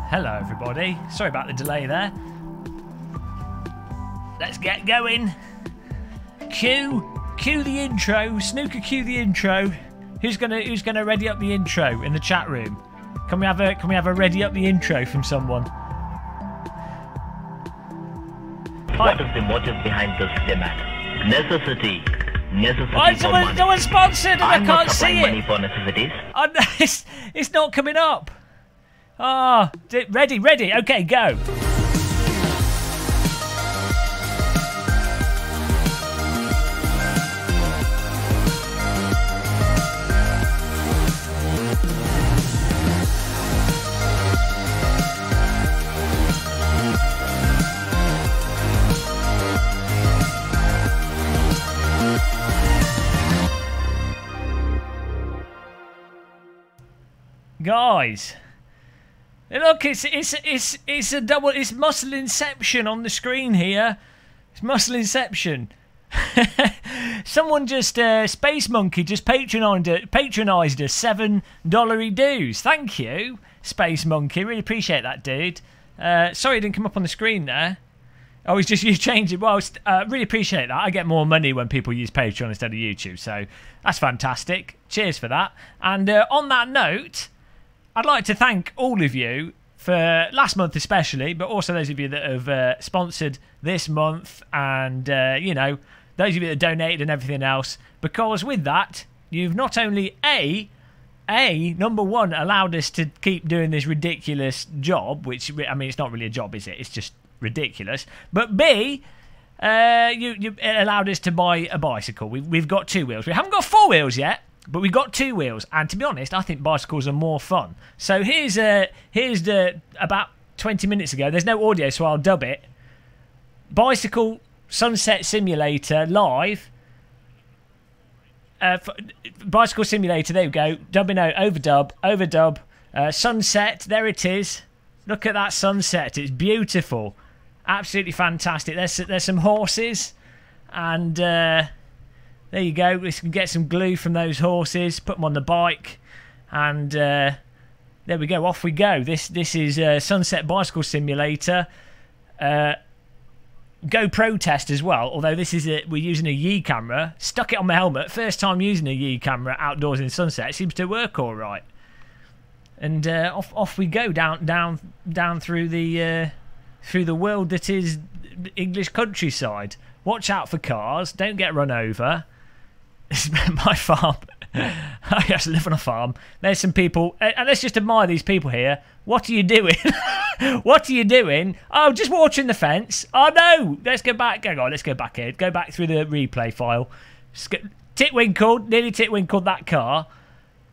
Hello everybody. Sorry about the delay there. Let's get going. Cue the intro. Snooker, cue the intro. Who's gonna ready up the intro in the chat room? Can we have a ready up the intro from someone? What is the motive behind this demand? Necessity. Why is someone sponsored and I can't see it? Money for necessities. Oh, no, it's not coming up. Ah, oh, ready. Okay, go. Guys, look, it's a double. It's muscle inception on the screen here. It's muscle inception. Someone just Space Monkey just patronised us $7 dues. Thank you, Space Monkey. Really appreciate that, dude. Sorry it didn't come up on the screen there. Oh, it's just you changed it. Well, really appreciate that. I get more money when people use Patreon instead of YouTube, so that's fantastic. Cheers for that. And on that note, I'd like to thank all of you for last month especially, but also those of you that have sponsored this month and, you know, those of you that donated and everything else, because with that, you've not only, number one, allowed us to keep doing this ridiculous job, which, I mean, it's not really a job, is it? It's just ridiculous. But B, you allowed us to buy a bicycle. We've got 2 wheels. We haven't got 4 wheels yet, but we've got 2 wheels, and to be honest, I think bicycles are more fun. So here's the about 20 minutes ago. There's no audio, so I'll dub it. Bicycle Sunset Simulator live. Bicycle Simulator. There we go. Dubbing out. Overdub. Sunset. There it is. Look at that sunset. It's beautiful. Absolutely fantastic. There's some horses, and there you go. We can get some glue from those horses, put them on the bike, and there we go. Off we go. This is Sunset Bicycle Simulator. GoPro test as well. Although we're using a Yi camera. Stuck it on my helmet. First time using a Yi camera outdoors in sunset. It seems to work all right. And off we go down through the world that is English countryside. Watch out for cars. Don't get run over. This is my farm. I used to live on a farm. There's some people, and let's just admire these people here. What are you doing? What are you doing? Oh, just watering the fence. Oh no! Let's go back. Hang on, let's go back here. Go back through the replay file. Titwinkled, nearly titwinkled that car.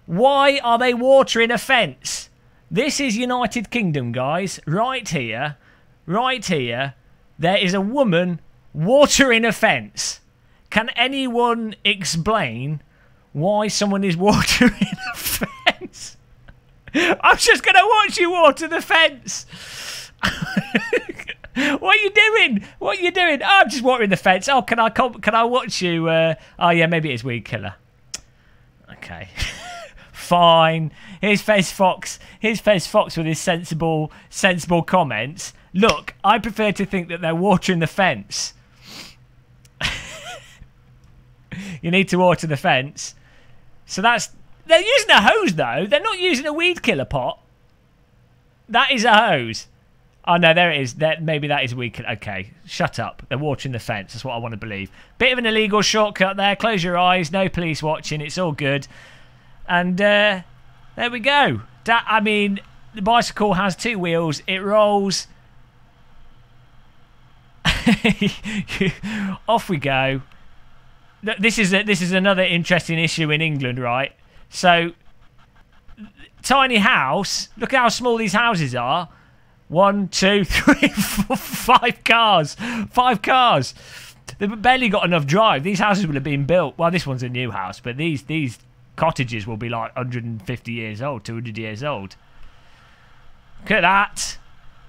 Why are they watering a fence? This is United Kingdom, guys. Right here, there is a woman watering a fence. Can anyone explain why someone is watering a fence? I'm just going to watch you water the fence. What are you doing? What are you doing? Oh, I'm just watering the fence. Oh, can I watch you? Oh, yeah, maybe it's Weed Killer. Okay. Fine. Here's Fez Fox. Here's Fez Fox with his sensible comments. Look, I prefer to think that they're watering the fence. You need to water the fence. So they're using a hose though. They're not using a weed killer pot. That is a hose. Oh no, there it is. Maybe that is a weed killer. Okay, shut up. They're watering the fence. That's what I want to believe. Bit of an illegal shortcut there. Close your eyes. No police watching. It's all good. And there we go. I mean, the bicycle has 2 wheels. It rolls. Off we go. This is another interesting issue in England, right? So, tiny house. Look how small these houses are. 1, 2, 3, 4, 5 cars. 5 cars. They've barely got enough drive. These houses will have been built. Well, this one's a new house, but these cottages will be like 150 years old, 200 years old. Look at that.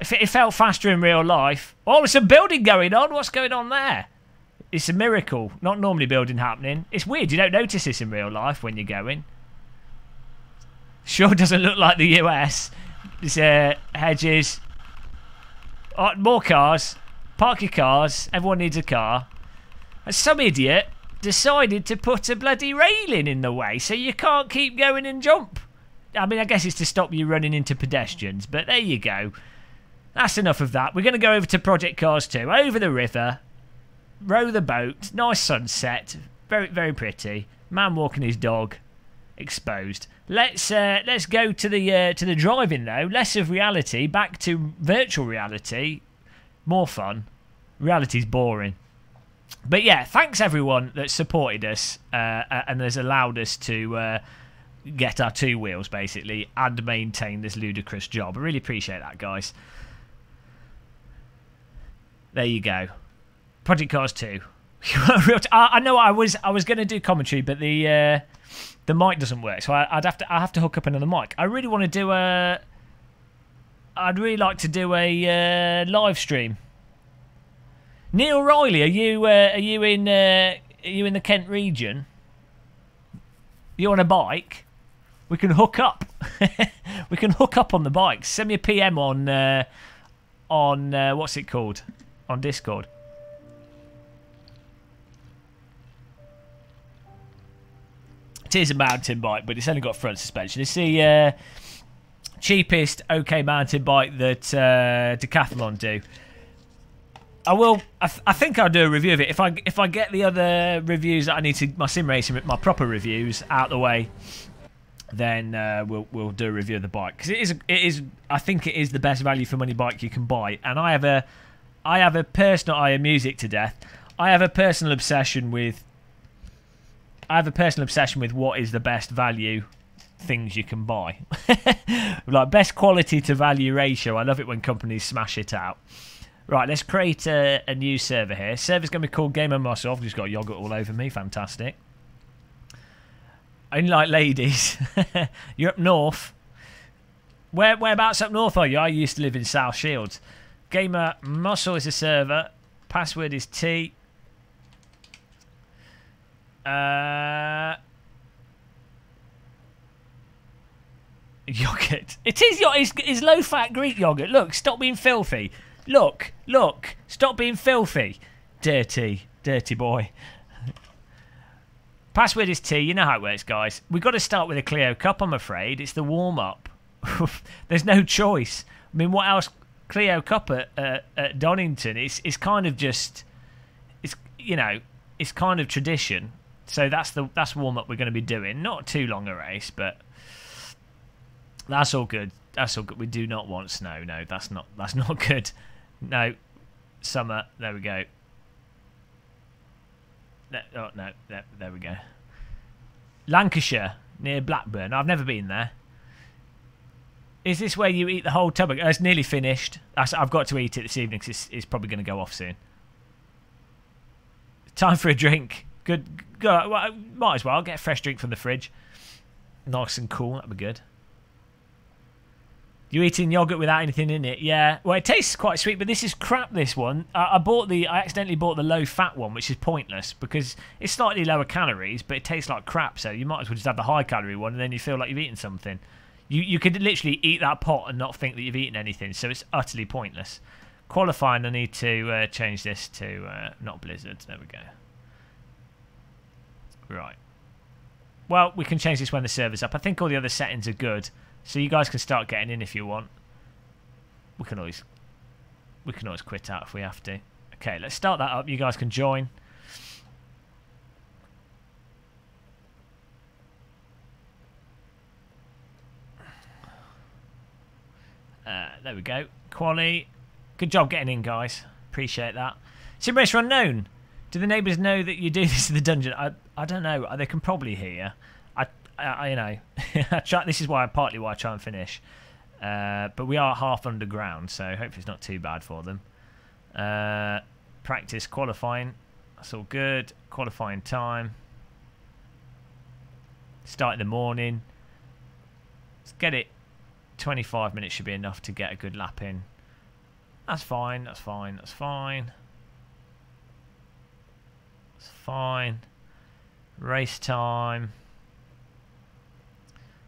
It felt faster in real life. Oh, there's some building going on. What's going on there? It's a miracle. Not normally building happening. It's weird. You don't notice this in real life when you're going. Sure doesn't look like the US. There's hedges. Oh, more cars. Park your cars. Everyone needs a car. And some idiot decided to put a bloody railing in the way so you can't keep going and jump. I mean, I guess it's to stop you running into pedestrians, but there you go. That's enough of that. We're going to go over to Project Cars 2, over the river, row the boat, nice sunset, very, very pretty. Man walking his dog, exposed. Let's go to the driving though. Less of reality, back to virtual reality. More fun. Reality's boring. But yeah, thanks everyone that supported us and has allowed us to get our 2 wheels basically and maintain this ludicrous job. I really appreciate that, guys. There you go. Project Cars 2. I know I was going to do commentary, but the mic doesn't work, so I have to hook up another mic. I really want to do a. I'd really like to do a live stream. Neil Riley, are you in the Kent region? You on a bike? We can hook up. We can hook up on the bikes. Send me a PM on what's it called? On Discord. It is a mountain bike, but it's only got front suspension. It's the cheapest OK mountain bike that Decathlon do. I think I'll do a review of it if I get the other reviews that I need to, my sim racing, my proper reviews out the way. Then we'll do a review of the bike, because it is I think it is the best value for money bike you can buy. And I have a personal, I amuse it to death. I have a personal obsession with what is the best value things you can buy. Like best quality to value ratio. I love it when companies smash it out. Right, let's create a new server here. Server's going to be called Gamer Muscle. I've just got yogurt all over me. Fantastic. Only like ladies. You're up north. Whereabouts up north are you? I used to live in South Shields. Gamer Muscle is a server. Password is T. Yogurt. It is yogurt. It's low-fat Greek yogurt. Look, stop being filthy. Look. Stop being filthy. Dirty boy. Password is T. You know how it works, guys. We've got to start with a Clio Cup, I'm afraid. It's the warm-up. There's no choice. I mean, what else? Clio Cup at Donington. It's kind of just... It's, you know, it's kind of tradition. So that's warm-up we're going to be doing. Not too long a race, but... That's all good. That's all good. We do not want snow. No, that's not good. No. Summer. There we go. No, oh, no. There we go. Lancashire, near Blackburn. I've never been there. Is this where you eat the whole tub? It's nearly finished. I've got to eat it this evening because it's probably going to go off soon. Time for a drink. Good. Well, might as well get a fresh drink from the fridge. Nice and cool. That'd be good. You eating yogurt without anything in it? Yeah. Well, it tastes quite sweet, but this is crap, this one. I accidentally bought the low-fat one, which is pointless because it's slightly lower calories, but it tastes like crap, so you might as well just have the high-calorie one, and then you feel like you've eaten something. You could literally eat that pot and not think that you've eaten anything, so it's utterly pointless. Qualifying, I need to change this to not Blizzard. There we go. Right. Well, we can change this when the server's up. I think all the other settings are good. So you guys can start getting in if you want. We can always quit out if we have to. Okay, let's start that up. You guys can join. There we go. Quali. Good job getting in, guys. Appreciate that. Sim Racer Unknown. Do the neighbours know that you do this in the dungeon? I don't know. They can probably hear. I you know, this is partly why I try and finish. But we are half underground, so hopefully it's not too bad for them. Practice qualifying. That's all good. Qualifying time. Start in the morning. Let's get it. 25 minutes should be enough to get a good lap in. That's fine. That's fine. That's fine. That's fine. Race time.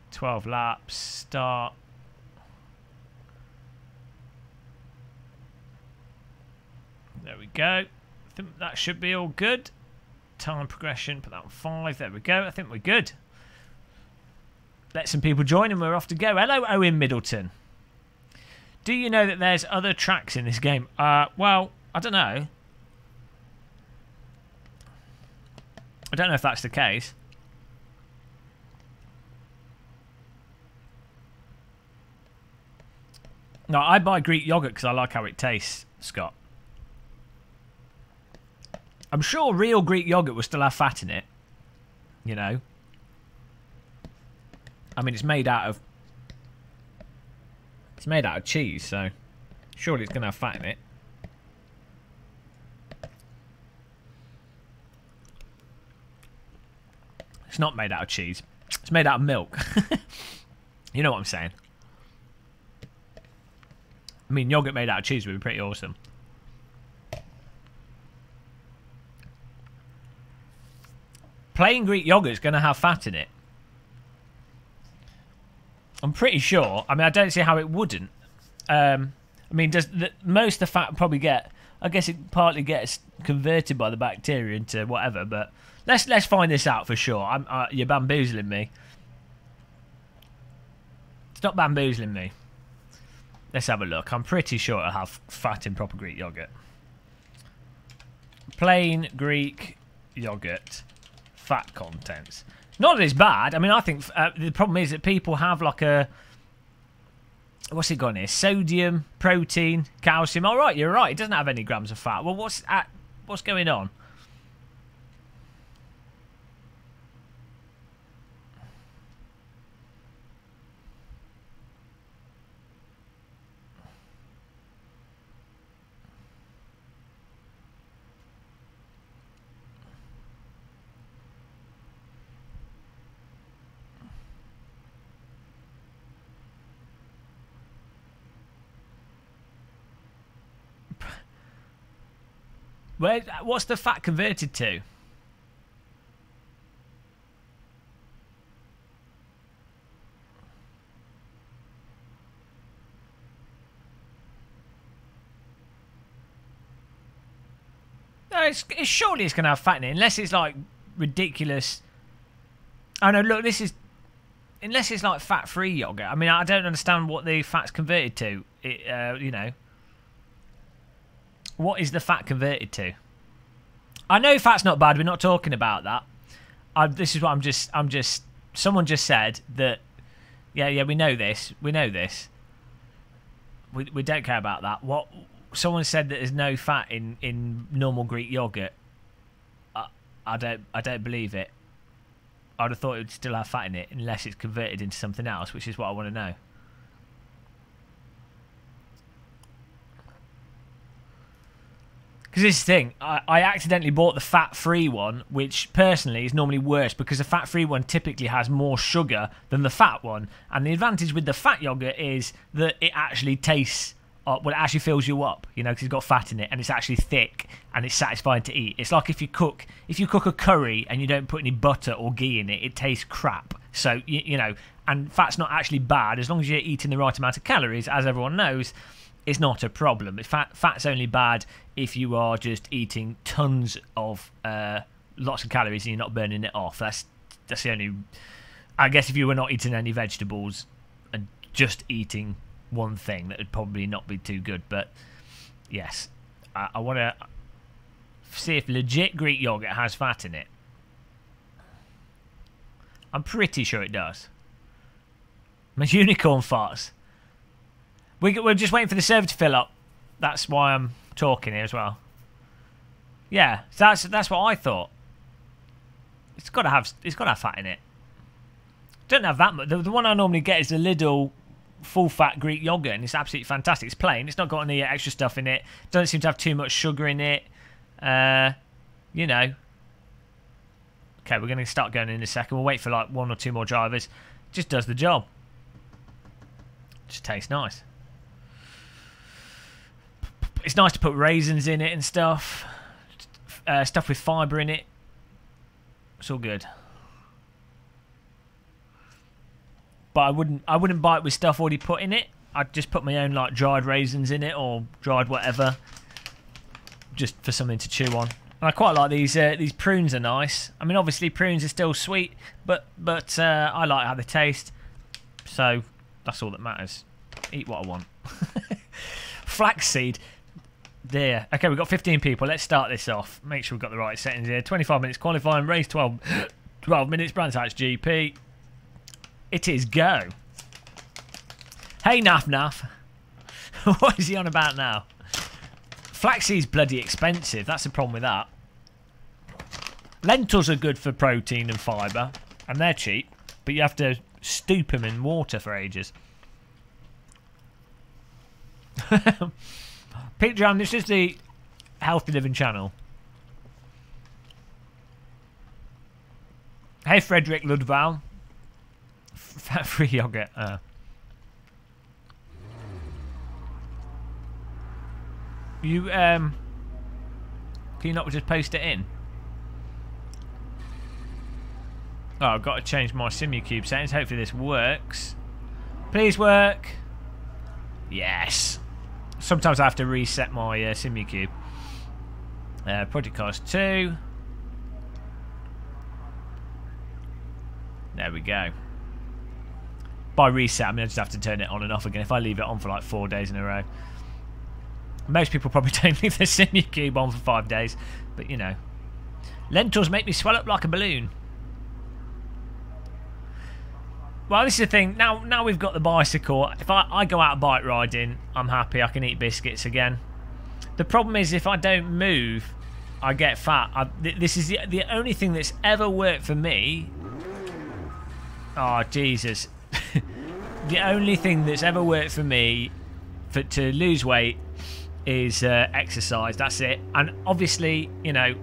12 laps, start. There we go. I think that should be all good. Time progression, put that on 5. There we go. I think we're good. Let some people join and we're off to go. Hello, Owen Middleton. Do you know that there's other tracks in this game? Well, I don't know. I don't know if that's the case. No, I buy Greek yogurt because I like how it tastes, Scott. I'm sure real Greek yogurt will still have fat in it. You know. I mean, it's made out of cheese, so surely it's going to have fat in it. It's not made out of cheese. It's made out of milk. You know what I'm saying. I mean, yogurt made out of cheese would be pretty awesome. Plain Greek yogurt is going to have fat in it. I'm pretty sure. I mean, I don't see how it wouldn't. I mean, most of the fat probably get... I guess it partly gets converted by the bacteria into whatever, but let's find this out for sure. You're bamboozling me. Stop bamboozling me. Let's have a look. I'm pretty sure it'll have fat in proper Greek yogurt. Plain Greek yogurt. Fat contents. Not as bad. I mean, I think the problem is that people have like a... What's it got in here? Sodium, protein, calcium. All right, you're right. It doesn't have any grams of fat. Well, what's going on? What's the fat converted to? No, surely it's going to have fat in it, unless it's like ridiculous. Oh no, look, this is... Unless it's like fat-free yogurt. I mean, I don't understand what the fat's converted to. You know... What is the fat converted to? I know fat's not bad. We're not talking about that. This is what I'm just. Someone just said that. Yeah. We know this. We know this. We don't care about that. What? Someone said that there's no fat in normal Greek yogurt. I don't believe it. I'd have thought it would still have fat in it unless it's converted into something else, which is what I want to know. Because this thing, I accidentally bought the fat-free one, which personally is normally worse because the fat-free one typically has more sugar than the fat one. And the advantage with the fat yogurt is that it actually tastes, well, it actually fills you up, you know, because it's got fat in it and it's actually thick and it's satisfying to eat. It's like if you cook a curry and you don't put any butter or ghee in it, it tastes crap. So, you know, and fat's not actually bad as long as you're eating the right amount of calories, as everyone knows. It's not a problem. Fat's only bad if you are just eating tons of lots of calories and you're not burning it off. That's the only... I guess if you were not eating any vegetables and just eating one thing, that would probably not be too good. But yes, I want to see if legit Greek yogurt has fat in it. I'm pretty sure it does. My unicorn farts. We're just waiting for the server to fill up. That's why I'm talking here as well. Yeah, that's what I thought. It's got to have fat in it. Don't have that much. The one I normally get is the Lidl full fat Greek yogurt, and it's absolutely fantastic. It's plain. It's not got any extra stuff in it. Doesn't seem to have too much sugar in it. You know. Okay, we're going to start going in a second. We'll wait for like 1 or 2 more drivers. Just does the job. Just tastes nice. It's nice to put raisins in it and stuff. Stuff with fibre in it. It's all good. But I wouldn't buy it with stuff already put in it. I'd just put my own like dried raisins in it or dried whatever. just for something to chew on. And I quite like these prunes are nice. I mean, obviously prunes are still sweet, but I like how they taste. So that's all that matters. Eat what I want. Flaxseed. There. Okay, we've got 15 people. Let's start this off. Make sure we've got the right settings here. 25 minutes qualifying. Race 12 minutes. Brands Hatch GP. It is go. Hey, Naff. What is he on about now? Flaxseed's bloody expensive. That's the problem with that. Lentils are good for protein and fibre. And they're cheap. But you have to steep them in water for ages. Pete John, this is the Healthy Living channel. Hey, Frederick Ludval. Free yogurt. You, can you not just post it in? Oh, I've got to change my SimuCube settings. Hopefully this works. Please work. Yes. Sometimes I have to reset my SimuCube. Project Cars 2. There we go. By reset, I mean I just have to turn it on and off again if I leave it on for like 4 days in a row. Most people probably don't leave their SimuCube on for 5 days, but you know. Lentils make me swell up like a balloon. Well, this is the thing. Now we've got the bicycle. If I go out bike riding, I'm happy. I can eat biscuits again. The problem is if I don't move, I get fat. This is the only thing that's ever worked for me. Oh, Jesus. The only thing that's ever worked for me to lose weight is exercise. That's it. And obviously, you know,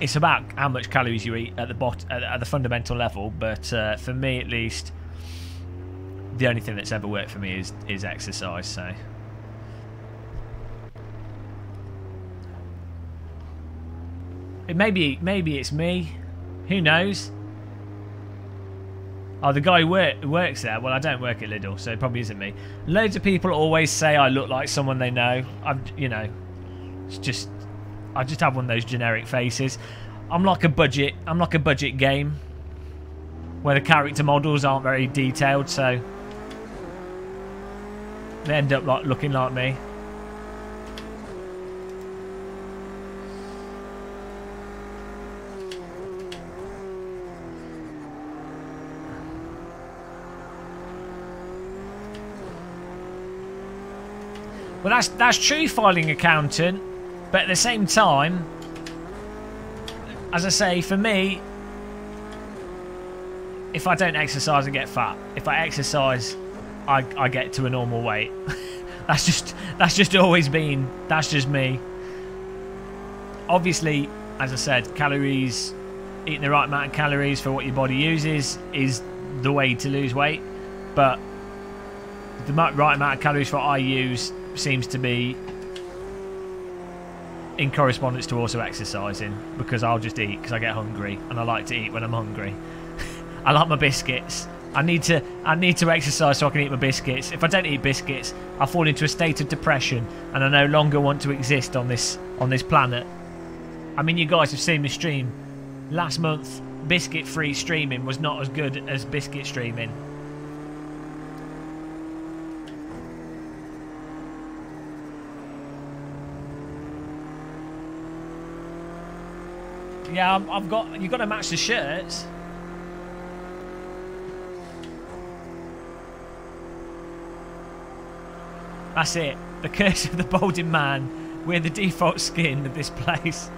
it's about how much calories you eat at the fundamental level. But for me, at least, the only thing that's ever worked for me is exercise. So. Maybe it's me. Who knows? Oh, the guy who works there. Well, I don't work at Lidl, so it probably isn't me. Loads of people always say I look like someone they know. It's just I just have one of those generic faces. I'm like a budget game where the character models aren't very detailed, so they end up like looking like me. Well, that's true, filing accountant, but at the same time, as I say, for me, if I don't exercise, I get fat. If I exercise, I get to a normal weight. that's just always been. That's just me. Obviously, as I said, calories, eating the right amount of calories for what your body uses is the way to lose weight. But the right amount of calories for what I use seems to be in correspondence to also exercising, because I'll just eat because I get hungry, and I like to eat when I'm hungry. I like my biscuits. I need to exercise so I can eat my biscuits. If I don't eat biscuits, I fall into a state of depression, and I no longer want to exist on this planet. I mean, you guys have seen me stream. Last month, biscuit-free streaming was not as good as biscuit streaming. Yeah, you've got to match the shirts. That's it. The curse of the balding man. We're the default skin of this place.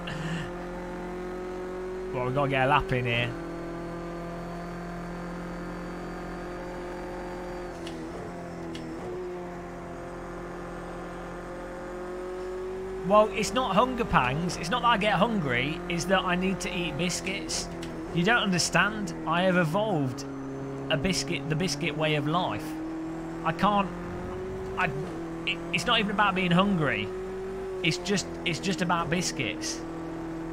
Well, we've got to get a lap in here. Well, it's not hunger pangs. It's not that I get hungry. It's that I need to eat biscuits. You don't understand. I have evolved the biscuit way of life. I can't. It's not even about being hungry. It's just about biscuits.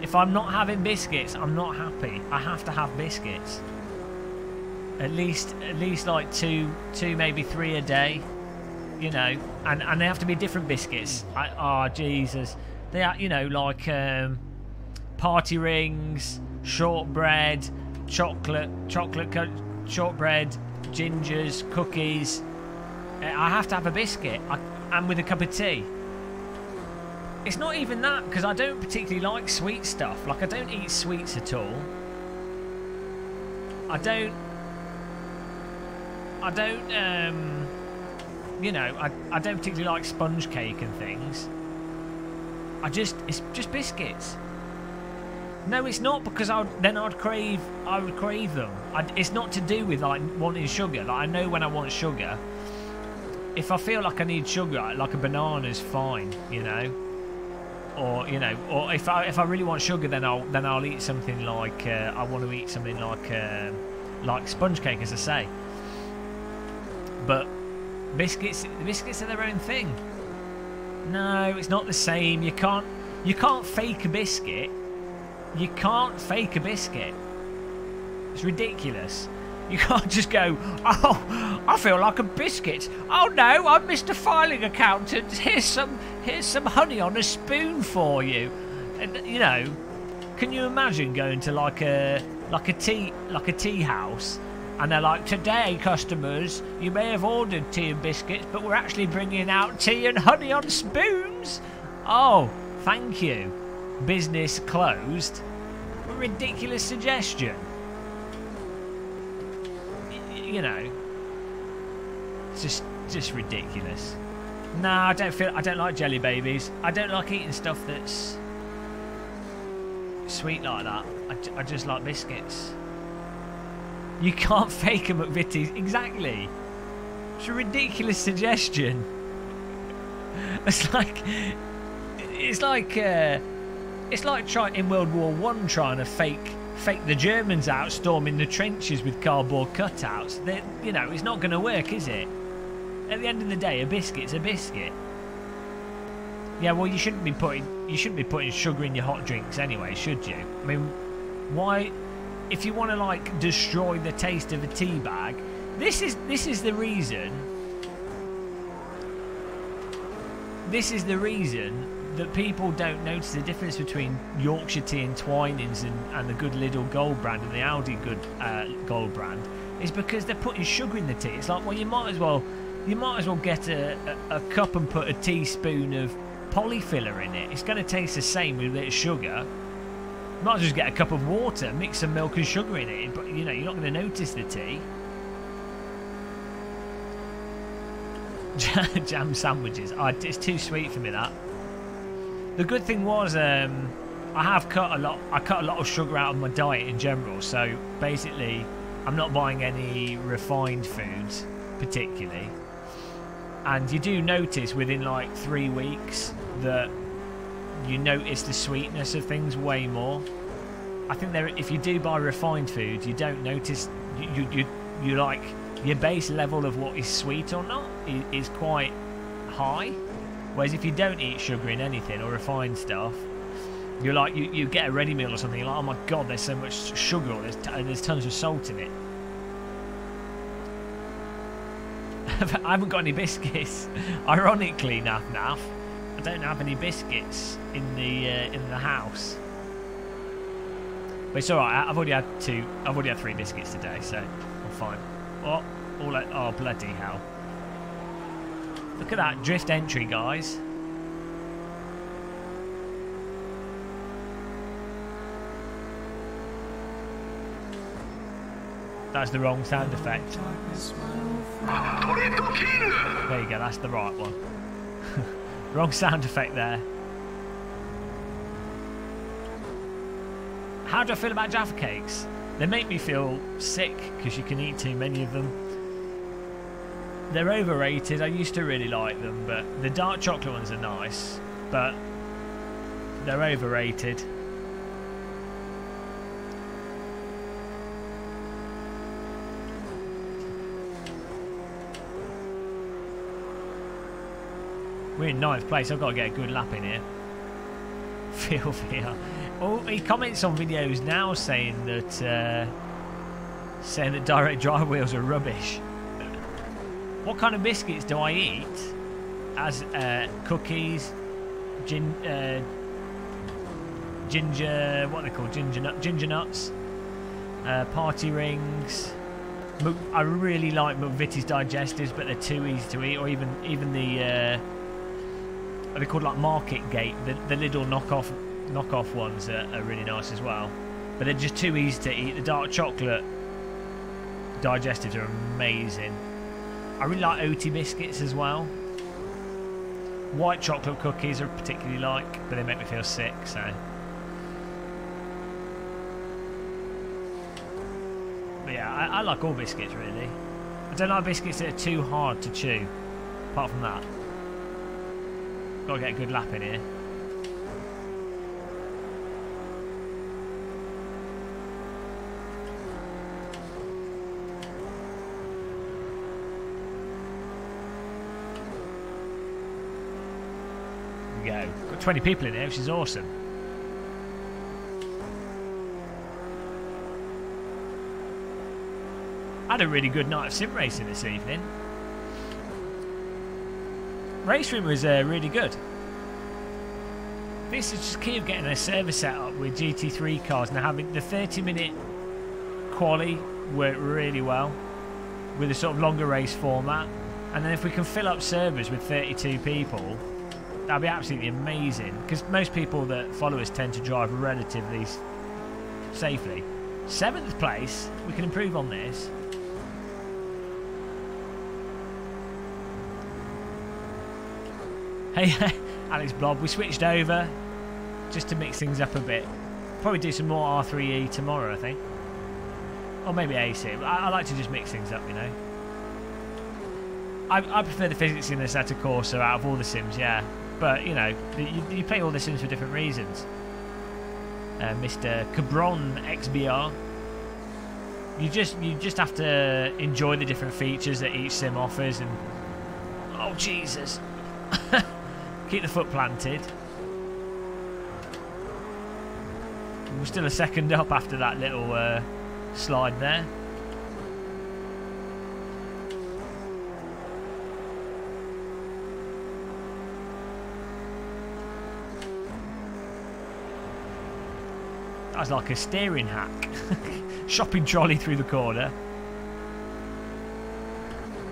If I'm not having biscuits, I'm not happy. I have to have biscuits. At least like two, maybe 3 a day. You know, and they have to be different biscuits. Oh, Jesus. They are, you know, like party rings, shortbread, shortbread, gingers, cookies. I have to have a biscuit and with a cup of tea. It's not even that, because I don't particularly like sweet stuff. Like, I don't eat sweets at all. I don't, you know, I don't particularly like sponge cake and things. It's just biscuits. No, it's not, because I would crave them. It's not to do with like wanting sugar. Like, I know when I want sugar. If I feel like I need sugar, like a banana's fine, you know. Or, you know, or if I really want sugar, then I'll eat something like I want to eat something like sponge cake, as I say. But biscuits are their own thing. No, it's not the same. You can't fake a biscuit. You can't fake a biscuit. It's ridiculous. You can't just go, oh, I feel like a biscuit. Oh no, I'm Mr. Filing Accountant. Here's some honey on a spoon for you. And you know, can you imagine going to like a tea house, and they're like, today customers, you may have ordered tea and biscuits, but we're actually bringing out tea and honey on spoons. Oh, thank you. Business closed. A ridiculous suggestion. You know, it's just ridiculous. No, I don't like jelly babies. I don't like eating stuff that's sweet like that. I just like biscuits. You can't fake a McVitie's. Exactly. It's a ridiculous suggestion. It's like trying in World War I trying to fake the Germans out storming the trenches with cardboard cutouts. You know, it's not going to work, is it? At the end of the day, a biscuit's a biscuit. Yeah, well, you shouldn't be putting sugar in your hot drinks anyway, should you? I mean, why? If you want to like destroy the taste of a tea bag, this is the reason. This is the reason that people don't notice the difference between Yorkshire tea and Twinings and the good Lidl Gold brand and the Aldi good Gold brand, is because they're putting sugar in the tea. It's like, well, you might as well get a cup and put a teaspoon of polyfiller in it. It's going to taste the same with a bit of sugar. You might as well just get a cup of water, mix some milk and sugar in it, but you know, you're not going to notice the tea. Jam sandwiches. Oh, it's too sweet for me, that. The good thing was, I cut a lot of sugar out of my diet in general. So basically, I'm not buying any refined foods particularly. And you do notice within like 3 weeks that you notice the sweetness of things way more. I think if you do buy refined food, you don't notice. You like your base level of what is sweet or not is quite high. Whereas if you don't eat sugar in anything or refined stuff, you're like you get a ready meal or something, you're like, oh my god, there's so much sugar, or there's tons of salt in it. I haven't got any biscuits. Ironically, naff, I don't have any biscuits in the house. But it's all right. I've already had 3 biscuits today, so I'm fine. Oh bloody hell! Look at that drift entry, guys. That's the wrong sound effect. There you go, that's the right one. Wrong sound effect there. How do I feel about Jaffa cakes? They make me feel sick because you can eat too many of them. They're overrated. I used to really like them, but the dark chocolate ones are nice, but they're overrated. We're in 9th place. I've got to get a good lap in here. Feel fear. Oh, he comments on videos now saying that direct drive wheels are rubbish. What kind of biscuits do I eat? As cookies, ginger, what are they called? Ginger nuts, party rings. I really like McVitie's digestives, but they're too easy to eat. Or even the what are they called, like Market Gate, the little knockoff ones are really nice as well. But they're just too easy to eat. The dark chocolate digestives are amazing. I really like Oaty biscuits as well. White chocolate cookies I particularly like, but they make me feel sick, so. But yeah, I like all biscuits really. I don't like biscuits that are too hard to chew. Apart from that. Gotta get a good lap in here. Go. Got 20 people in here, which is awesome. I had a really good night of sim racing this evening. Race room was really good. This is just key of getting a server set up with GT3 cars and having the 30-minute quali work really well with a sort of longer race format. And then if we can fill up servers with 32 people, that'd be absolutely amazing, because most people that follow us tend to drive relatively safely. 7th place, we can improve on this. Hey, Alex Blob, we switched over just to mix things up a bit. Probably do some more R3E tomorrow, I think. Or maybe AC. I like to just mix things up, you know. I prefer the physics in the Assetto Corsa out of all the sims, yeah. But, you know, you play all the sims for different reasons. Mr. Cabron XBR. You just have to enjoy the different features that each sim offers and... Oh, Jesus. Keep the foot planted. We're still a second up after that little slide there. That was like a steering hack. Shopping trolley through the corner.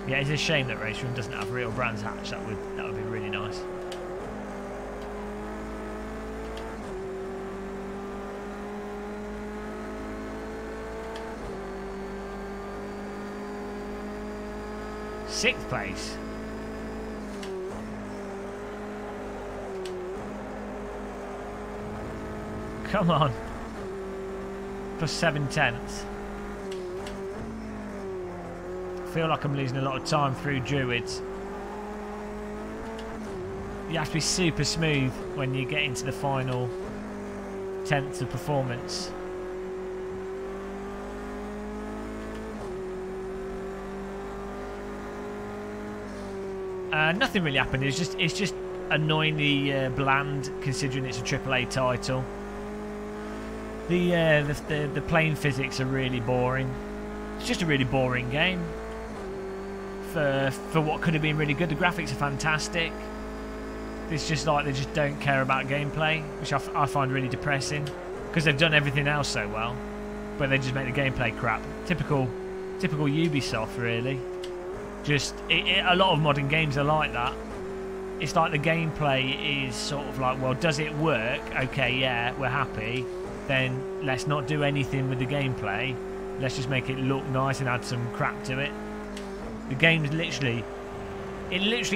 Yeah, it's a shame that Race Room doesn't have real Brands Hatch. That would be really nice. Sixth place. Come on. Plus 7/10. I feel like I'm losing a lot of time through Druids. You have to be super smooth when you get into the final tenths of performance. Nothing really happened. It's just annoyingly bland, considering it's a AAA title. The plane physics are really boring. It's just a really boring game. For what could have been really good, the graphics are fantastic. It's just like they just don't care about gameplay, which I find really depressing, because they've done everything else so well, but they just make the gameplay crap. Typical Ubisoft, really. Just a lot of modern games are like that. It's like the gameplay is sort of like, well, does it work? Okay, yeah, we're happy. Then let's not do anything with the gameplay. Let's just make it look nice and add some crap to it. The game's literally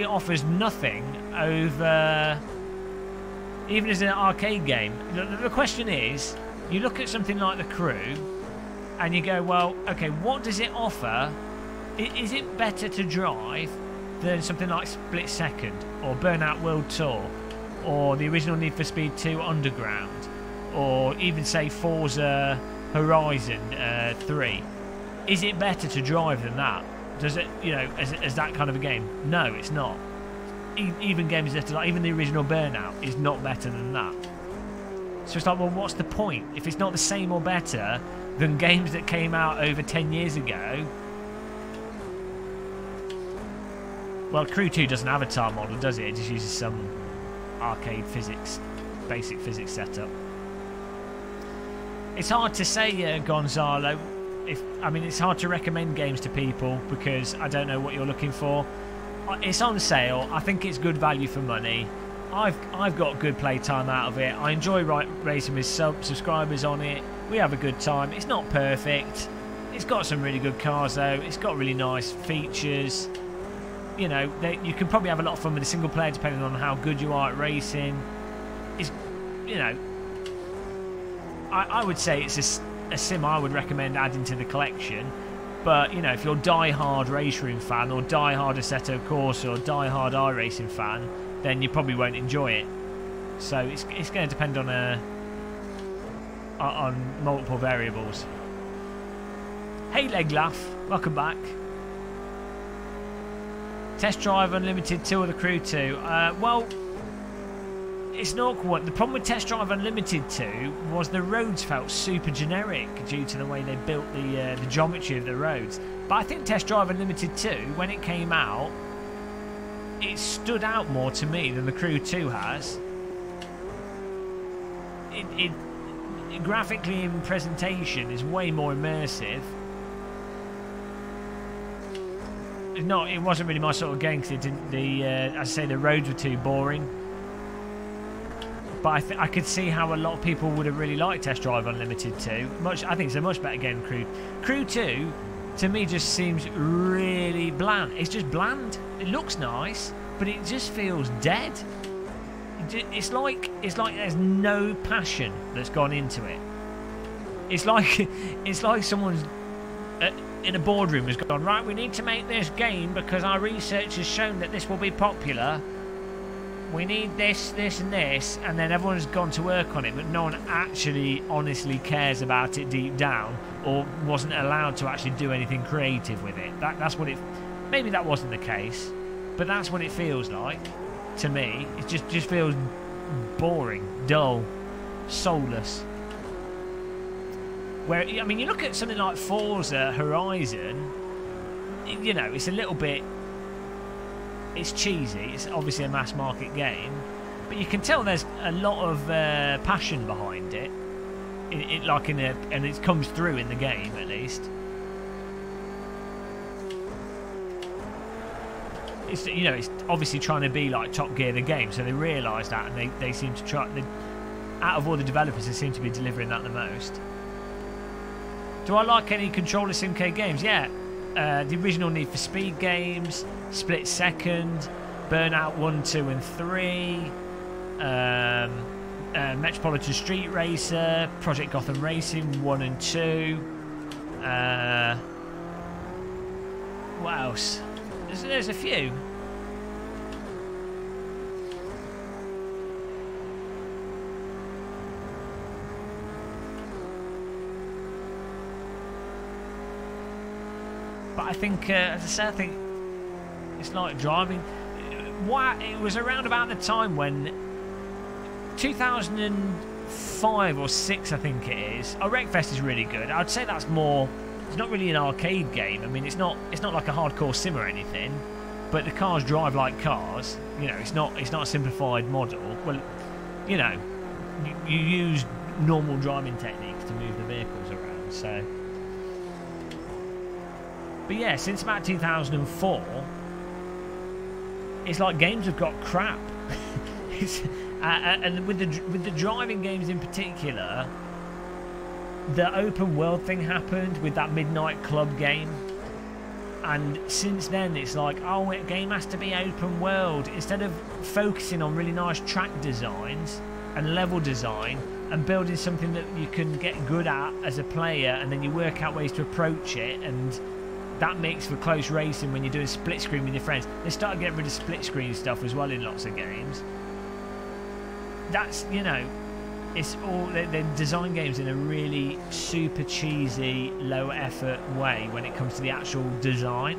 offers nothing over, even as an arcade game. The question is, you look at something like The Crew and you go, well, okay, what does it offer? Is it better to drive than something like Split Second or Burnout World Tour or the original Need for Speed 2 Underground, or even say Forza Horizon 3? Is it better to drive than that? Does it, you know, as that kind of a game? No, it's not. Even games that are like, even the original Burnout is not better than that. So it's like, well, what's the point? If it's not the same or better than games that came out over 10 years ago. Well, Crew 2 doesn't have a tar model, does it? It just uses some... arcade physics, basic physics setup. It's hard to say, Gonzalo. I mean, it's hard to recommend games to people because I don't know what you're looking for. It's on sale. I think it's good value for money. I've got good play time out of it. I enjoy racing with subscribers on it. We have a good time. It's not perfect. It's got some really good cars though. It's got really nice features. You know, you can probably have a lot of fun with a single player depending on how good you are at racing. It's, you know, I would say it's a sim I would recommend adding to the collection. But, you know, if you're a die-hard race room fan or die-hard Assetto Corsa or die-hard iRacing fan, then you probably won't enjoy it. So it's going to depend on multiple variables. Hey Leglaff, welcome back. Test Drive Unlimited 2 or the Crew 2? Well, it's an awkward one. The problem with Test Drive Unlimited 2 was the roads felt super generic due to the way they built the geometry of the roads. But I think Test Drive Unlimited 2, when it came out, it stood out more to me than the Crew 2 has. It graphically in presentation is way more immersive. It wasn't really my sort of game because as I say, the roads were too boring. But I could see how a lot of people would have really liked Test Drive Unlimited 2. I think it's a much better game than Crew. Crew 2, to me, just seems really bland. It's just bland. It looks nice, but it just feels dead. It's like there's no passion that's gone into it. It's like someone's in a boardroom has gone, right, we need to make this game because our research has shown that this will be popular. We need this, this and this, and then everyone's gone to work on it, but no one actually honestly cares about it deep down or wasn't allowed to actually do anything creative with it. That's what it... Maybe that wasn't the case, but that's what it feels like to me. It just feels boring, dull, soulless. Where, I mean, you look at something like Forza Horizon, you know, it's a little bit... It's cheesy. It's obviously a mass market game, but you can tell there's a lot of passion behind it. And it comes through in the game at least. It's, you know, it's obviously trying to be like Top Gear the game, so they realise that, and they seem to try. Out of all the developers, they seem to be delivering that the most. Do I like any controller Simcade games? Yeah. The original Need for Speed games, Split Second, Burnout 1, 2 and 3, Metropolitan Street Racer, Project Gotham Racing 1 and 2. What else? There's a few. But I think, as I said, I think it's like driving. It was around about the time when 2005 or 6, I think it is. Oh, Wreckfest is really good. I'd say that's more. It's not really an arcade game. I mean, it's not like a hardcore sim or anything. But the cars drive like cars. You know, it's not a simplified model. Well, you know, you use normal driving techniques to move the vehicles around. So. But yeah, since about 2004, it's like games have got crap. And with the driving games in particular, the open world thing happened with that Midnight Club game, and since then it's like, oh, a game has to be open world, instead of focusing on really nice track designs and level design and building something that you can get good at as a player, and then you work out ways to approach it, and that makes for close racing when you're doing split screen with your friends. They started getting rid of split screen stuff as well in lots of games. That's, you know, it's all they design games in a really super cheesy, low effort way when it comes to the actual design.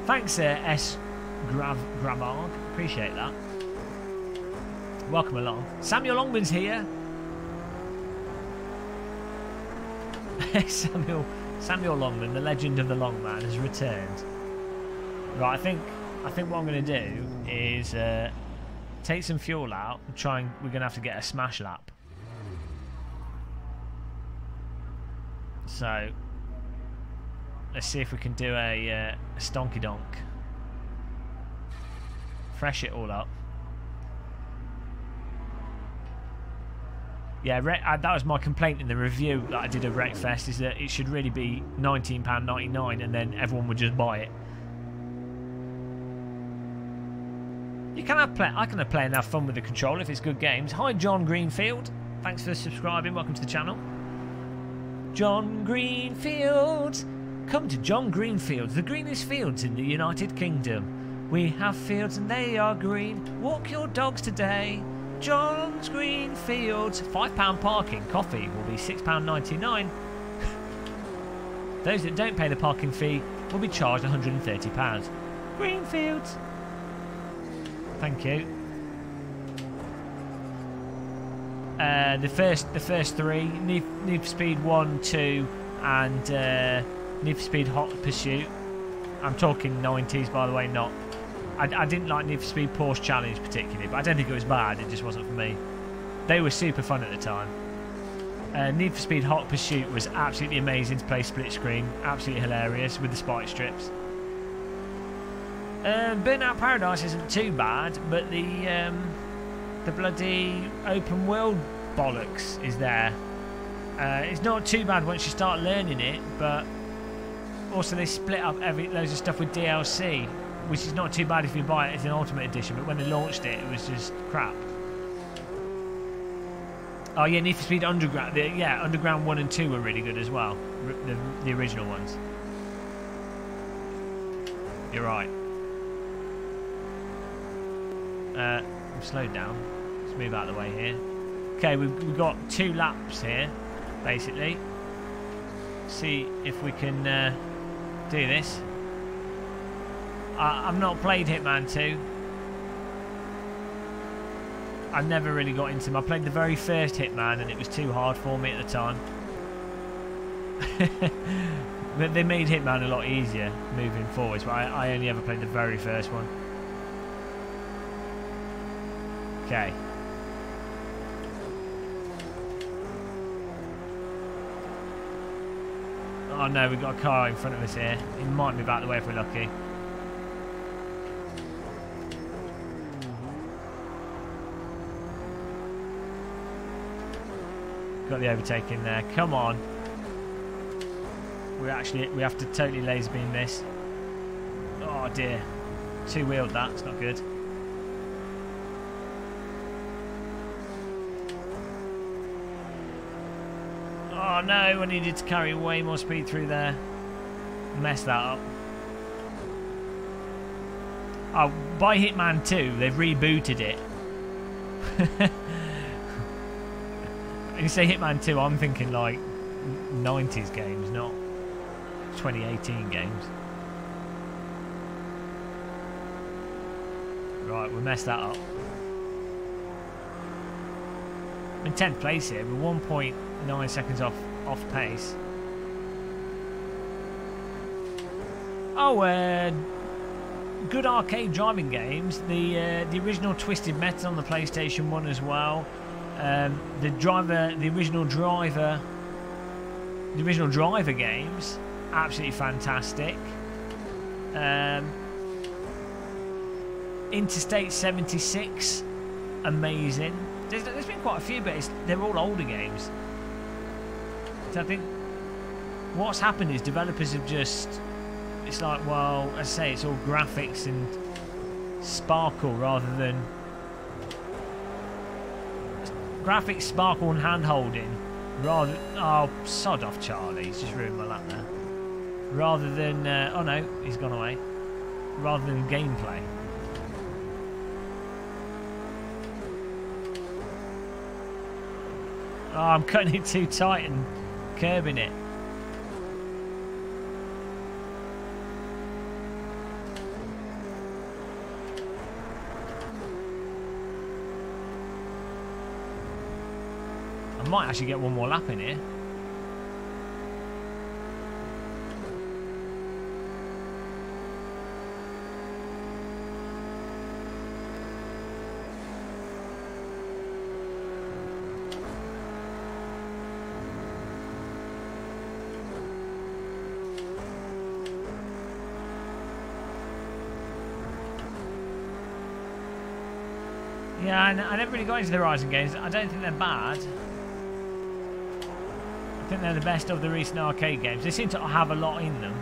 Thanks, S. Gramarg. Appreciate that. Welcome along. Samuel Longman's here. Samuel Longman, the legend of the Longman, has returned. Right, I think what I'm going to do is take some fuel out and try and... We're going to have to get a smash lap. So, let's see if we can do a stonky donk. Fresh it all up. Yeah, that was my complaint in the review that I did of Wreckfest, is that it should really be £19.99 and then everyone would just buy it. You can have play. I can play and have fun with the controller if it's good games. Hi, John Greenfield. Thanks for subscribing. Welcome to the channel. John Greenfield. Come to John Greenfield, the greenest fields in the United Kingdom. We have fields and they are green. Walk your dogs today. John's Greenfields. £5 parking. Coffee will be £6.99. Those that don't pay the parking fee will be charged £130. Greenfields. Thank you. The first three, Need for Speed 1, 2 and Need for Speed Hot Pursuit. I'm talking 90s, by the way, not... I didn't like Need for Speed Porsche Challenge particularly, but I don't think it was bad, it just wasn't for me. They were super fun at the time. Need for Speed Hot Pursuit was absolutely amazing to play split screen, absolutely hilarious with the spike strips. Burnout Paradise isn't too bad, but the bloody open world bollocks is there. It's not too bad once you start learning it, but also they split up loads of stuff with DLC, which is not too bad if you buy it as an Ultimate Edition, but when they launched it, it was just crap. Oh yeah, Need for Speed Underground. Yeah, Underground 1 and 2 were really good as well, the original ones. You're right. I'm slowed down. Let's move out of the way here. Okay, we've got 2 laps here, basically. See if we can do this. I've not played Hitman 2. I never really got into them. I played the very first Hitman and it was too hard for me at the time. But they made Hitman a lot easier moving forwards, but I only ever played the very first one. Okay. Oh no, we've got a car in front of us here. It might move out of the way if we're lucky. Got the overtaking there. Come on. We have to totally laser beam this. Oh dear. Two-wheeled that. It's not good. Oh no, I needed to carry way more speed through there. Messed that up. Oh, by Hitman 2, they've rebooted it. When you say Hitman 2, I'm thinking like 90s games, not 2018 games. Right, we messed that up. I'm in 10th place here, we're 1.9 seconds off pace. Oh, good arcade driving games. The original Twisted Metal on the PlayStation 1 as well. The original Driver games, absolutely fantastic. Interstate 76, amazing. There's been quite a few, but they're all older games. So I think what's happened is developers have just, it's like, well, as I say, it's all graphics and sparkle rather than graphics, sparkle and hand holding, rather. Oh, sod off, Charlie! He's just ruined my lap there. Rather than, oh no, he's gone away. Rather than gameplay. Oh, I'm cutting it too tight and curbing it. I might actually get one more lap in here. Yeah, I never really got into the Horizon games. I don't think they're bad. I think they're the best of the recent arcade games. They seem to have a lot in them.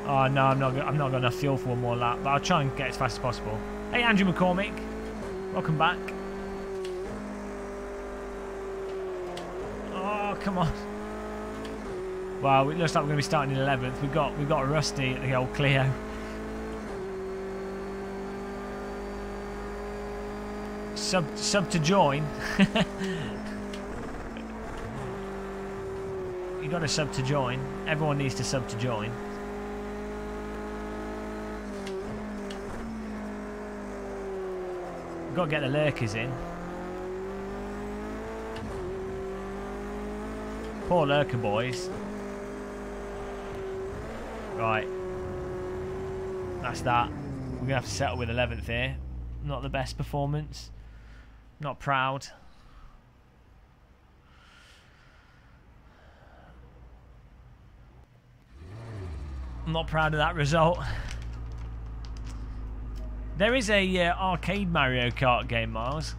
Oh no, I'm not got enough fuel for one more lap, but I'll try and get as fast as possible. Hey Andrew McCormick, welcome back. Oh come on. Well, it looks like we're going to be starting in 11th. We got Rusty at the old Clio. Sub to join. You got to sub to join. Everyone needs to sub to join. We've got to get the lurkers in. Poor lurker boys. Right. That's that. We're going to have to settle with 11th here. Not the best performance. Not proud. I'm not proud of that result. There is a arcade Mario Kart game, Miles,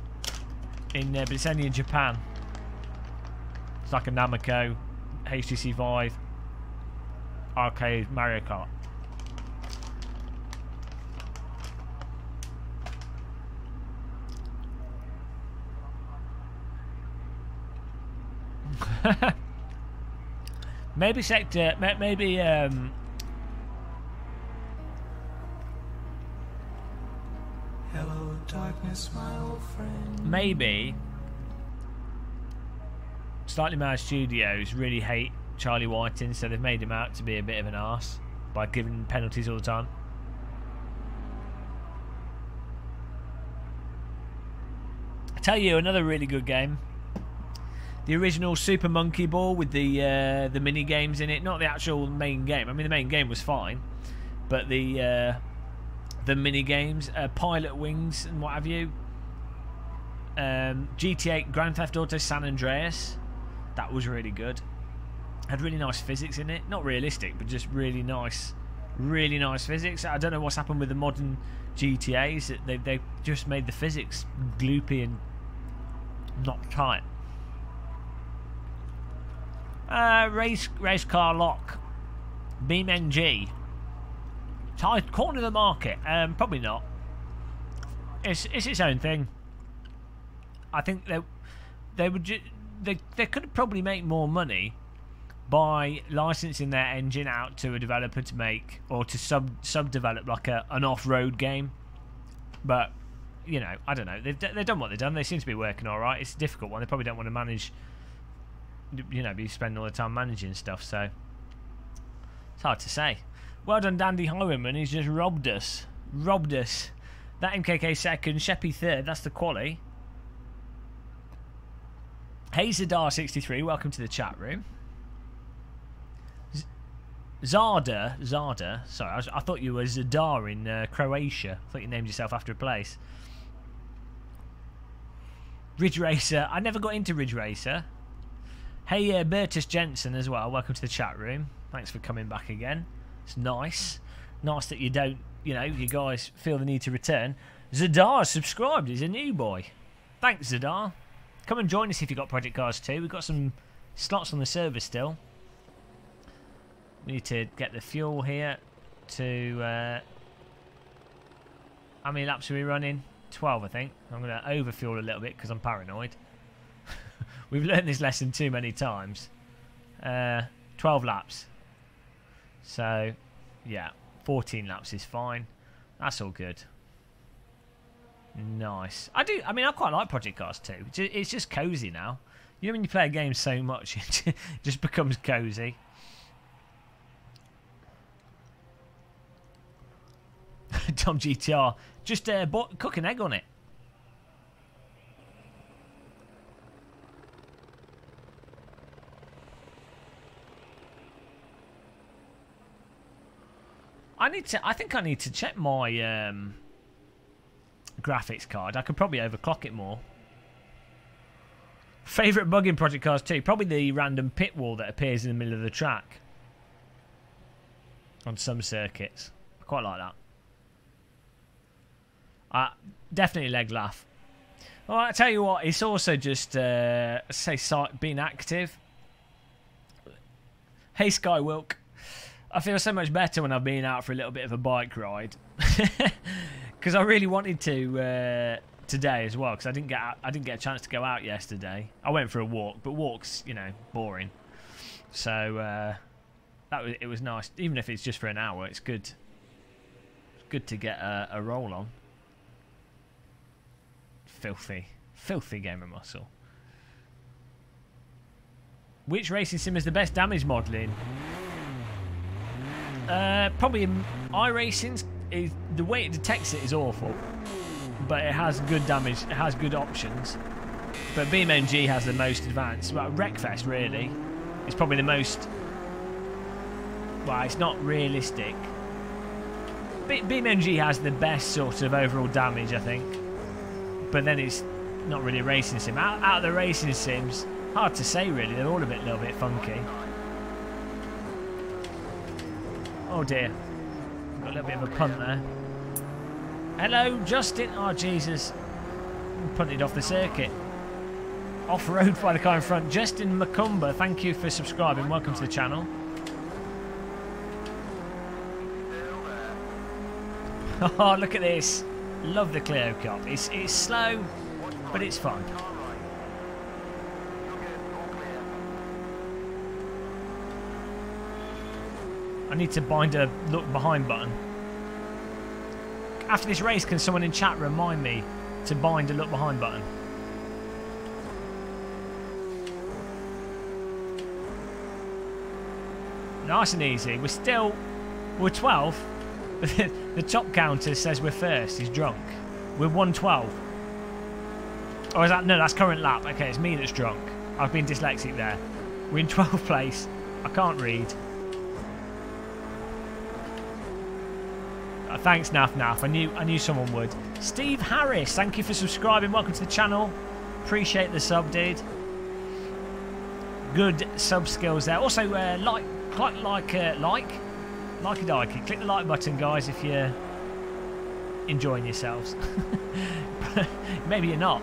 but it's only in Japan. It's like a Namco HTC Vive arcade Mario Kart. Maybe sector, maybe Hello, darkness, my old friend. Maybe Slightly Mad Studios really hate Charlie Whiting, so they've made him out to be a bit of an arse by giving penalties all the time. I tell you, another really good game. The original Super Monkey Ball with the mini games in it, not the actual main game. I mean, the main game was fine, but the mini games, Pilot Wings and what have you. GTA Grand Theft Auto San Andreas, that was really good. Had really nice physics in it, not realistic, but just really nice physics. I don't know what's happened with the modern GTAs. They just made the physics gloopy and not tight. Race car lock, Beam NG. Tight corner of the market. Probably not. It's its own thing. I think they could probably make more money by licensing their engine out to a developer to make, or to sub-develop like an off-road game. But you know, I don't know. They've done what they've done. They seem to be working all right. It's a difficult one. They probably don't want to manage. You know, be spending all the time managing stuff. So it's hard to say. Well done, Dandy Highwayman. He's just robbed us. Robbed us. That MKK second, Sheppy third. That's the quali. Hey Zadar63, welcome to the chat room. Zarda. Sorry, I thought you were Zadar in Croatia. I thought you named yourself after a place. Ridge Racer. I never got into Ridge Racer. Hey, Bertus Jensen as well. Welcome to the chat room. Thanks for coming back again. It's nice. Nice that you don't, you know, you guys feel the need to return. Zadar subscribed. He's a new boy. Thanks, Zadar. Come and join us if you've got Project Cars 2. We've got some slots on the server still. We need to get the fuel here to... how many laps are we running? 12, I think. I'm going to overfuel a little bit because I'm paranoid. We've learned this lesson too many times. 12 laps. So, yeah. 14 laps is fine. That's all good. Nice. I mean, I quite like Project Cars 2. It's just cozy now. You know when you play a game so much, it just becomes cozy. Tom GTR. Just cook an egg on it. I think I need to check my graphics card. I could probably overclock it more. Favourite bug in Project Cars 2? Probably the random pit wall that appears in the middle of the track on some circuits. I quite like that. Definitely leg laugh. Well, I tell you what, it's also just being active. Hey Sky Wilk, I feel so much better when I've been out for a little bit of a bike ride, because I really wanted to today as well, because I didn't get a chance to go out yesterday. I went for a walk, but walks, you know, boring. So it was nice, even if it's just for an hour. It's good. It's good to get a roll on. Filthy game of muscle. Which racing sim is the best damage modelling? Probably iRacing's. The way it detects it is awful, but it has good damage. It has good options. But BeamNG has the most advanced. Well, Wreckfest really is probably the most. Well, it's not realistic. BeamNG has the best sort of overall damage, I think. But then it's not really a racing sim. Out of the racing sims, hard to say really. They're all a little bit funky. Oh dear. Got a little bit of a punt there. Hello, Justin. Oh, Jesus. Punted off the circuit. Off-road by the car in front. Justin McCumber, thank you for subscribing. Welcome to the channel. Oh, look at this. Love the Clio Cup. It's slow, but it's fun. I need to bind a look behind button. After this race, can someone in chat remind me to bind a look behind button? Nice and easy. We're 12th. The top counter says we're first. He's drunk. We're 112. Or is that... No, that's current lap. Okay, it's me that's drunk. I've been dyslexic there. We're in 12th place. I can't read. Thanks, Naf Naf. I knew someone would. Steve Harris, thank you for subscribing. Welcome to the channel. Appreciate the sub, dude. Good sub skills there. Also, like a dikey. Click the like button, guys, if you're enjoying yourselves. Maybe you're not.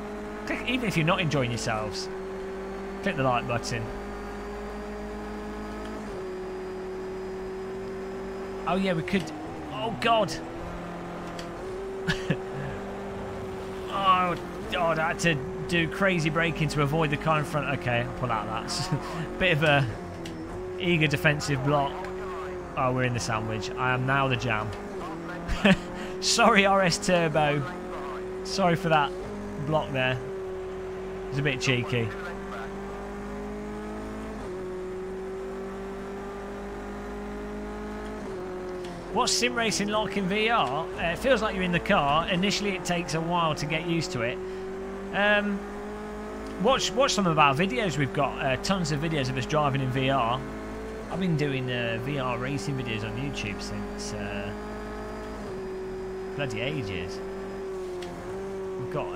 Even if you're not enjoying yourselves, click the like button. Oh yeah, we could. Oh God. Oh God, I had to do crazy braking to avoid the car in front. Okay, I'll pull out that. Bit of a eager defensive block. Oh, we're in the sandwich. I am now the jam. Sorry, RS Turbo. Sorry for that block there. It's a bit cheeky. What's sim racing like in VR? It feels like you're in the car. Initially, it takes a while to get used to it. Watch some of our videos. We've got tons of videos of us driving in VR. I've been doing VR racing videos on YouTube since bloody ages. We've got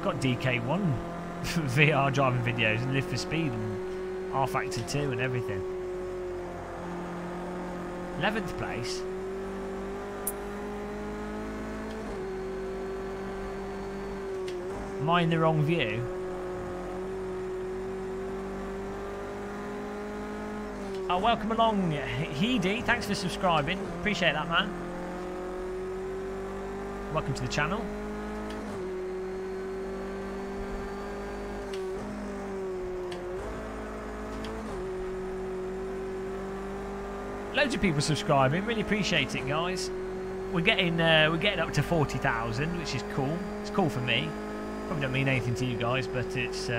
DK1 VR driving videos and Live for Speed and R Factor 2 and everything. 11th place. Am I in the wrong view? Oh, welcome along, Heedy. Thanks for subscribing. Appreciate that, man. Welcome to the channel. Loads of people subscribing. Really appreciate it, guys. We're getting up to 40,000, which is cool. It's cool for me. Probably don't mean anything to you guys, but it's.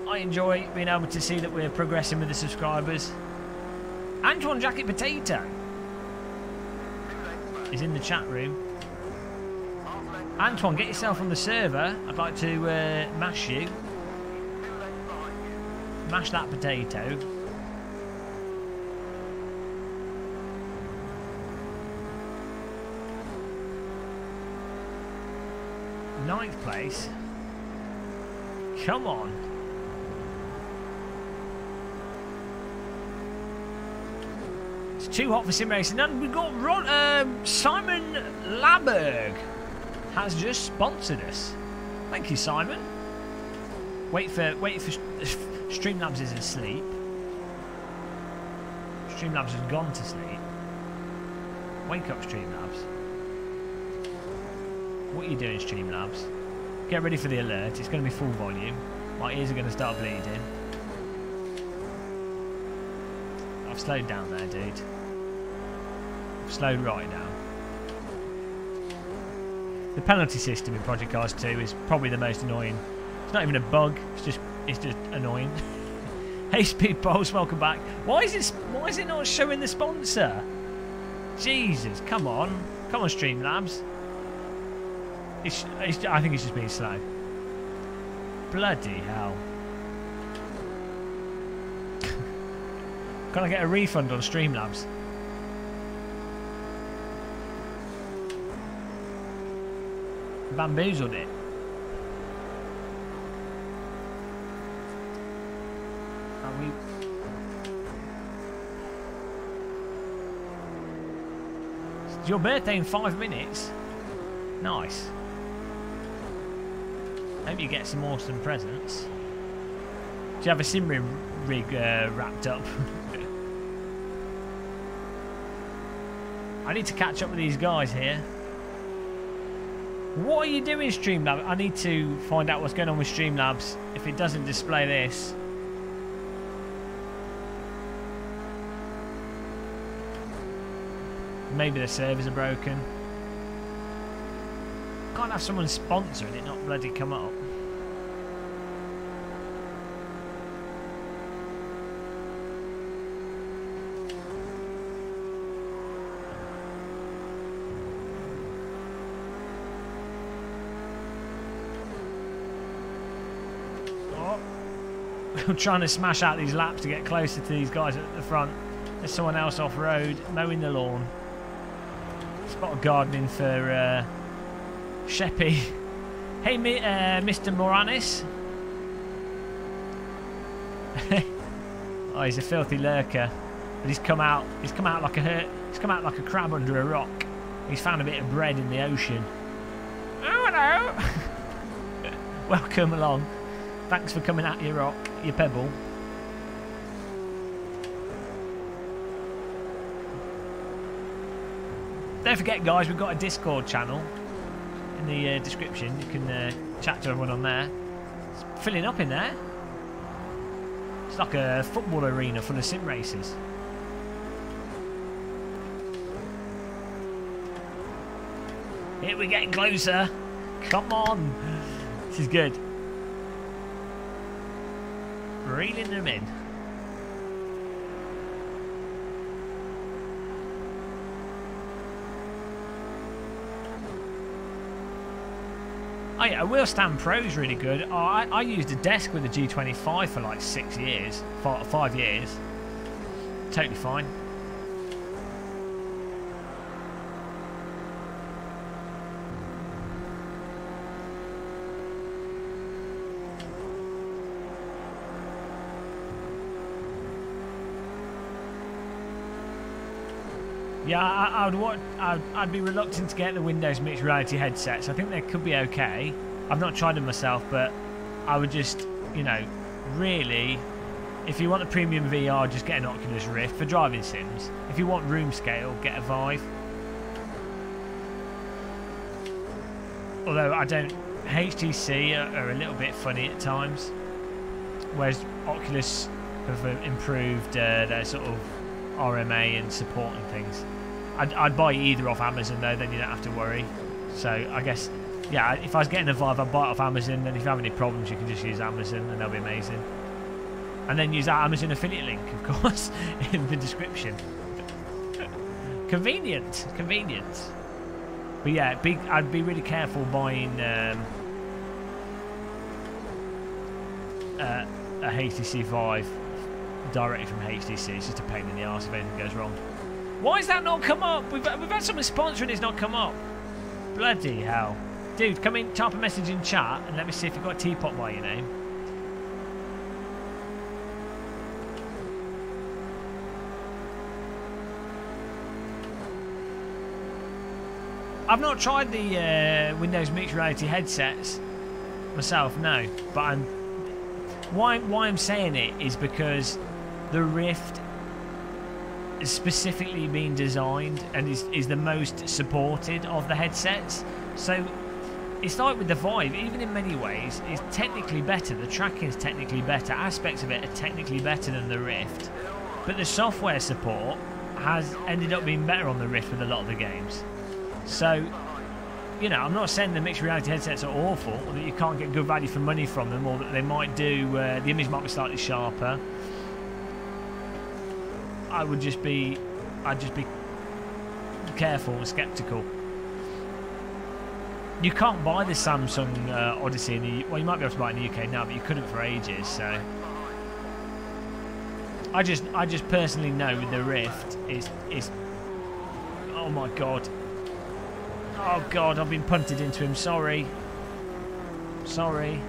I enjoy being able to see that we're progressing with the subscribers. Antoine Jacket Potato is in the chat room. Antoine, get yourself on the server. I'd like to mash you. Mash that potato. Ninth place. Come on. It's Too hot for sim racing. And we've got Simon Laberg has just sponsored us. Thank you, Simon. Wait for Streamlabs is asleep. Streamlabs has gone to sleep. Wake up, Streamlabs. What are you doing, Streamlabs? Get ready for the alert. It's going to be full volume. My ears are going to start bleeding. I've slowed down there, dude. I've slowed right down. The penalty system in Project Cars 2 is probably the most annoying. It's not even a bug. It's just annoying. Hey, Speed Pulse, welcome back. Why is it not showing the sponsor? Jesus, come on, Streamlabs. I think it's just being slow. Bloody hell. Can I get a refund on Streamlabs? Bamboozled it. Are we... It's your birthday in 5 minutes. Nice. Hope you get some awesome presents. Do you have a sim rig wrapped up? I need to catch up with these guys here. What are you doing, Streamlabs? I need to find out what's going on with Streamlabs. If it doesn't display this. Maybe the servers are broken. Can't have someone sponsor and it not bloody come up. Oh. I'm trying to smash out these laps to get closer to these guys at the front. There's someone else off road mowing the lawn. Spot gardening for Sheppy. Hey, Mr. Moranis. Oh, he's a filthy lurker, but he's come out like a crab under a rock. He's found a bit of bread in the ocean. Oh hello. Welcome along. Thanks for coming out your rock, your pebble. Don't forget, guys, we've got a Discord channel in the description. You can chat to everyone on there. It's filling up in there. It's like a football arena full of sim racers. Here we're getting closer. Come on. This is good. Reeling them in. Oh yeah, a wheel stand pro is really good. Oh, I used a desk with a G25 for like 6 years, 5 years. Totally fine. Yeah, I'd be reluctant to get the Windows mixed reality headsets. I think they could be okay. I've not tried them myself, but I would just, you know, really, if you want the premium VR, just get an Oculus Rift for driving sims. If you want room scale, get a Vive. Although HTC are a little bit funny at times, whereas Oculus have improved their sort of RMA and support and things. I'd buy either off Amazon though, then you don't have to worry. So I guess, yeah, if I was getting a Vive, I'd buy it off Amazon. Then if you have any problems, you can just use Amazon and they'll be amazing. And then use that Amazon affiliate link, of course, in the description. Convenient. But yeah, I'd be really careful buying a HTC Vive directly from HTC. It's just a pain in the arse if anything goes wrong. Why has that not come up? We've had someone sponsoring, it's not come up. Bloody hell. Dude, come in, type a message in chat and let me see if you've got a teapot by your name. I've not tried the Windows mixed reality headsets myself, no. But why I'm saying it is because the Rift has specifically been designed and is the most supported of the headsets. So it's like with the Vive, even in many ways, it's technically better. The tracking is technically better. Aspects of it are technically better than the Rift. But the software support has ended up being better on the Rift with a lot of the games. So, you know, I'm not saying the mixed reality headsets are awful, or that you can't get good value for money from them, or that they might do, the image might be slightly sharper. I'd just be careful and sceptical. You can't buy the Samsung Odyssey in the... Well, you might be able to buy it in the UK now, but you couldn't for ages, so... I just personally know with the Rift, it's... Oh my god. Oh god, I've been punted into him, sorry. Sorry.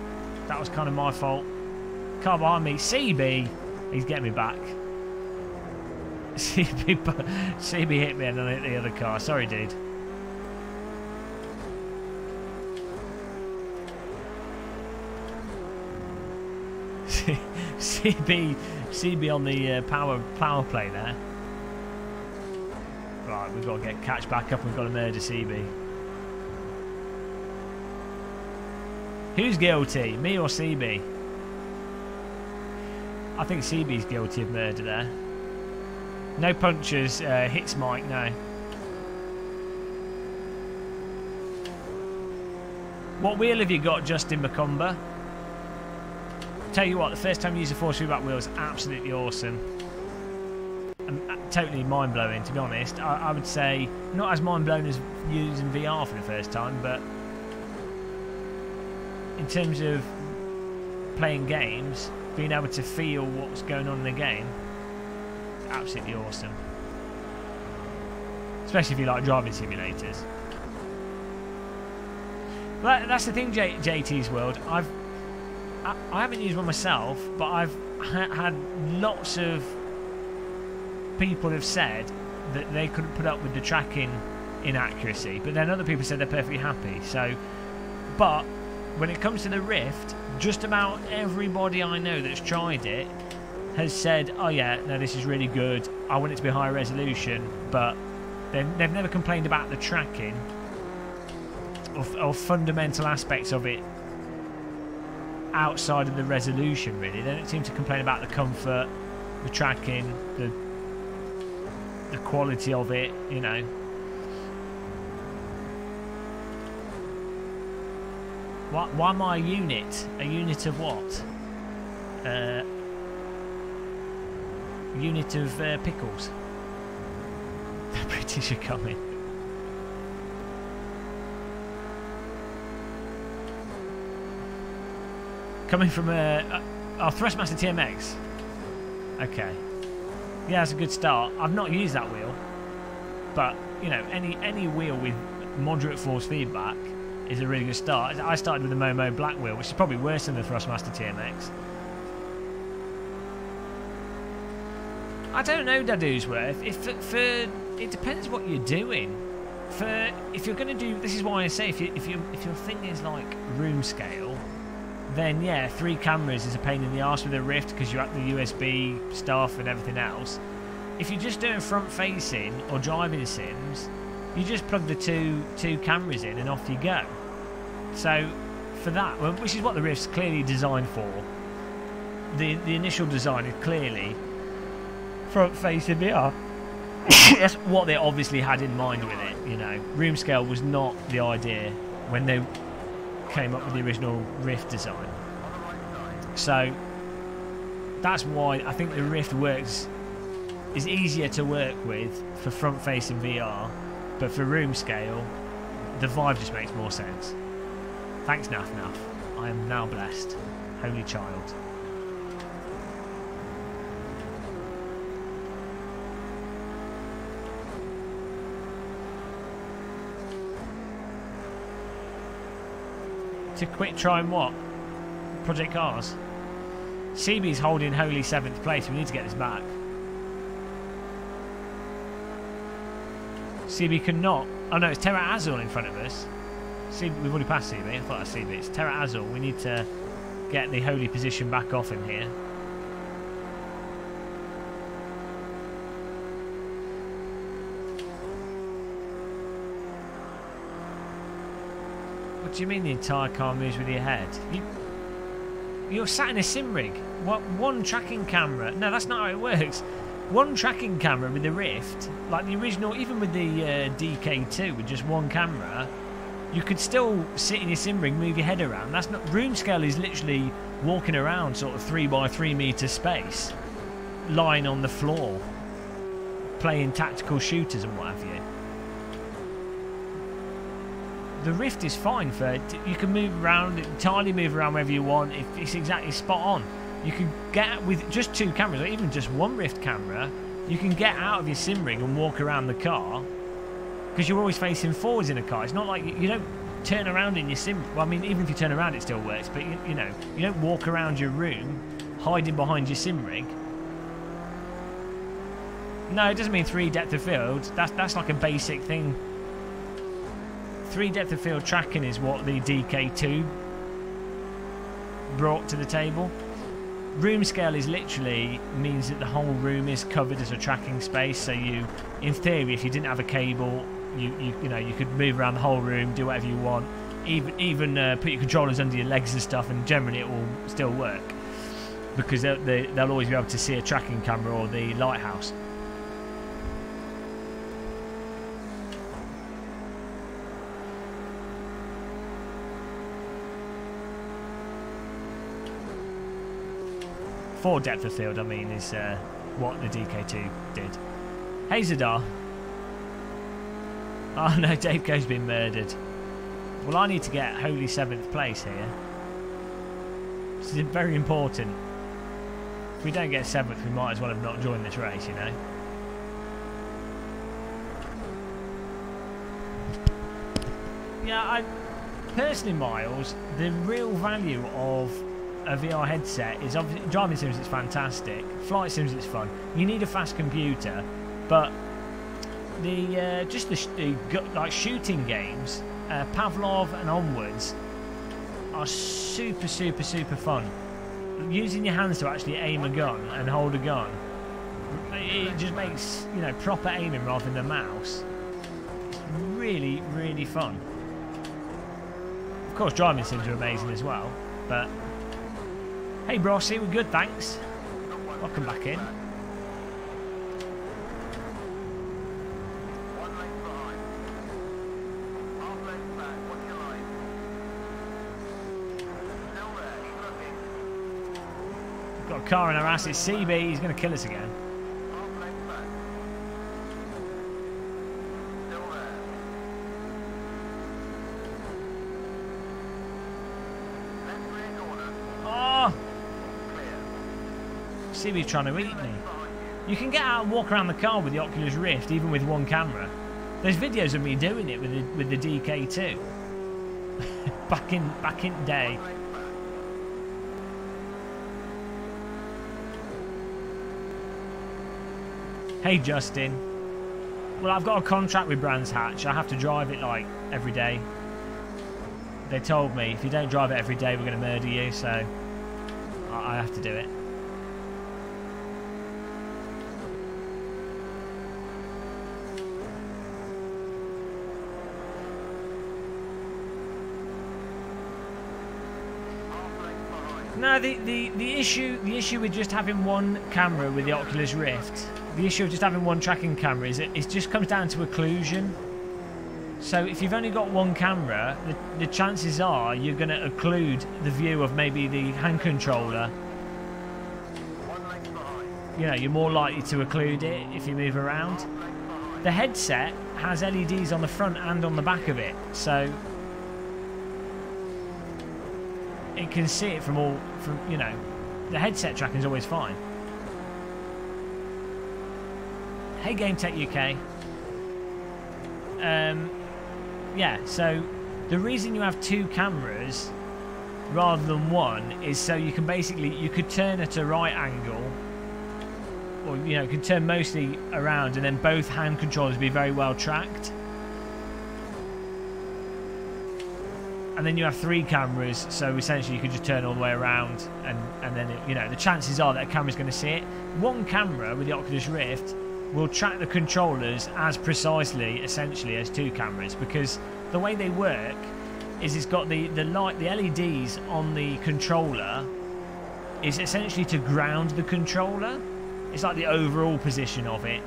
That was kind of my fault. Car behind me, CB! He's getting me back. CB hit me and then I hit the other car. Sorry, dude. CB on the power play there. Right, we've got to catch back up and we've got to murder CB. Who's guilty? Me or CB? I think CB's guilty of murder there. No punches, hits Mike, no. What wheel have you got, Justin McCumber? Tell you what, the first time you use a force feedback wheel is absolutely awesome. And totally mind-blowing, to be honest. I would say not as mind-blowing as using VR for the first time, but in terms of playing games, being able to feel what's going on in the game, absolutely awesome. Especially if you like driving simulators. But that's the thing, JT's World. I haven't used one myself, but I've had lots of people have said that they couldn't put up with the tracking inaccuracy, but then other people said they're perfectly happy. So, but when it comes to the Rift, just about everybody I know that's tried it has said, oh yeah, no, this is really good, I want it to be higher resolution, but they've never complained about the tracking or fundamental aspects of it outside of the resolution, really. They don't seem to complain about the comfort, the tracking, the quality of it, you know. Why am I a unit? A unit of what? Unit of pickles. The British are coming. Coming from Thrustmaster TMX. Okay. Yeah, that's a good start. I've not used that wheel, but you know, any wheel with moderate force feedback is a really good start. I started with the Momo black wheel, which is probably worse than the Thrustmaster TMX. I don't know, Dadusworth. It depends what you're doing. If you're going to do, this is why I say if your thing is like room scale, then yeah, 3 cameras is a pain in the arse with a Rift because you're at the USB stuff and everything else. If you're just doing front facing or driving sims, you just plug the two cameras in and off you go. So for that, which is what the Rift's clearly designed for, the initial design is clearly front facing VR. That's what they obviously had in mind with it, you know. Room scale was not the idea when they came up with the original Rift design. So that's why I think the Rift is easier to work with for front facing VR, but for room scale the Vive just makes more sense. Thanks Naf Naf. I am now blessed. Holy child. To quit trying what? Project Cars. CB's holding holy 7th place. We need to get this back. CB cannot Oh no, it's Terra Azul in front of us. See, we've already passed CB. I thought I CB. It's Terra Azul. We need to get the holy position back off in here. What do you mean the entire car moves with your head? You're sat in a sim rig. What? One tracking camera. No, that's not how it works. One tracking camera with the Rift, like the original, even with the DK2 with just one camera, you could still sit in your sim rig, move your head around. That's not room scale. Is literally walking around sort of 3x3 meter space, lying on the floor, playing tactical shooters and what have you. The Rift is fine for you can move around, entirely move around wherever you want. It's exactly spot on. You can get with just two cameras, or even just one Rift camera. You can get out of your sim rig and walk around the car because you're always facing forwards in a car. It's not like you don't turn around in your sim. Well, I mean, even if you turn around, it still works. But you know, you don't walk around your room hiding behind your sim rig. No, it doesn't mean 3 depth of field. That's like a basic thing. 3 depth of field tracking is what the DK2 brought to the table. Room scale is literally means that the whole room is covered as a tracking space. So you, in theory, if you didn't have a cable, you know you could move around the whole room, do whatever you want, even put your controllers under your legs and stuff, and generally it will still work because they'll always be able to see a tracking camera or the lighthouse. For depth of field, I mean, is what the DK2 did. Hey Zadar. Oh no, Dave Co's been murdered. Well, I need to get holy 7th place here. This is very important. If we don't get 7th, we might as well have not joined this race, you know. Yeah, personally, Miles, the real value of a VR headset is obviously driving sims. It's fantastic. Flight sims, it's fun. You need a fast computer, but the just the like shooting games, Pavlov and onwards, are super fun. Using your hands to actually aim a gun and hold a gun, it just makes, you know, proper aiming rather than the mouse. It's really fun. Of course, driving sims are amazing as well, but. Hey Brossy, we're good, thanks. Welcome back in. We've got a car in our ass, it's CB, he's going to kill us again. CB's trying to eat me. You can get out and walk around the car with the Oculus Rift, even with one camera. There's videos of me doing it with the DK2. back in day. Hey Justin. Well, I've got a contract with Brands Hatch. I have to drive it like every day. They told me if you don't drive it every day, we're going to murder you. So I have to do it. No, the issue with just having one camera with the Oculus Rift, the issue of just having one tracking camera is it just comes down to occlusion. So if you've only got one camera, the chances are you're going to occlude the view of maybe the hand controller. You know, you're more likely to occlude it if you move around. The headset has LEDs on the front and on the back of it, so it can see it from you know, the headset tracking is always fine. Hey Game Tech UK. Yeah, so the reason you have two cameras rather than one is so you can basically, you could turn at a right angle, or you know, you can turn mostly around, and then both hand controllers be very well tracked. and then you have 3 cameras, so essentially you could just turn all the way around, and then it, the chances are that a camera's going to see it. One camera with the Oculus Rift will track the controllers as precisely, essentially, as 2 cameras, because the way they work is it's got the light, the LEDs on the controller is essentially to ground the controller. It's like the overall position of it.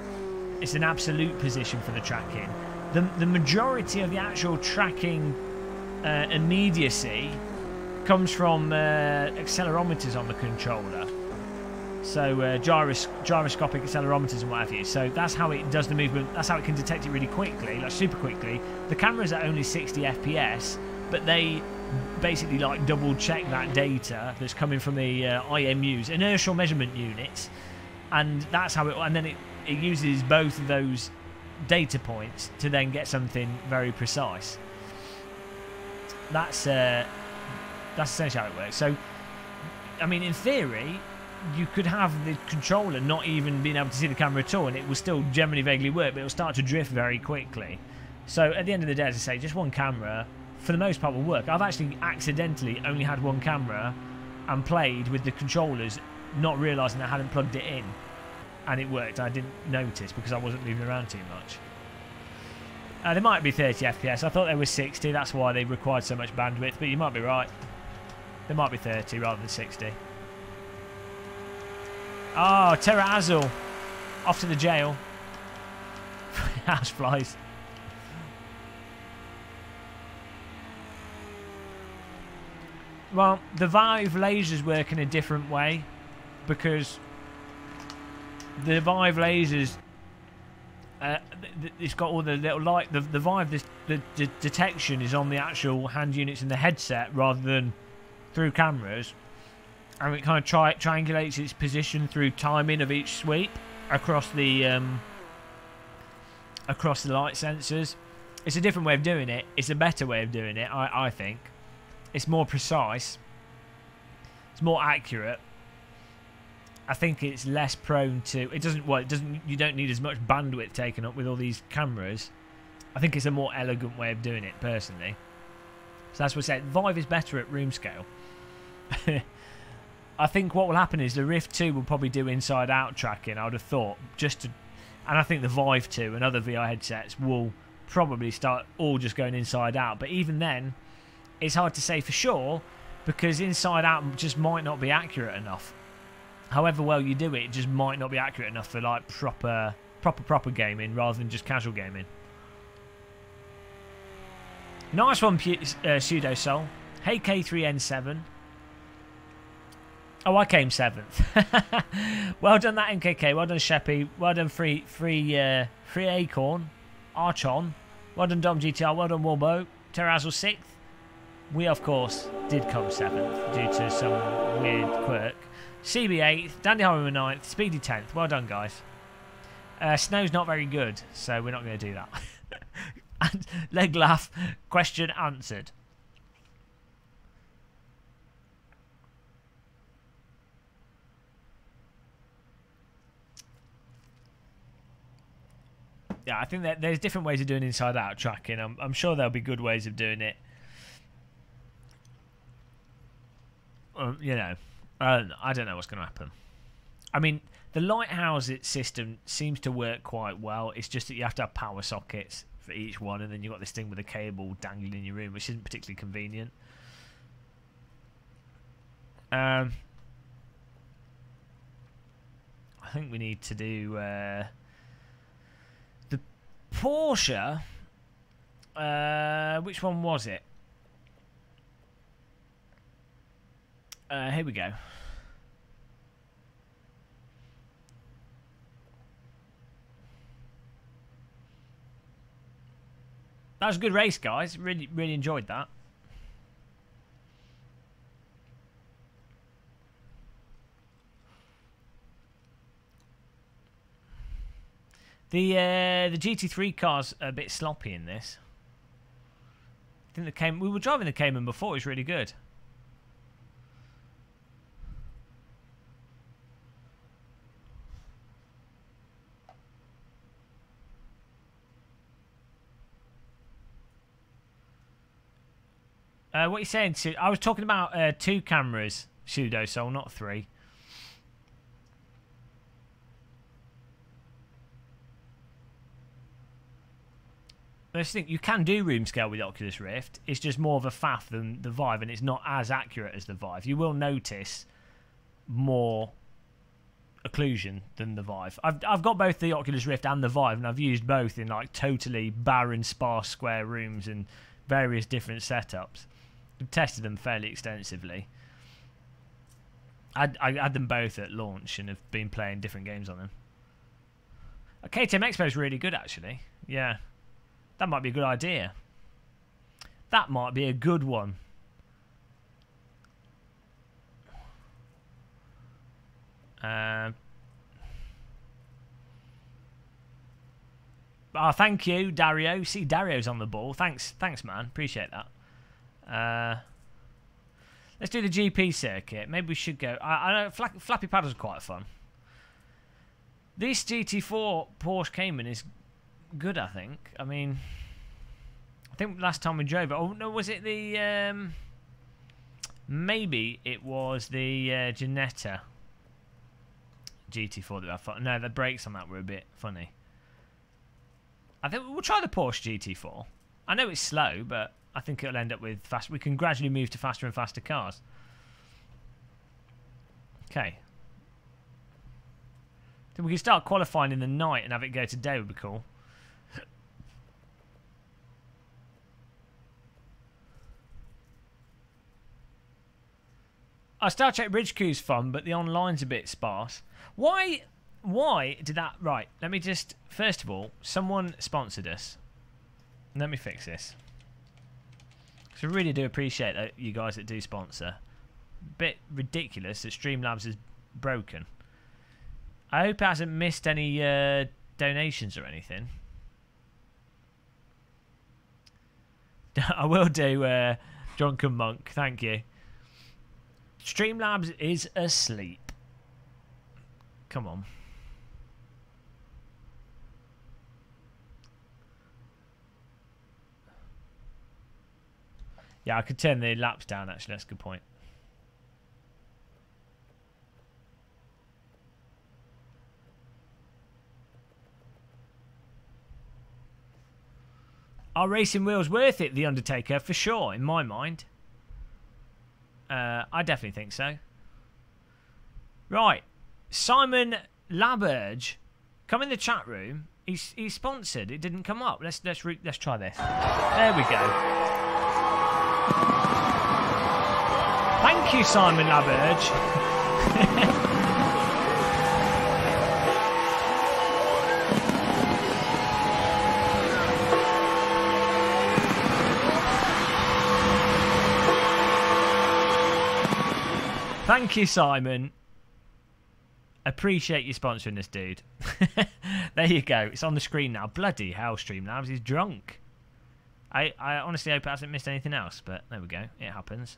It's an absolute position for the tracking. The majority of the actual tracking immediacy comes from accelerometers on the controller, so gyroscopic accelerometers and what have you. So that's how it does the movement. That's how it can detect it really quickly, like super quickly. The cameras are only 60 FPS, but they basically like double check that data that's coming from the IMUs, inertial measurement units, and that's how it. And then it uses both of those data points to then get something very precise. That's essentially how it works. So, I mean, in theory, you could have the controller not even being able to see the camera at all, and it will still generally vaguely work, but it will start to drift very quickly. So, at the end of the day, as I say, just one camera, for the most part, will work. I've actually accidentally only had one camera and played with the controllers, not realising I hadn't plugged it in, and it worked. I didn't notice because I wasn't moving around too much. They might be 30 FPS. I thought they were 60. That's why they required so much bandwidth. But you might be right. They might be 30 rather than 60. Oh, Terra Azul. Off to the jail. House flies. Well, the Vive lasers work in a different way, because the Vive lasers, it's got all the little light. The Vive, the detection is on the actual hand units in the headset rather than through cameras, and it kind of triangulates its position through timing of each sweep across the light sensors. It's a different way of doing it. It's a better way of doing it, I think. It's more precise. It's more accurate. I think it's less prone to. It doesn't. Well, it doesn't. You don't need as much bandwidth taken up with all these cameras. I think it's a more elegant way of doing it, personally. So that's what I said. Vive is better at room scale. I think what will happen is the Rift 2 will probably do inside-out tracking. I would have thought, and I think the Vive 2 and other VR headsets will probably start all just going inside out. But even then, it's hard to say for sure, because inside out just might not be accurate enough. However well you do it, it just might not be accurate enough for like proper gaming rather than just casual gaming. Nice one, Pseudo Soul. Hey K3N7. Oh, I came 7th. Well done, that MKK. Well done, Sheppy. Well done, Free Acorn. Archon. Well done, Dom GTR. Well done, Warbo. Terrazal 6th. We, of course, did come 7th due to some weird quirk. CB 8th. Dandy Horror 9th. Speedy 10th. Well done, guys. Snow's not very good, so we're not going to do that. And leg laugh. Question answered. Yeah, I think that there's different ways of doing inside-out tracking. I'm sure there'll be good ways of doing it. You know, I don't know what's going to happen. I mean, the lighthouse system seems to work quite well. It's just that you have to have power sockets for each one, and then you've got this thing with a cable dangling in your room, which isn't particularly convenient. I think we need to do the Porsche. Which one was it? Here we go. That was a good race, guys. Really enjoyed that. The GT3 car's a bit sloppy in this. I think we were driving the Cayman before. It was really good. What are you saying? I was talking about 2 cameras, Pseudo Soul, not 3. I just think you can do room scale with the Oculus Rift. It's just more of a faff than the Vive, and it's not as accurate as the Vive. You will notice more occlusion than the Vive. I've got both the Oculus Rift and the Vive, and I've used both in like totally barren, sparse square rooms and various different setups. I've tested them fairly extensively. I had them both at launch and have been playing different games on them. KTM Expo is really good, actually. Yeah. That might be a good idea. That might be a good one. Oh, thank you, Dario. See, Dario's on the ball. Thanks, man. Appreciate that. Let's do the GP circuit. Maybe we should go. I know flappy paddles are quite fun. This GT4 Porsche Cayman is good, I think. I mean, I think last time we drove it. Oh no, was it the? Maybe it was the Ginetta GT4 that I thought. No, the brakes on that were a bit funny. I think we'll try the Porsche GT4. I know it's slow, but I think it'll end up with fast. We can gradually move to faster and faster cars. Okay. Then we can start qualifying in the night and have it go today would be cool. Star Trek Bridge Crew's fun, but the online's a bit sparse. Why did that... Right, let me just... First of all, someone sponsored us. Let me fix this. Because I really do appreciate that you guys that do sponsor. Bit ridiculous that Streamlabs is broken. I hope it hasn't missed any donations or anything. I will do Drunken Monk, thank you. Streamlabs is asleep. Come on. Yeah, I could turn the laps down, actually. That's a good point. Are racing wheels worth it, The Undertaker? For sure, in my mind. I definitely think so. Right. Simon Laberge. Come in the chat room. He's sponsored. It didn't come up. Let's try this. There we go. Thank you, Simon Laberge. Thank you, Simon. Appreciate you sponsoring this, dude. There you go. It's on the screen now. Bloody hell, Streamlabs. He's drunk. I honestly hope it hasn't missed anything else, but there we go. It happens.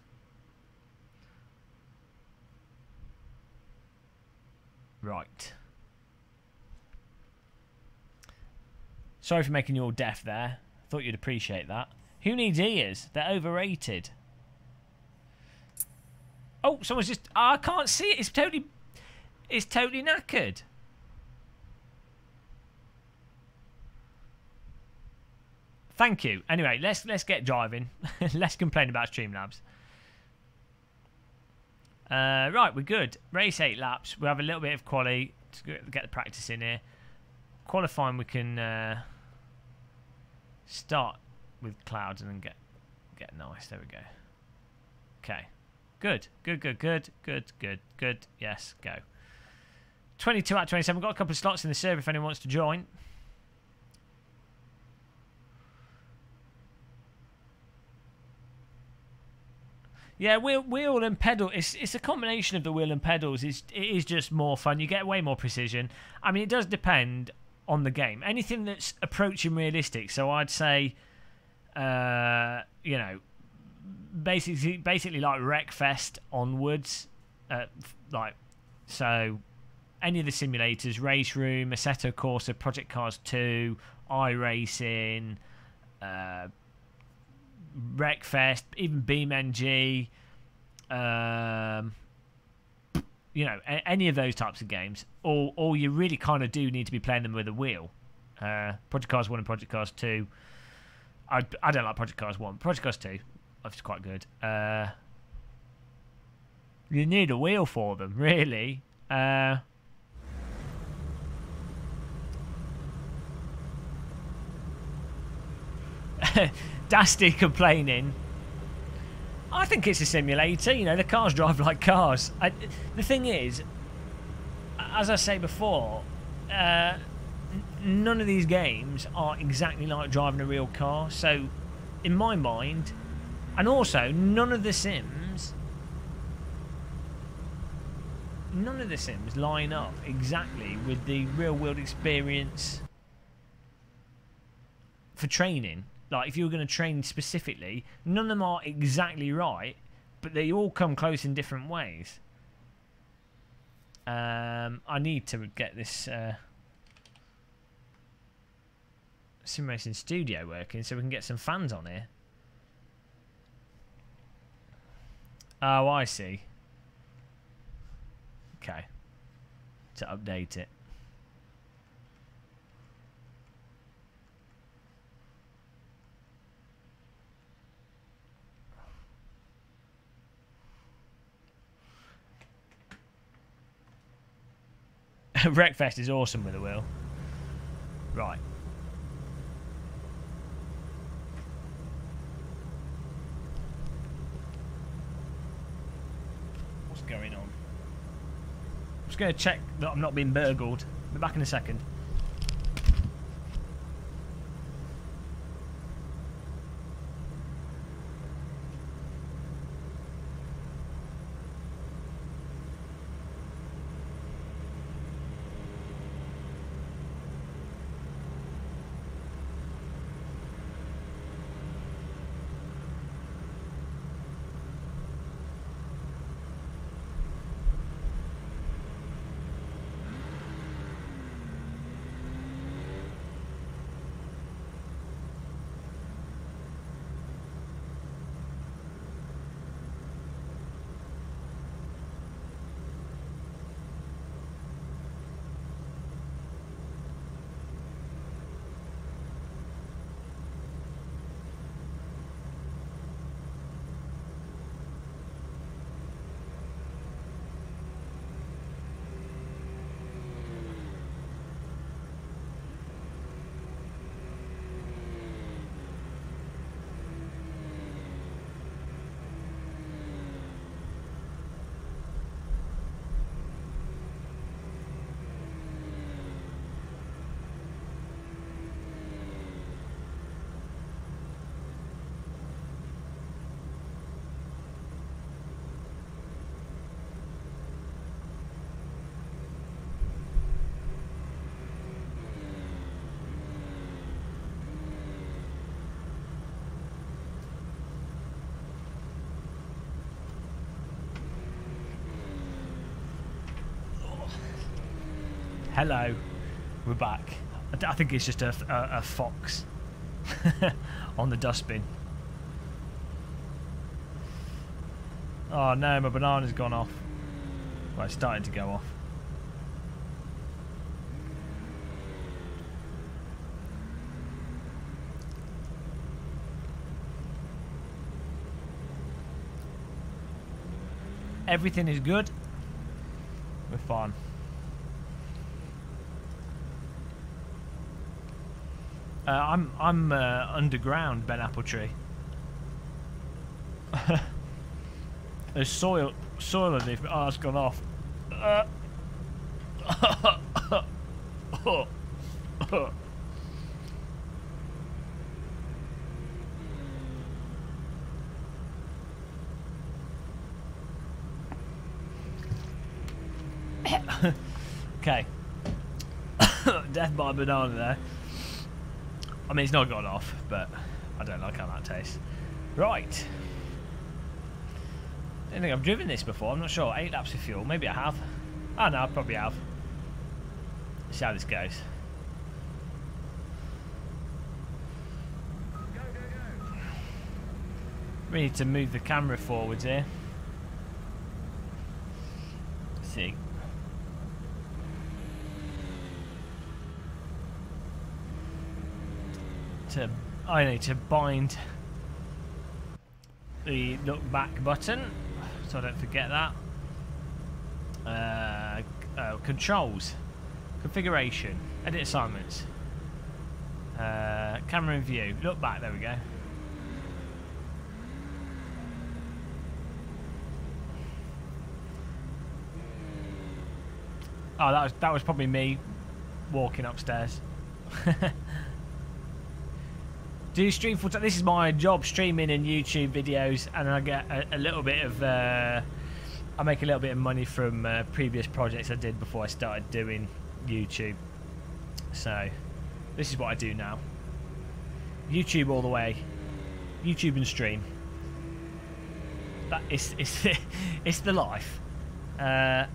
Right. Sorry for making you all deaf there. Thought you'd appreciate that. Who needs ears? They're overrated. Oh, someone's just... Oh, I can't see it. It's totally knackered. Thank you. Anyway, let's get driving. Let's complain about Streamlabs. Right, we're good. Race 8 laps. We have a little bit of quali to get the practice in here. Qualifying, we can start with clouds and then get nice. There we go. Okay. Good. Yes, go. 22 out of 27. We've got a couple of slots in the server if anyone wants to join. Yeah, wheel and pedal. It's a combination of the wheel and pedals. It is just more fun. You get way more precision. I mean, it does depend on the game. Anything that's approaching realistic. So I'd say, you know, basically like Wreckfest onwards. Like, so any of the simulators, Race Room, Assetto Corsa, Project Cars 2, iRacing, Wreckfest, even BeamNG, you know, any of those types of games, or you really kind of do need to be playing them with a wheel. Project Cars 1 and Project Cars 2. I don't like Project Cars 1. Project Cars 2, it's quite good. You need a wheel for them, really. Dasty complaining. I think it's a simulator. You know, the cars drive like cars. The thing is, as I say before, none of these games are exactly like driving a real car. So, in my mind, and also none of the Sims line up exactly with the real world experience for training. Like, if you were going to train specifically, none of them are exactly right, but they all come close in different ways. I need to get this sim racing studio working so we can get some fans on here. Oh, I see. Okay. To update it. Wreckfest is awesome with a wheel. Right. What's going on? I'm just going to check that I'm not being burgled. I'll be back in a second. Hello, we're back. I think it's just a fox on the dustbin. Oh no, my banana's gone off. Well, it's starting to go off. Everything is good. We're fine. I'm underground, Ben Appletree. There's soil underneath me. Oh, it's gone off. Okay. Death by banana there. I mean, it's not gone off, but I don't like how that tastes. Right. I don't think I've driven this before. I'm not sure. 8 laps of fuel. Maybe I have. Oh, no, I probably have. Let's see how this goes. We need to move the camera forwards here. Let's see. I need to bind the look back button so I don't forget that. Controls, configuration, edit assignments, camera in view, look back, there we go. Oh, that was probably me walking upstairs. Do you stream full time? This is my job, streaming and YouTube videos, and I get a little bit of I make a little bit of money from previous projects I did before I started doing YouTube. So this is what I do now. YouTube all the way. YouTube and stream. That is it's the life. Right,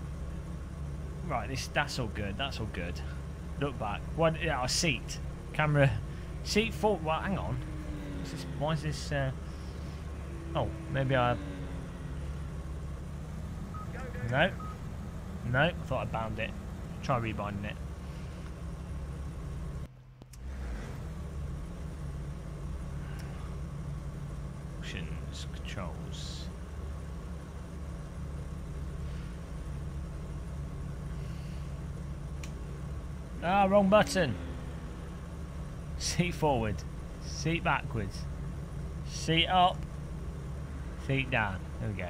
that's all good. That's all good. Look back. What? Yeah, a seat. Camera. Seat forward. Well, hang on. Why is this? Oh, maybe I. No. No. I thought I bound it. Try rebinding it. Options. Controls. Ah, wrong button. Seat forward, seat backwards, seat up, seat down. There we go.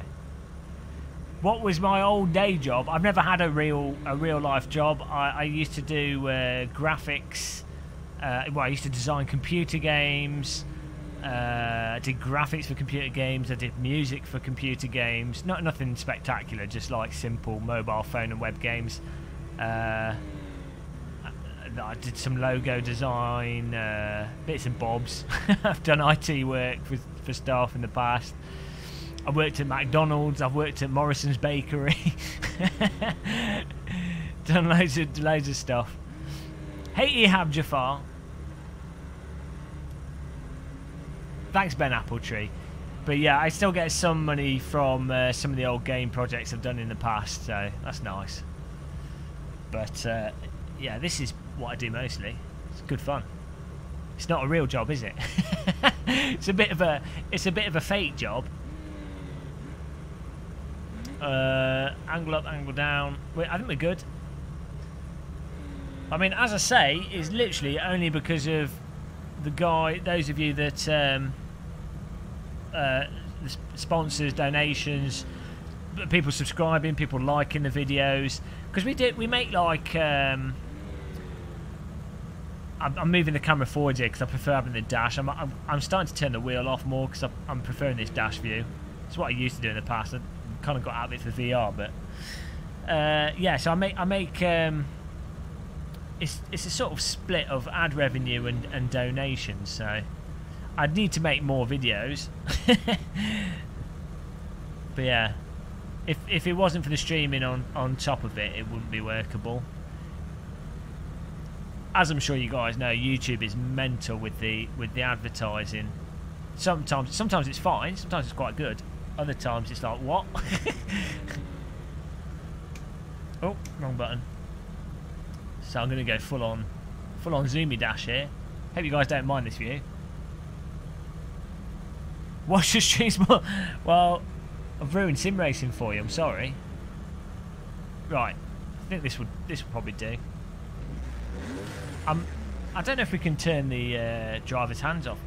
What was my old day job? I've never had a real life job. I used to do graphics. Well, I used to design computer games. I did graphics for computer games. I did music for computer games. Nothing spectacular, just like simple mobile phone and web games. I did some logo design, bits and bobs. I've done IT work for staff in the past. I worked at McDonald's. I've worked at Morrison's Bakery. Done loads of stuff. Hey, Ehab Jafar. Thanks, Ben Appletree. But yeah, I still get some money from some of the old game projects I've done in the past, so that's nice. But yeah, this is what I do mostly. It's good fun. It's not a real job, is it? It's a bit of a fake job. Angle up, angle down. I think we're good. I mean, as I say, it's literally only because of the guy. Those of you that the sponsors, donations, people subscribing, people liking the videos, because we make like. I'm moving the camera forward here because I prefer having the dash. I'm starting to turn the wheel off more because I'm preferring this dash view. It's what I used to do in the past. I kind of got out of it for VR, but yeah. So I make it's a sort of split of ad revenue and donations. So I'd need to make more videos. But yeah, if it wasn't for the streaming on top of it, it wouldn't be workable. As I'm sure you guys know, YouTube is mental with the advertising. Sometimes it's fine, sometimes it's quite good. Other times it's like, what? Oh, wrong button. So I'm going to go full on zoomy dash here. Hope you guys don't mind this view. Watch your streams more. Well, I've ruined sim racing for you. I'm sorry. Right, I think this would probably do. I don't know if we can turn the driver's hands off.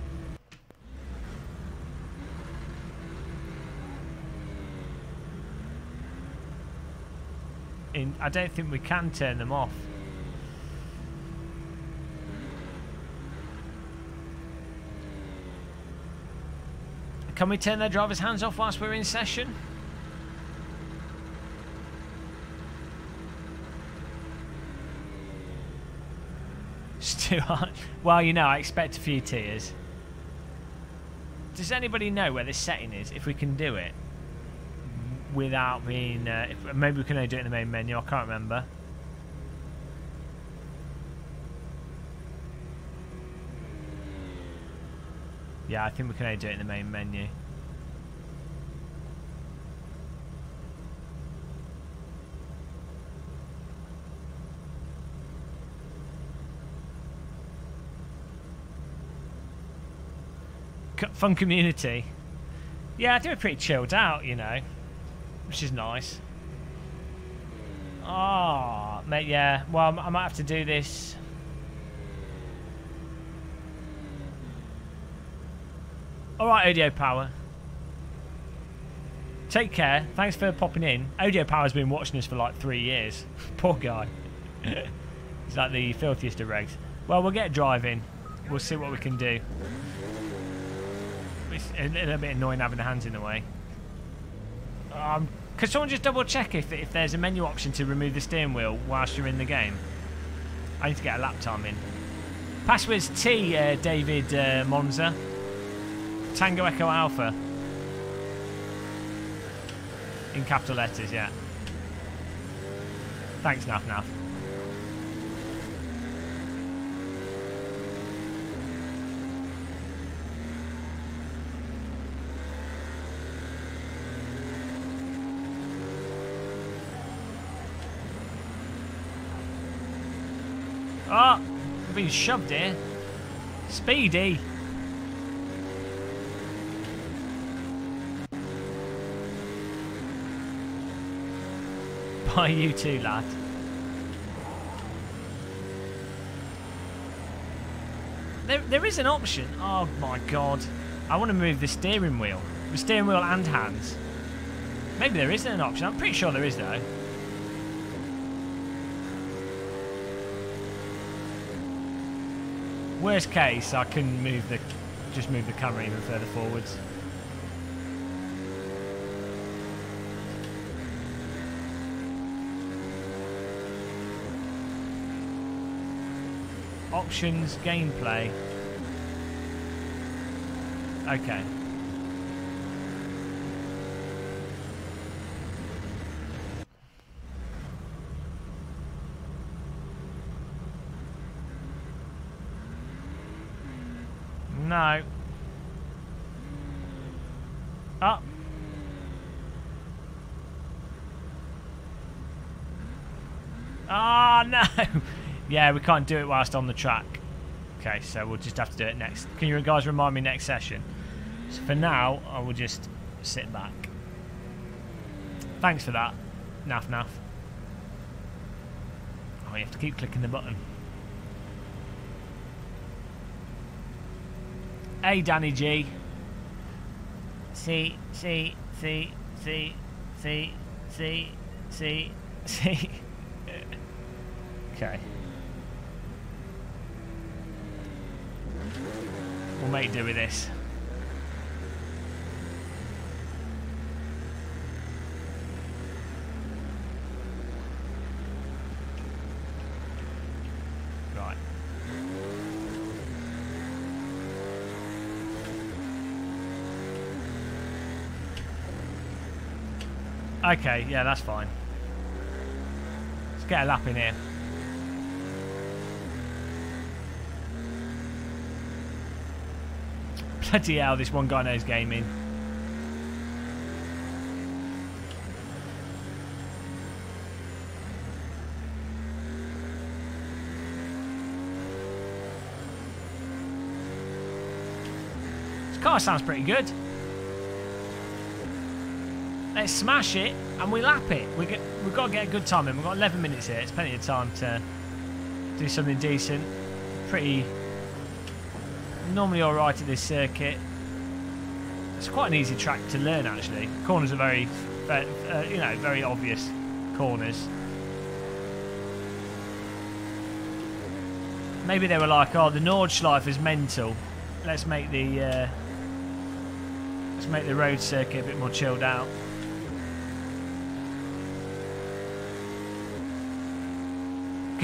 I don't think we can turn them off. Can we turn their driver's hands off whilst we're in session? It's too hard. Well, you know, I expect a few tears. Does anybody know where this setting is? If we can do it without being... maybe we can only do it in the main menu. I can't remember. Yeah, I think we can only do it in the main menu. fun community. Yeah, I do it pretty chilled out, you know, which is nice. Oh, mate, yeah. Well, I might have to do this. All right, Audio Power. Take care. Thanks for popping in. Audio Power's been watching us for like 3 years. Poor guy. He's like the filthiest of regs. Well, we'll get driving. We'll see what we can do. It's a little bit annoying having the hands in the way. Could someone just double check if there's a menu option to remove the steering wheel whilst you're in the game? I need to get a lap time in. Password's T, David Monza. Tango Echo Alpha. In capital letters, yeah. Thanks, Naf Naf. Oh, I've been shoved here. Speedy. By you too, lad. There is an option. Oh my god. I want to move the steering wheel. The steering wheel and hands. Maybe there isn't an option. I'm pretty sure there is though. Worst case, I can just move the camera even further forwards. Options, gameplay. Okay. No. Oh. Oh, no. Yeah, we can't do it whilst on the track. Okay, so we'll just have to do it next. Can you guys remind me next session? So for now, I will just sit back. Thanks for that, Naf Naf. Oh, you have to keep clicking the button. Hey, Danny G. See. Okay. We'll make do with this. Right. Okay, yeah, that's fine. Let's get a lap in here. Bloody hell, this one guy knows gaming. This car sounds pretty good. Let's smash it and we lap it. We've got to get a good time in. We've got 11 minutes here. It's plenty of time to do something decent. Pretty normally alright at this circuit. It's quite an easy track to learn actually. Corners are very, you know, very obvious corners. Maybe they were like, oh, the Nordschleife is mental. Let's make the road circuit a bit more chilled out.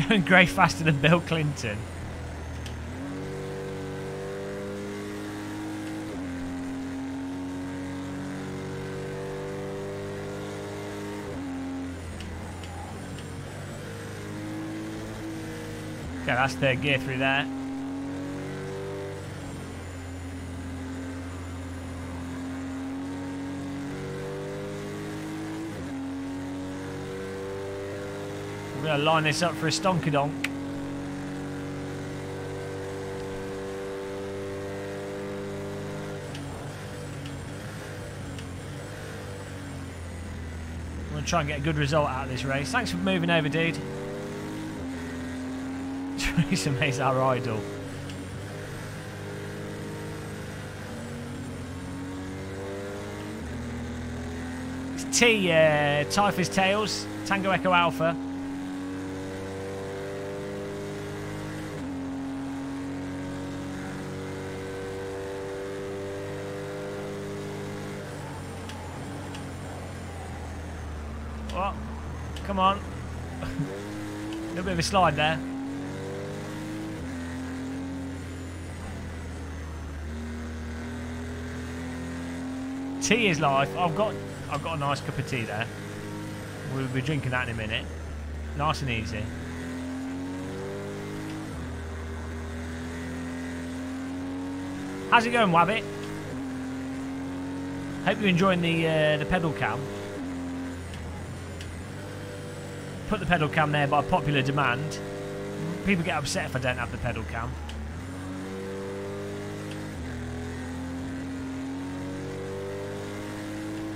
Going grey faster than Bill Clinton. Okay, that's third gear through there. We're going to line this up for a stonkadonk. try and get a good result out of this race. Thanks for moving over, dude. Theresa May's our idol. It's T, Typhus Tails, Tango Echo Alpha. Oh, come on. A little bit of a slide there. Tea is life. I've got a nice cup of tea there. We'll be drinking that in a minute. Nice and easy. How's it going, Wabbit? Hope you're enjoying the pedal cam. Put the pedal cam there by popular demand. People get upset if I don't have the pedal cam.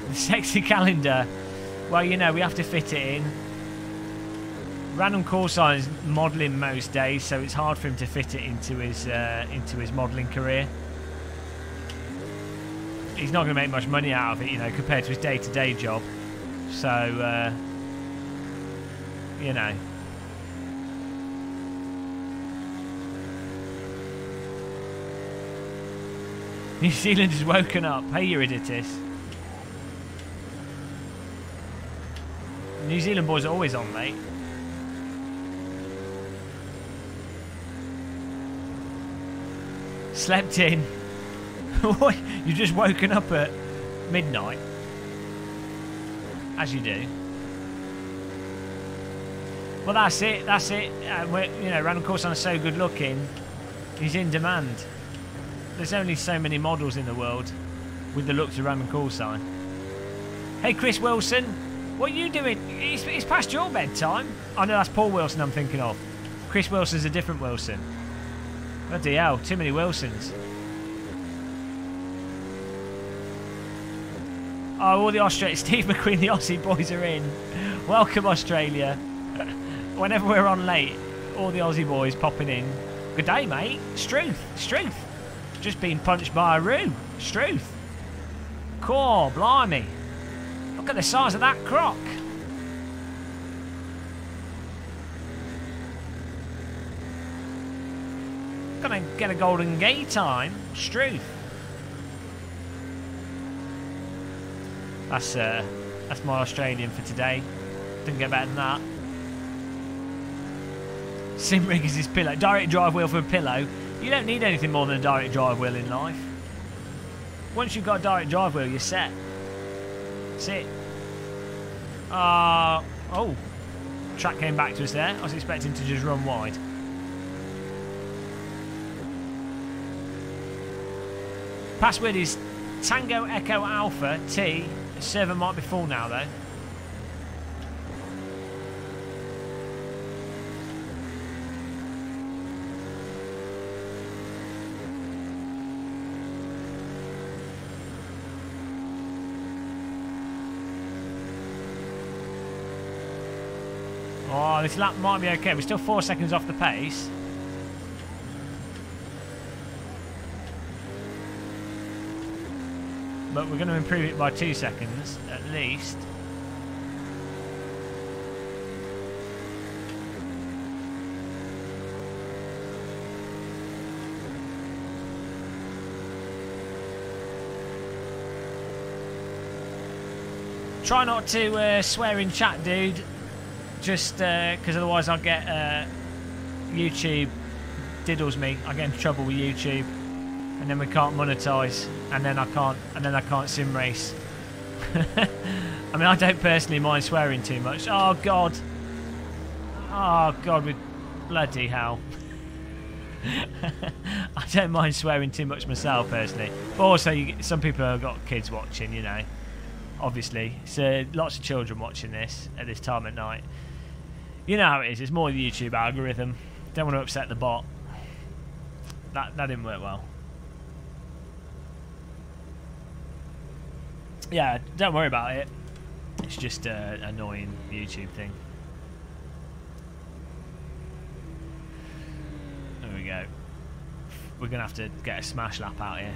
The sexy calendar. Well, you know, we have to fit it in. Random Corsa is modelling most days, so it's hard for him to fit it into his modelling career. He's not going to make much money out of it, you know, compared to his day-to-day job. So, you know. New Zealand has woken up. Hey, Eurydice. New Zealand boys are always on, mate. Slept in. You've just woken up at midnight. As you do. Well, that's it. That's it. You know, Random Corsa is so good looking. He's in demand. There's only so many models in the world with the looks of Random Corsa. Hey, Chris Wilson. What are you doing? It's past your bedtime. I know that's Paul Wilson I'm thinking of. Chris Wilson's a different Wilson. Bloody hell, too many Wilsons. Oh, all the Australia. Steve McQueen, the Aussie boys are in. Welcome, Australia. Whenever we're on late, all the Aussie boys popping in. Good day, mate. Struth. Struth. Just been punched by a roo. Struth. Core, blimey. Look at the size of that croc. Gonna get a golden gay time. Struth. That's my Australian for today. Didn't get better than that. Simrig is his pillow. Direct drive wheel for a pillow. You don't need anything more than a direct drive wheel in life. Once you've got a direct drive wheel, you're set. That's it. Oh. Track came back to us there. I was expecting to just run wide. Password is Tango Echo Alpha T. The server might be full now though. Oh, this lap might be okay. We're still 4 seconds off the pace. But we're going to improve it by 2 seconds, at least. Try not to swear in chat, dude. Just because otherwise I'll get YouTube diddles me. I get into trouble with YouTube, and then we can't monetize, and then I can't sim race. I mean, I don't personally mind swearing too much. Oh god, with bloody hell. I don't mind swearing too much myself personally, but also some people have got kids watching, you know. Obviously, so lots of children watching this at this time at night. You know how it is. It's more the YouTube algorithm. Don't want to upset the bot. That didn't work well. Yeah, don't worry about it. It's just an annoying YouTube thing. There we go. We're going to have to get a smash lap out here.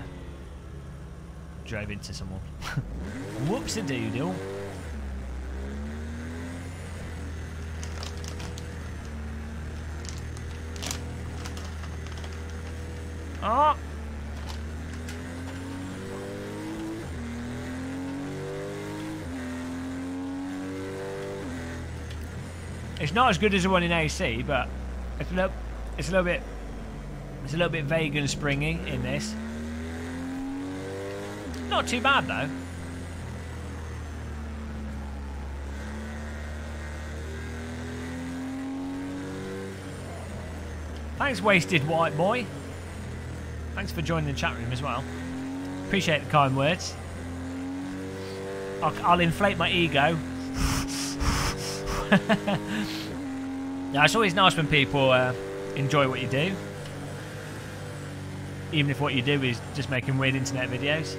Drove into someone. Whoops-a-doodle. Oh! It's not as good as the one in AC, but it's a little bit vague and springy in this. Not too bad though. Thanks, Wasted White Boy. Thanks for joining the chat room as well. Appreciate the kind words. I'll inflate my ego. Yeah, it's always nice when people enjoy what you do, even if what you do is just making weird internet videos.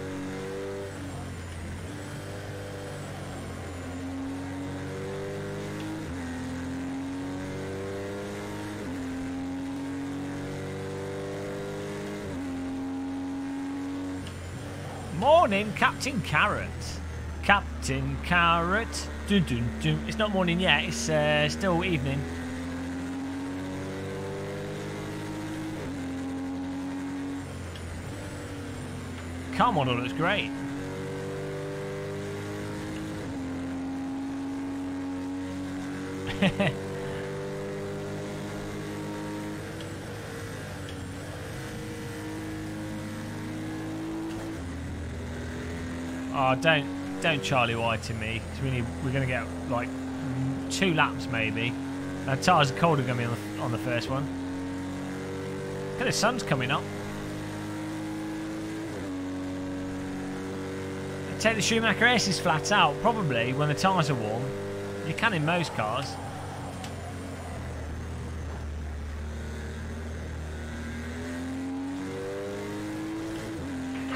Morning, Captain Carrot. Captain Carrot. Dun, dun, dun. It's not morning yet, it's still evening. Car model looks great. Oh, don't Charlie White to me. We're going to get like 2 laps maybe. Our tyres are colder going to be on the first one. Look at the sun's coming up. I'd take the Schumacher Aces flat out probably when the tyres are warm. You can in most cars.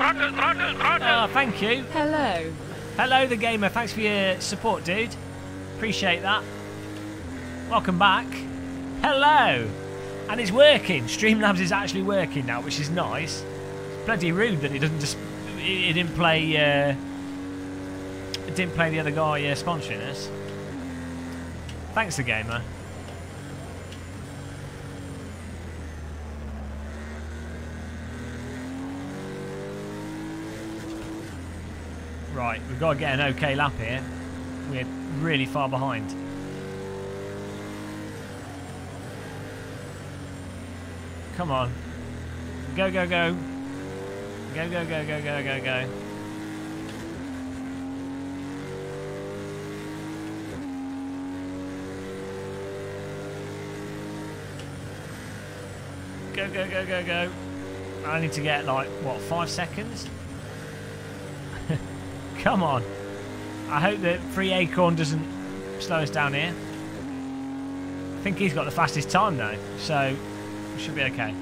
Oh, thank you. Hello. Hello, the gamer. Thanks for your support, dude. Appreciate that. Welcome back. Hello. And it's working. Streamlabs is actually working now, which is nice. It's bloody rude that it doesn't just. It didn't play. It didn't play the other guy sponsoring us. Thanks, the gamer. Right, we've got to get an okay lap here. We're really far behind. Come on. Go, go, go. Go, go, go, go, go, go, go. Go, go, go, go, go. I need to get like, what, 5 seconds? Come on. I hope that Free Acorn doesn't slow us down here. I think he's got the fastest time though, so we should be okay.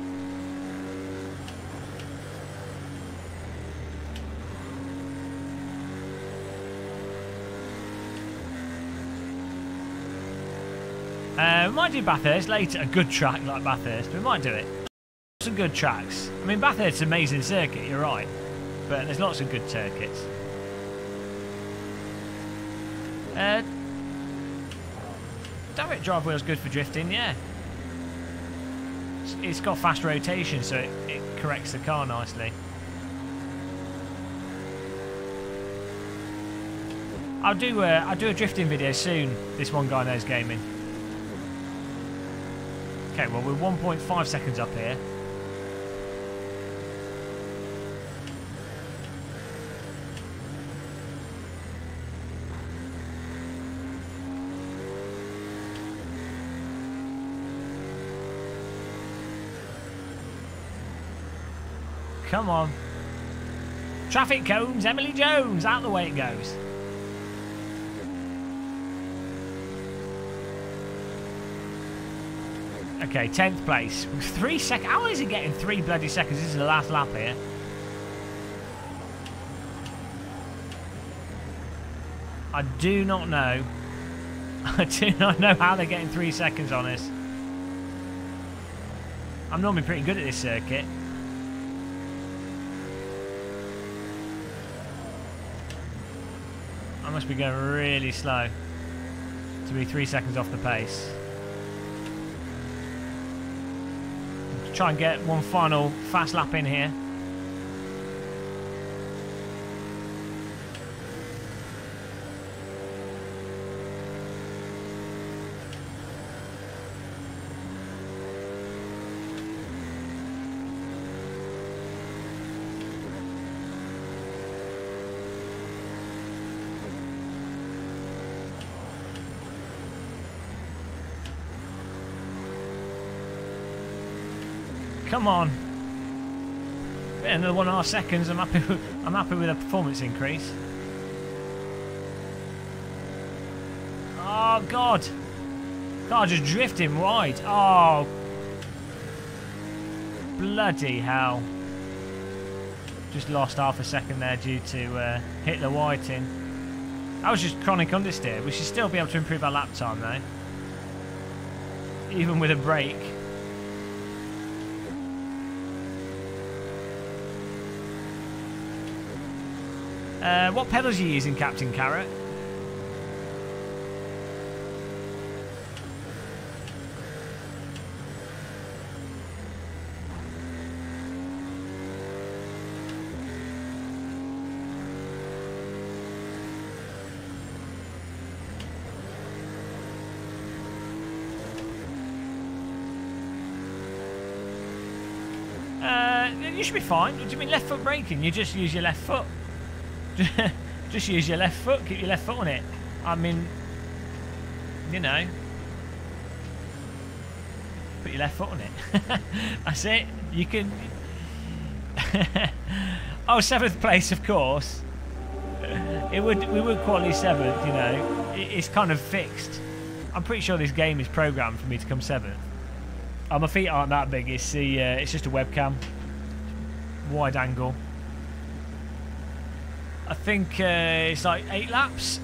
We might do Bathurst later, a good track like Bathurst. We might do it. Some good tracks. I mean, Bathurst's an amazing circuit, you're right. But there's lots of good circuits. Direct drive wheel's good for drifting, yeah. It's got fast rotation, so it corrects the car nicely. I'll do a drifting video soon. This One Guy Knows Gaming. Okay, well we're 1.5 seconds up here. Come on. Traffic cones, Emily Jones, out the way it goes. Okay, 10th place. 3 seconds. How is he getting 3 bloody seconds? This is the last lap here. I do not know. I do not know how they're getting 3 seconds on us. I'm normally pretty good at this circuit. I must be going really slow to be 3 seconds off the pace. Try and get one final fast lap in here. Come on. Another 1.5 seconds. I'm happy with a performance increase. Oh God. Car just drifting wide. Oh. Bloody hell. Just lost half a second there due to Hitler whiting. That was just chronic understeer. We should still be able to improve our lap time though. Even with a brake. What pedals are you using, Captain Carrot? You should be fine. What do you mean left foot braking? You just use your left foot. Just use your left foot. Keep your left foot on it. I mean, you know, put your left foot on it. That's it. You can. Oh, 7th place, of course. We would qualify 7th. You know, it's kind of fixed. I'm pretty sure this game is programmed for me to come 7th. Oh, my feet aren't that big. It's just a webcam, wide angle. I think it's like 8 laps.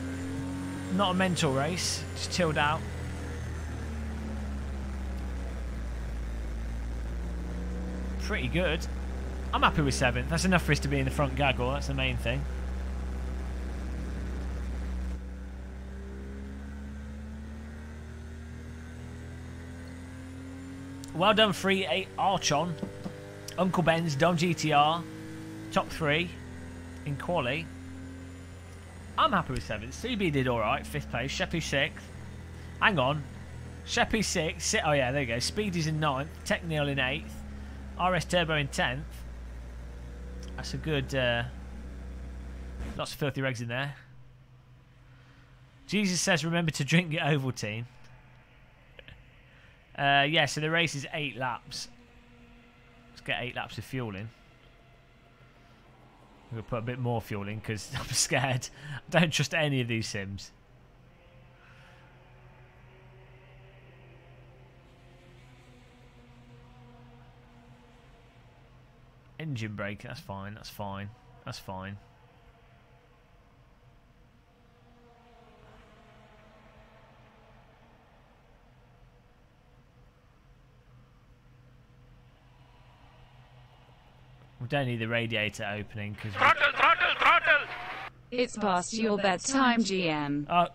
Not a mental race, just chilled out. Pretty good. I'm happy with 7th. That's enough for us to be in the front gaggle. That's the main thing. Well done, 3-8 Archon. Uncle Ben's Dom GTR. Top 3 in quali. I'm happy with 7th. CB did alright, 5th place. Sheppy 6th. Hang on. Sheppy 6th. Oh yeah, there you go. Speedy's in 9th. Technial in 8th. RS Turbo in 10th. That's a good... lots of filthy regs in there. Jesus says remember to drink your Ovaltine. Yeah, so the race is 8 laps. Let's get 8 laps of fuel in. I'm going to put a bit more fuel in because I'm scared. I don't trust any of these sims. Engine brake, that's fine, that's fine, that's fine. We don't need the radiator opening because... Throttle! It's past your bedtime, GM. Oh,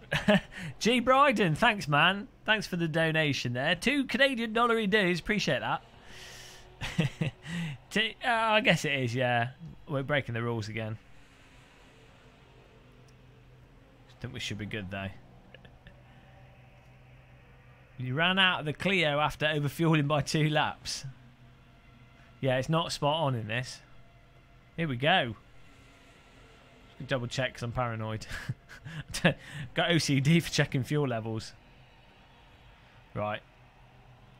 G. Bryden, thanks, man. Thanks for the donation there. $2 Canadian he does. Appreciate that. I guess it is, yeah. We're breaking the rules again. I think we should be good, though. You ran out of the Clio after overfueling by 2 laps. Yeah, it's not spot on in this. Here we go. Double check because I'm paranoid. Got OCD for checking fuel levels. Right.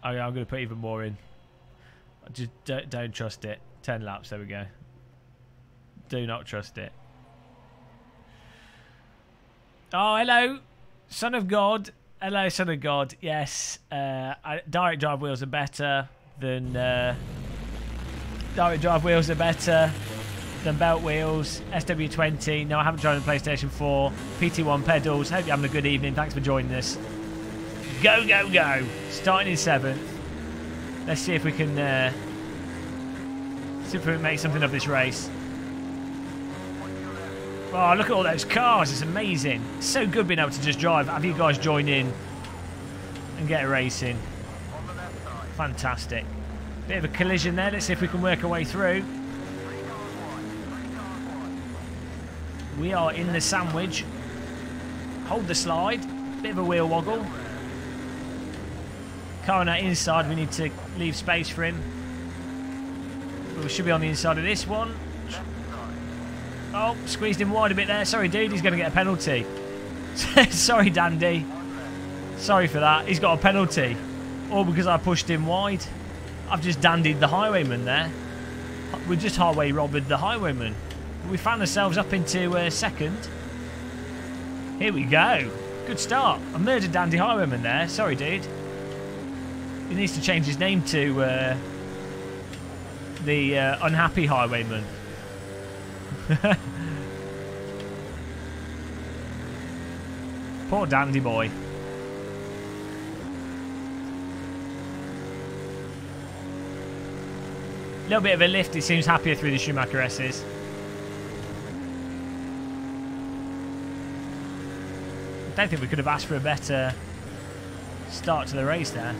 Oh, yeah, I'm going to put even more in. Just don't trust it. 10 laps, there we go. Do not trust it. Oh, hello, Son of God. Hello, Son of God. Yes, direct drive wheels are better than... direct drive wheels are better Done belt wheels, SW20. No, I haven't joined the PlayStation 4. PT1 pedals. Hope you're having a good evening. Thanks for joining us. Go, go, go. Starting in 7th. Let's see if we can make something of this race. Oh, look at all those cars. It's amazing. It's so good being able to just drive. Have you guys join in and get racing. Fantastic. Bit of a collision there. Let's see if we can work our way through. We are in the sandwich. Hold the slide. Bit of a wheel woggle. Car on that inside. We need to leave space for him. But we should be on the inside of this one. Oh, squeezed him wide a bit there. Sorry, dude. He's going to get a penalty. Sorry, Dandy. Sorry for that. He's got a penalty. All because I pushed him wide. I've just dandied the highwayman there. We just halfway robbed the highwayman. We found ourselves up into second. Here we go. Good start. I murdered Dandy Highwayman there. Sorry, dude. He needs to change his name to the Unhappy Highwayman. Poor Dandy boy. A little bit of a lift. He seems happier through the Schumacher S's. I don't think we could have asked for a better start to the race there.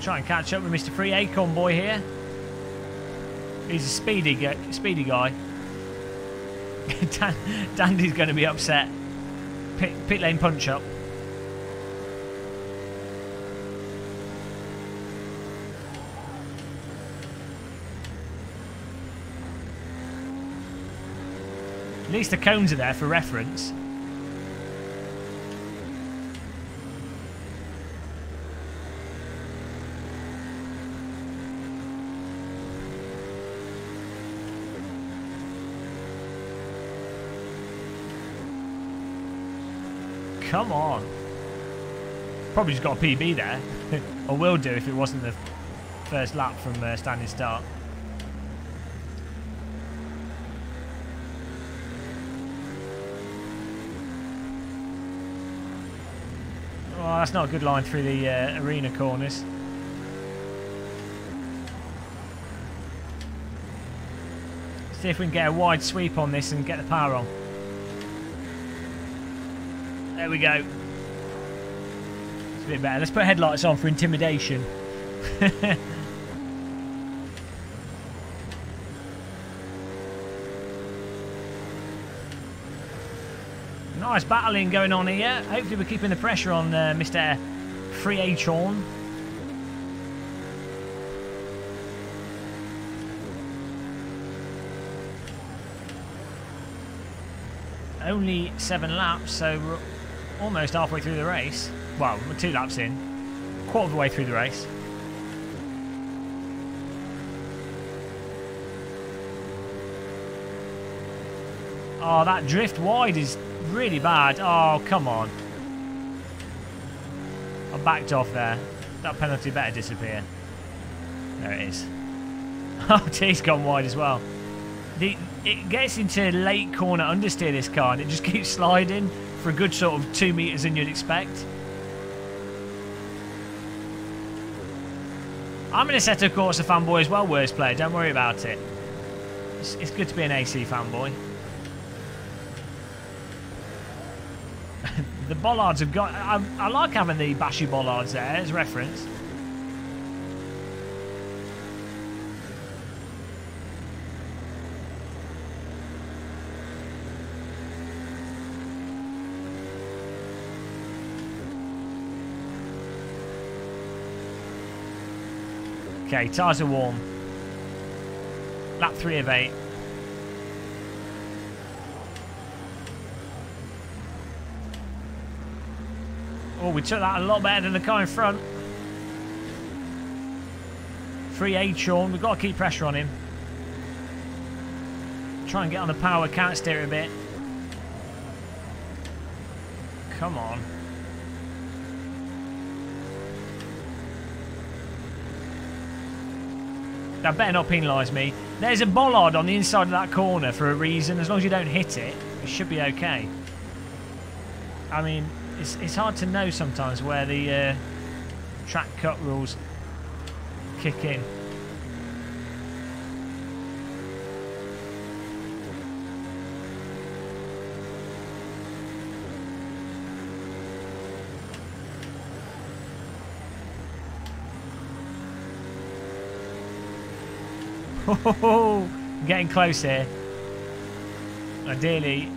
Try and catch up with Mr. Free Acorn Boy here. He's a speedy guy. Dandy's going to be upset. Pit lane punch up. At least the cones are there for reference. Come on. Probably just got a PB there. Or will do if it wasn't the first lap from standing start. Oh, that's not a good line through the arena corners. See if we can get a wide sweep on this and get the power on. There we go. It's a bit better. Let's put headlights on for intimidation. Nice battling going on here. Hopefully we're keeping the pressure on Mr. Free Acorn. Only 7 laps, so we're almost halfway through the race. Well, we're 2 laps in. Quarter of the way through the race. Oh, that drift wide is really bad. Oh, come on. I backed off there. That penalty better disappear. There it is. Oh, he's gone wide as well. It gets into late corner understeer, this car, and it just keeps sliding for a good sort of 2 metres than you'd expect. I'm an Assetto Corsa fanboy as well, worst player. Don't worry about it. It's good to be an AC fanboy. The bollards have got... I like having the bashy bollards there as reference. Okay, tyres are warm. Lap 3 of 8. Oh, we took that a lot better than the car in front. Free Acorn. We've got to keep pressure on him. Try and get on the power. Can't steer it a bit. Come on. That better not penalise me. There's a bollard on the inside of that corner for a reason. As long as you don't hit it, it should be okay. I mean, it's hard to know sometimes where the track cut rules kick in. Oh, getting close here. Ideally.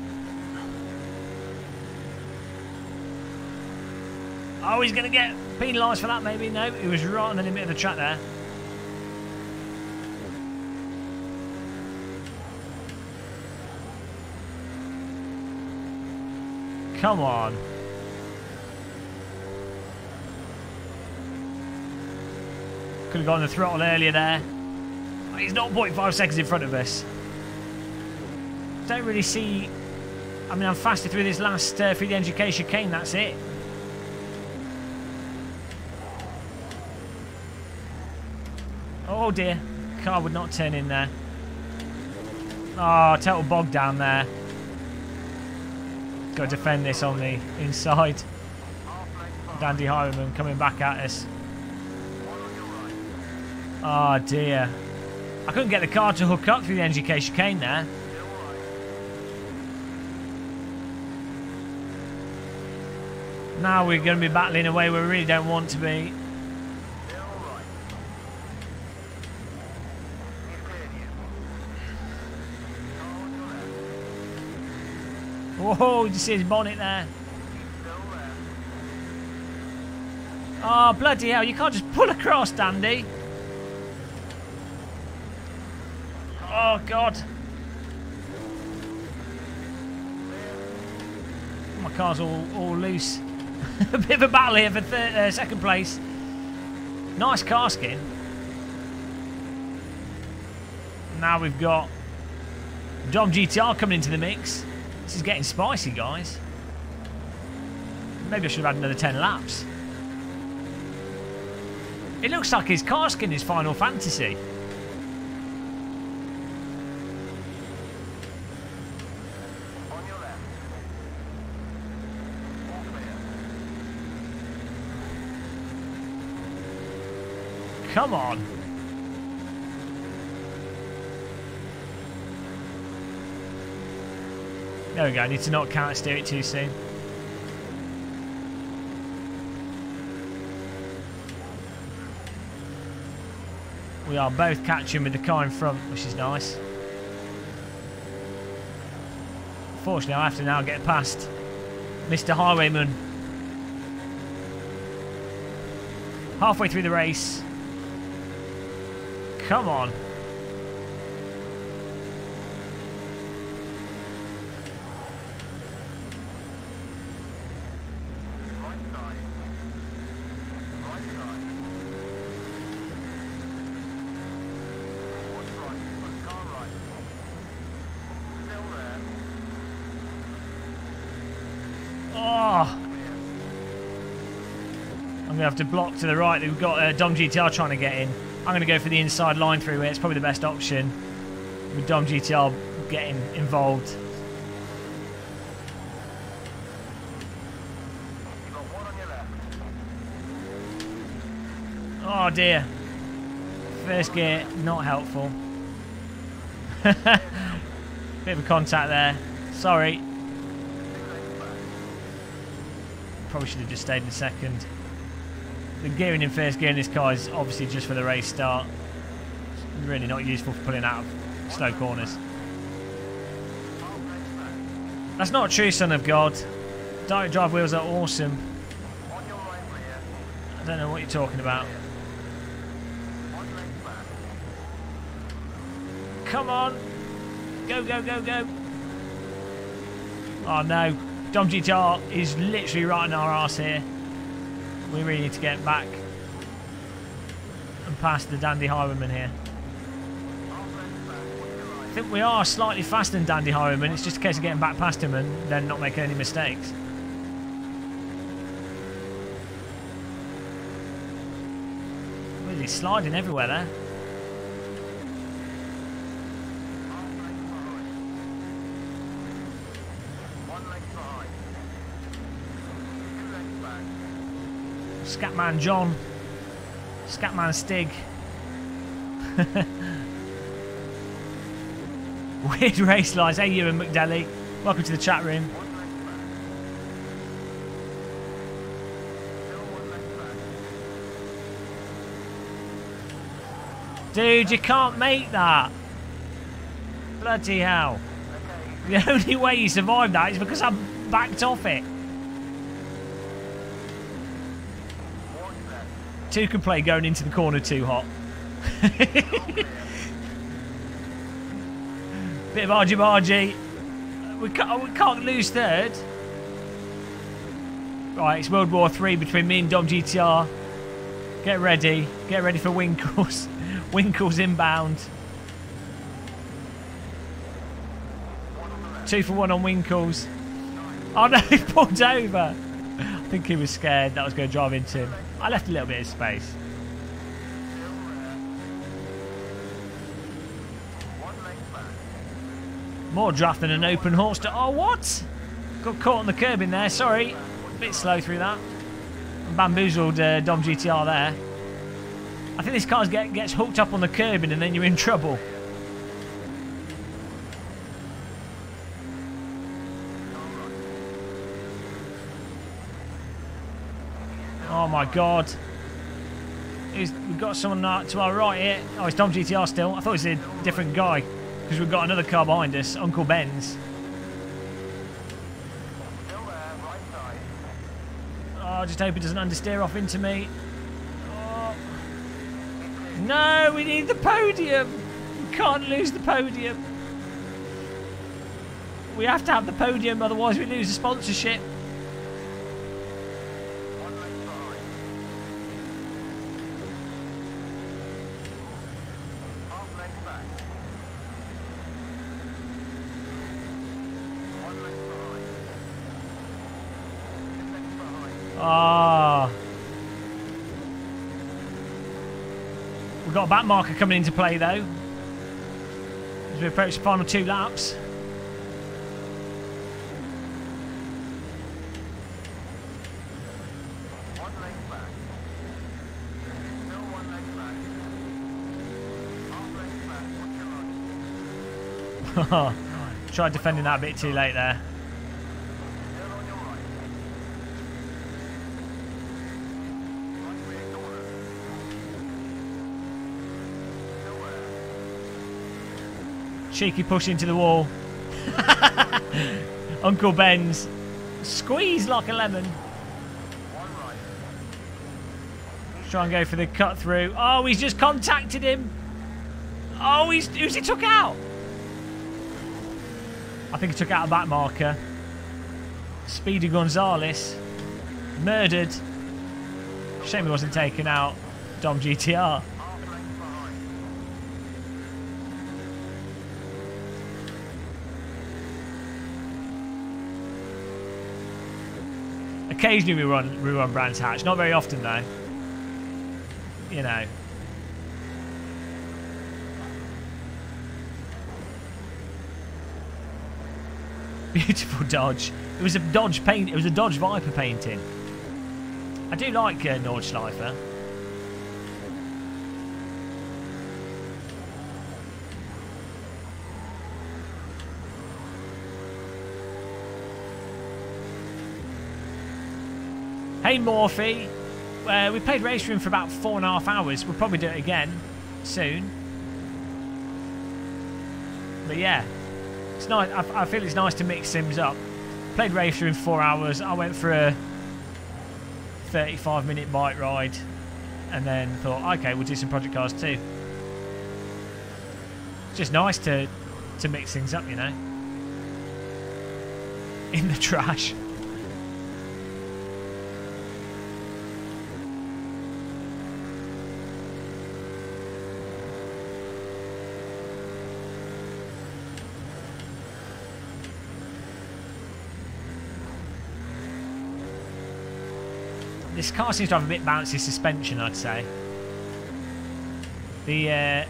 Oh, he's going to get penalised for that maybe. No, he was right on the limit of the track there. Come on. Could have gone the throttle earlier there. He's 0.5 seconds in front of us. Don't really see... I mean, I'm faster through this last through the engine chicane, that's it. Oh dear. Car would not turn in there. Oh, total bog down there. Got to defend this on the inside. Dandy Highwayman coming back at us. Oh dear. I couldn't get the car to hook up through the NGK chicane there. Now we're going to be battling away where we really don't want to be. Whoa, did you see his bonnet there? Oh, bloody hell, you can't just pull across, Dandy. Oh, God. My car's all loose. A bit of a battle here for second place. Nice car skin. Now we've got Dom GTR coming into the mix. This is getting spicy, guys. Maybe I should have had another 10 laps. It looks like his car skin is Final Fantasy. Come on. There we go. I need to not counter steer it too soon. We are both catching with the car in front, which is nice. Fortunately, I have to now get past Mr. Highwayman. Halfway through the race. Come on. Oh. I'm going to have to block to the right. We've got Dom GTR trying to get in. I'm going to go for the inside line through here. It's probably the best option with Dom GTR getting involved. Oh dear. First gear, not helpful. Bit of a contact there. Sorry. Probably should have just stayed in second. The gearing in first gear in this car is obviously just for the race start. It's really not useful for pulling out of slow corners. That's not true, son of God. Direct drive wheels are awesome. I don't know what you're talking about. Come on. Go, go, go, go. Oh no. Dom GTR is literally right in our arse here. We really need to get back and past the Dandy Highwayman here. I think we are slightly faster than Dandy Highwayman. It's just a case of getting back past him and then not making any mistakes. Really sliding everywhere there. Scatman John. Scatman Stig. Weird race lines. Hey, Ewan McDelly. Welcome to the chat room. Dude, you can't make that. Bloody hell. The only way you survived that is because I backed off it. Two can play going into the corner too hot. Bit of argy-bargy. We can't lose third. Right, it's World War III between me and Dom GTR. Get ready. Get ready for Winkles. Winkles inbound. 2 for 1 on Winkles. Oh no, he pulled over. I think he was scared that I was going to drive into him. I left a little bit of space. More draft than an open horse. Oh, what? Got caught on the curb in there. Sorry. A bit slow through that. Bamboozled Dom GTR there. I think this car gets hooked up on the curbing and then you're in trouble. Oh my god. We've got someone to our right here. Oh, it's Dom GTR still. I thought it was a different guy because we've got another car behind us, Uncle Ben's. Oh, I just hope he doesn't understeer off into me. No, we need the podium. We can't lose the podium. We have to have the podium, otherwise we lose the sponsorship. Ah. We've got a back marker coming into play though, as we approach the final 2 laps. Tried defending that a bit too late there. Cheeky push into the wall. Uncle Ben's. Squeeze like a lemon. Try and go for the cut through. Oh, he's just contacted him. Oh, who's he took out? I think he took out a back marker. Speedy Gonzalez. Murdered. Shame he wasn't taken out. Dom GTR. Occasionally we run Brands Hatch, not very often though. You know. Beautiful Dodge. It was a Dodge paint. It was a Dodge Viper painting. I do like Nordschleifer. Hey Morphy, we played Race Room for about 4.5 hours. We'll probably do it again soon. But yeah, it's nice. I feel it's nice to mix sims up. Played Race Room 4 hours. I went for a 35-minute bike ride, and then thought, okay, we'll do some Project Cars too. It's just nice to mix things up, you know. In the trash. This car seems to have a bit bouncy suspension, I'd say. The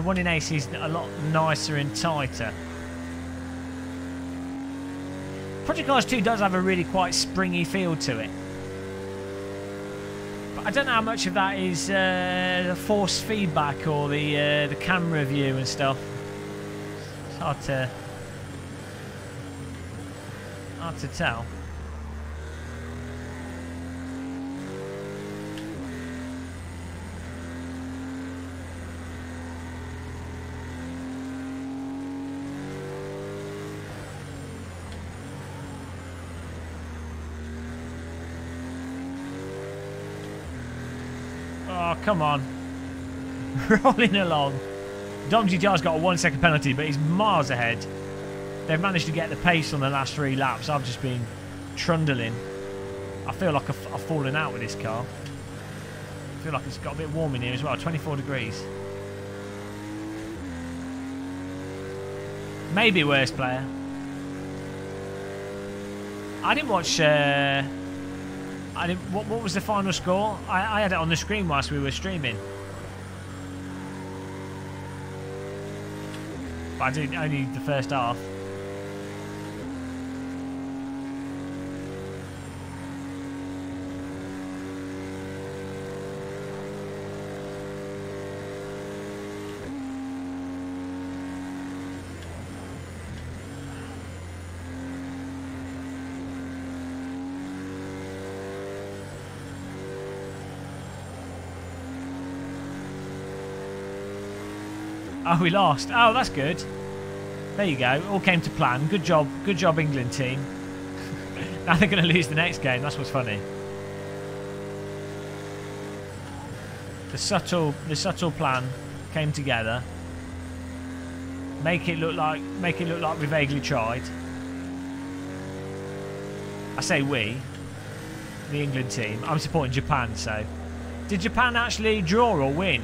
one in AC is a lot nicer and tighter. Project Cars 2 does have a really quite springy feel to it. But I don't know how much of that is the force feedback or the camera view and stuff. It's hard to tell. Oh, come on. Rolling along. Dom GTR's got a 1 second penalty, but he's miles ahead. They've managed to get the pace on the last 3 laps. I've just been trundling. I feel like I've fallen out with this car. I feel like it's got a bit warm in here as well. 24 degrees. Maybe worst player. I didn't watch... What was the final score? I had it on the screen whilst we were streaming. But I did only the first half. Oh, we lost. Oh, that's good. There you go. All came to plan. Good job, England team. Now they're going to lose the next game. That's what's funny. The subtle plan came together. Make it look like we vaguely tried. I say we, the England team. I'm supporting Japan. So, did Japan actually draw or win?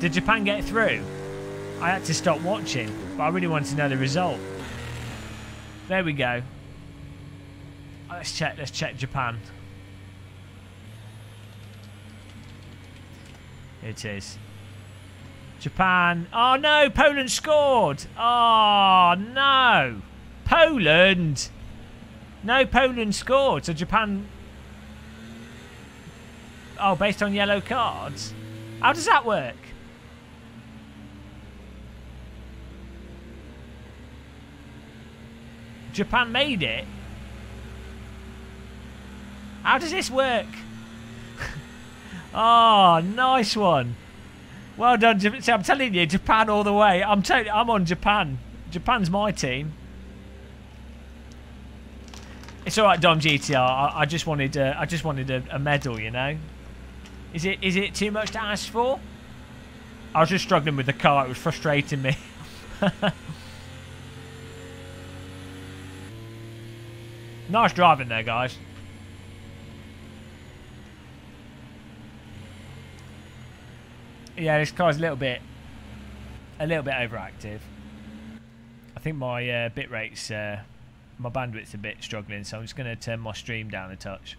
Did Japan get through? I had to stop watching, but I really wanted to know the result. There we go. Let's check Japan. Here it is. Japan. Oh no, Poland scored. Oh no. Poland. No, Poland scored. So Japan... Oh, based on yellow cards? How does that work? Japan made it. How does this work? Oh, nice one. Well done. See, I'm telling you, Japan all the way. I'm on Japan. Japan's my team. It's all right, Dom GTR. I just wanted a medal, you know. Is it too much to ask for? I was just struggling with the car. It was frustrating me. Nice driving there, guys. Yeah, this car's a little bit overactive. I think my bit rate's, my bandwidth's a bit struggling, so I'm just going to turn my stream down a touch.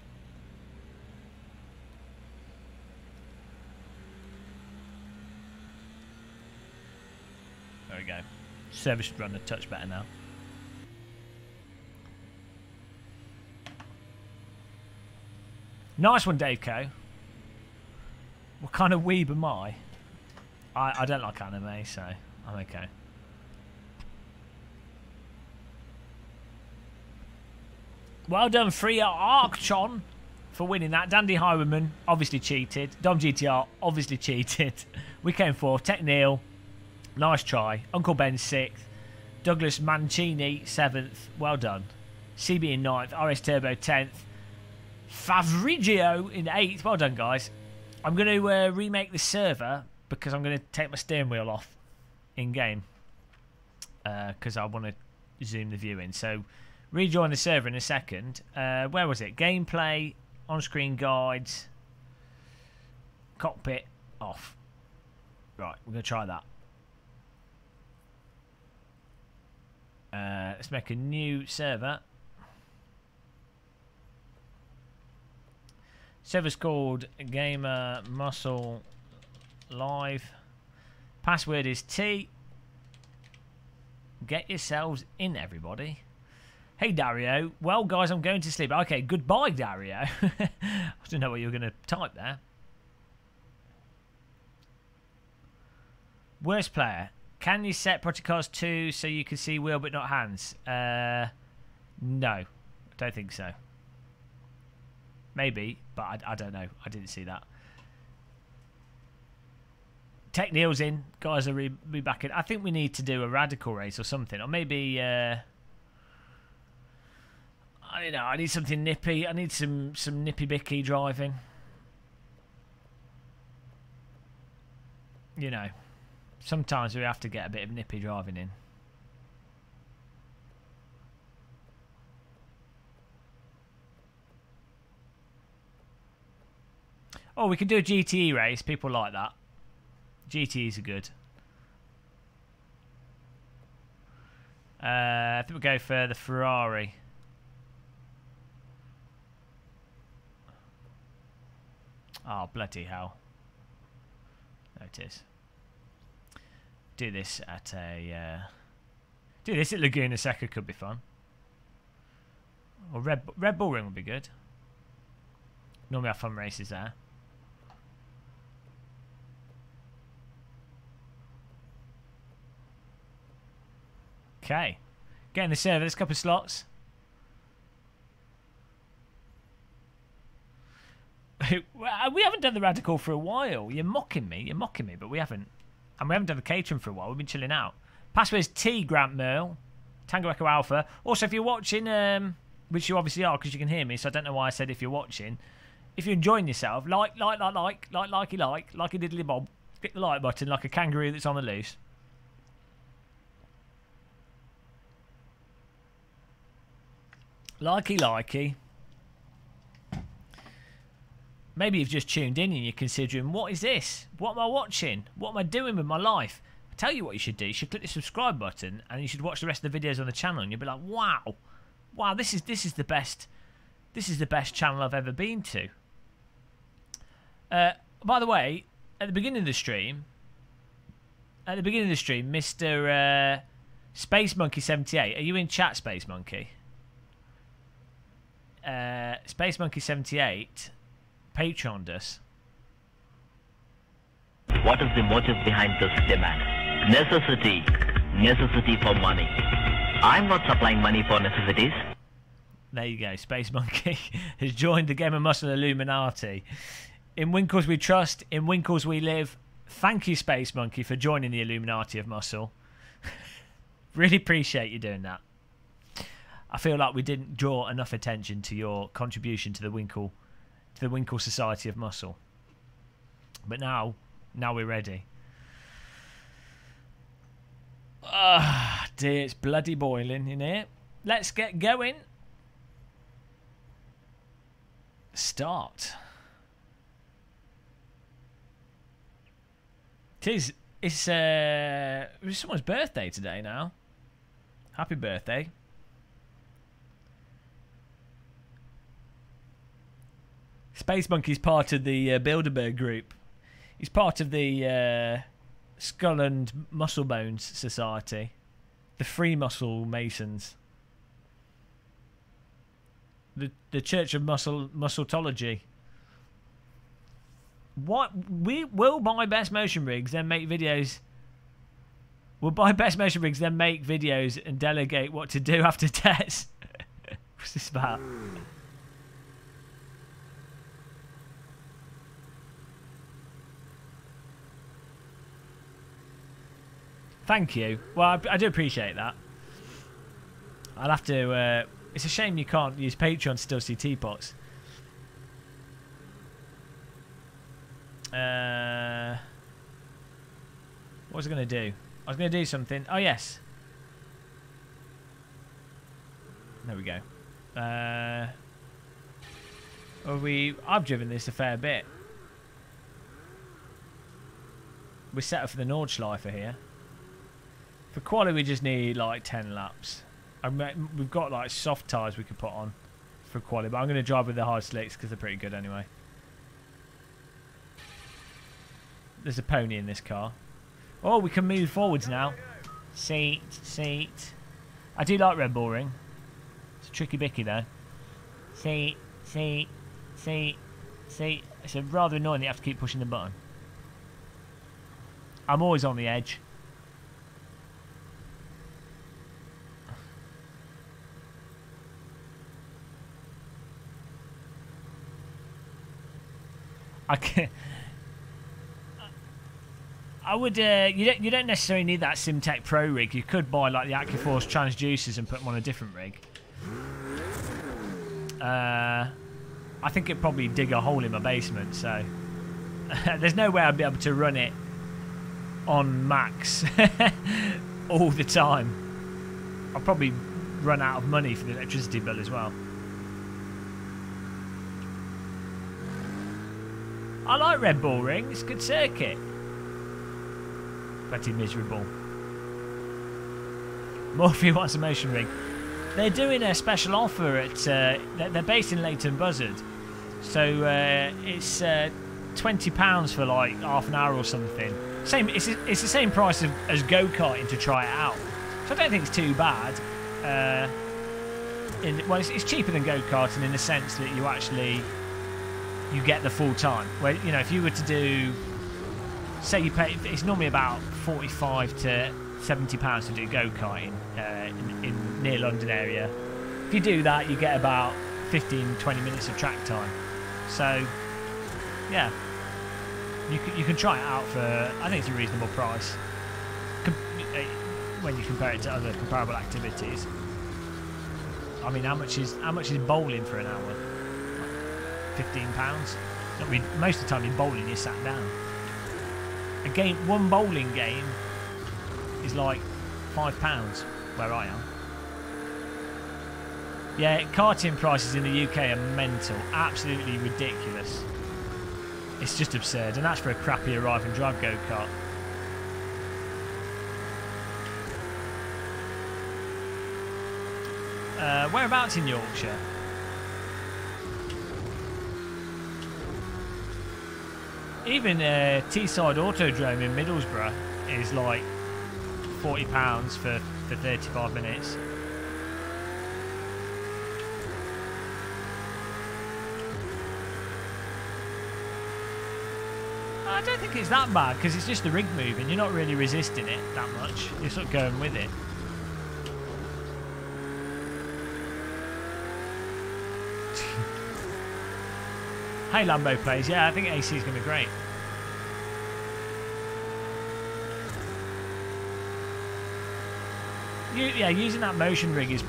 There we go. Server should run a touch better now. Nice one, Dave Co. What kind of weeb am I? I don't like anime, so I'm okay. Well done, Freya Archon, for winning that. Dandy Highwayman obviously cheated. Dom GTR obviously cheated. We came fourth. Tech Neil, nice try. Uncle Ben 6th. Douglas Mancini 7th. Well done. CB in 9th. RS Turbo 10th. Favrigio in 8th. Well done, guys. I'm going to remake the server because I'm going to take my steering wheel off in game because I want to zoom the view in. So rejoin the server in a second. Where was it? Gameplay, on-screen guides, cockpit off. Right, we're going to try that. Let's make a new server. Server's called Gamer Muscle Live. Password is T. Get yourselves in, everybody. Hey, Dario. Well, guys, I'm going to sleep. Okay, goodbye, Dario. I don't know what you were going to type there. Worst player. Can you set Protocars 2 so you can see wheel but not hands? No. I don't think so. Maybe, but I don't know. I didn't see that. Tech Neil's in. Guys are be back in. I think we need to do a radical race or something. Or maybe... I don't know. I need something nippy. I need some nippy-bicky driving. You know. Sometimes we have to get a bit of nippy driving in. Oh, we can do a GTE race. People like that. GTEs are good. I think we'll go for the Ferrari. Oh, bloody hell. There it is. Do this at a... do this at Laguna Seca could be fun. Or Red Bull Ring would be good. Normally have fun races there. Okay. Getting the server. There's a couple of slots. We haven't done the radical for a while. You're mocking me. You're mocking me, but we haven't. And we haven't done the catering for a while. We've been chilling out. Password's T Grant Merle. Tango Echo Alpha. Also, if you're watching, which you obviously are because you can hear me, so I don't know why I said if you're watching. If you're enjoying yourself, like a diddly bob. Click the like button like a kangaroo that's on the loose. Likey. Maybe you've just tuned in and you're considering, what is this? What am I watching? What am I doing with my life? I tell you what you should do. You should click the subscribe button and you should watch the rest of the videos on the channel and you'll be like, wow, this is the best channel I've ever been to. By the way, at the beginning of the stream, Mr. Space Monkey 78, are you in chat, Space Monkey? Space Monkey 78 Patreoned us. What is the motive behind this demand? Necessity for money. I'm not supplying money for necessities. There you go. Space Monkey has joined the Game of Muscle Illuminati. In Winkles we trust, in Winkles we live. Thank you, Space Monkey, for joining the Illuminati of Muscle. Really appreciate you doing that. I feel like we didn't draw enough attention to your contribution to the Winkle Society of Muscle. But now we're ready. Ah, dear, it's bloody boiling in here. Let's get going. Start. It's someone's birthday today now. Happy birthday. Space Monkey's part of the Bilderberg group. He's part of the Skull and Muscle Bones Society. The Free Muscle Masons. The Church of Muscleology. What? We will buy Best Motion Rigs, then make videos. We'll buy Best Motion Rigs, then make videos and delegate what to do after tests. What's this about? Thank you. Well, I do appreciate that. I'll have to... it's a shame you can't use Patreon to still see teapots. What was I going to do? I was going to do something. Oh, yes. There we go. I've driven this a fair bit. We're set up for the Nordschleife here. For quali, we just need like 10 laps. We've got like soft tyres we could put on for quali, but I'm going to drive with the hard slicks because they're pretty good anyway. There's a pony in this car. Oh, we can move forwards now. Seat. I do like Red Bull Ring. tricky bicky though. See. It's rather annoying that you have to keep pushing the button. I'm always on the edge. I would. You don't necessarily need that SimTech Pro rig. You could buy like the AccuForce transducers and put them on a different rig. I think it'd probably dig a hole in my basement, so there's no way I'd be able to run it on max all the time. I'll probably run out of money for the electricity bill as well. I like Red Bull Ring, it's a good circuit. Pretty miserable. Morphe wants a motion rig. They're doing a special offer at. They're based in Leighton Buzzard, so it's £20 for like half an hour or something. It's the same price as go-karting to try it out, so I don't think it's too bad. Well, it's cheaper than go-karting in the sense that you get the full time. Where if you were to do, say you pay, it's normally about £45 to £70 to do go-karting in near London area. If you do that, you get about 15-20 minutes of track time. So yeah, you can try it out for, I think it's a reasonable price when you compare it to other comparable activities. I mean, how much is bowling for an hour? £15. Most of the time you're bowling, you're sat down. One bowling game is like £5 where I am. Yeah, karting prices in the UK are mental, absolutely ridiculous. It's just absurd, and that's for a crappy arrive and drive go-kart. Whereabouts in Yorkshire? Even Teesside Autodrome in Middlesbrough is like £40 for 35 minutes. I don't think it's that bad because it's just the rig moving. You're not really resisting it that much. You're sort of going with it. Hey Lambo plays, yeah, I think AC is going to be great. Using that motion rig is,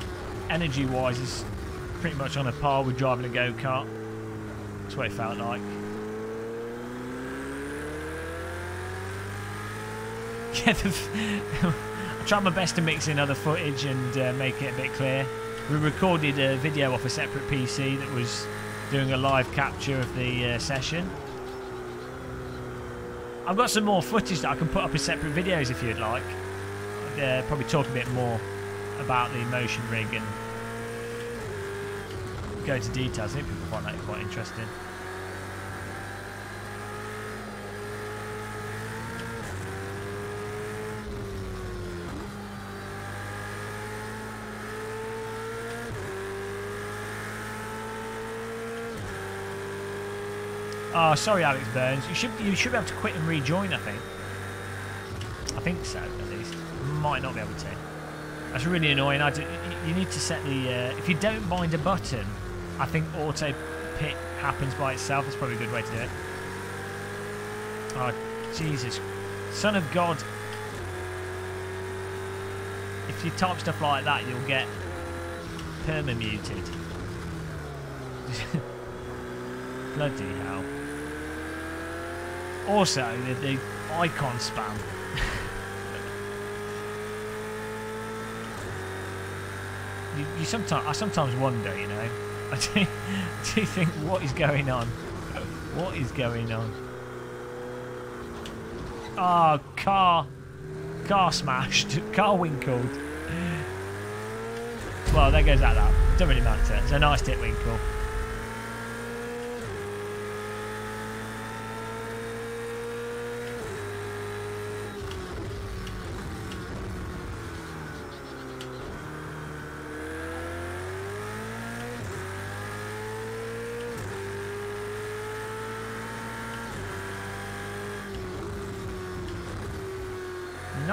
energy-wise, is pretty much on a par with driving a go-kart. That's what it felt like. Yeah, I tried my best to mix in other footage and make it a bit clear. We recorded a video off a separate PC that was doing a live capture of the session. I've got some more footage that I can put up as separate videos if you'd like. I'd probably talk a bit more about the motion rig and go into details. I think people find that quite interesting. Oh, sorry, Alex Burns. You should be able to quit and rejoin. I think so, at least. Might not be able to. That's really annoying. You need to set the. If you don't bind a button, I think auto pit happens by itself. That's probably a good way to do it. Oh, Jesus, Son of God! If you type stuff like that, you'll get perma-muted. Bloody hell. Also, the icon spam. I sometimes wonder, I do think, what is going on? What is going on? Oh, car smashed, car winkled. Well, there goes that. Doesn't really matter. It's a nice tip winkle.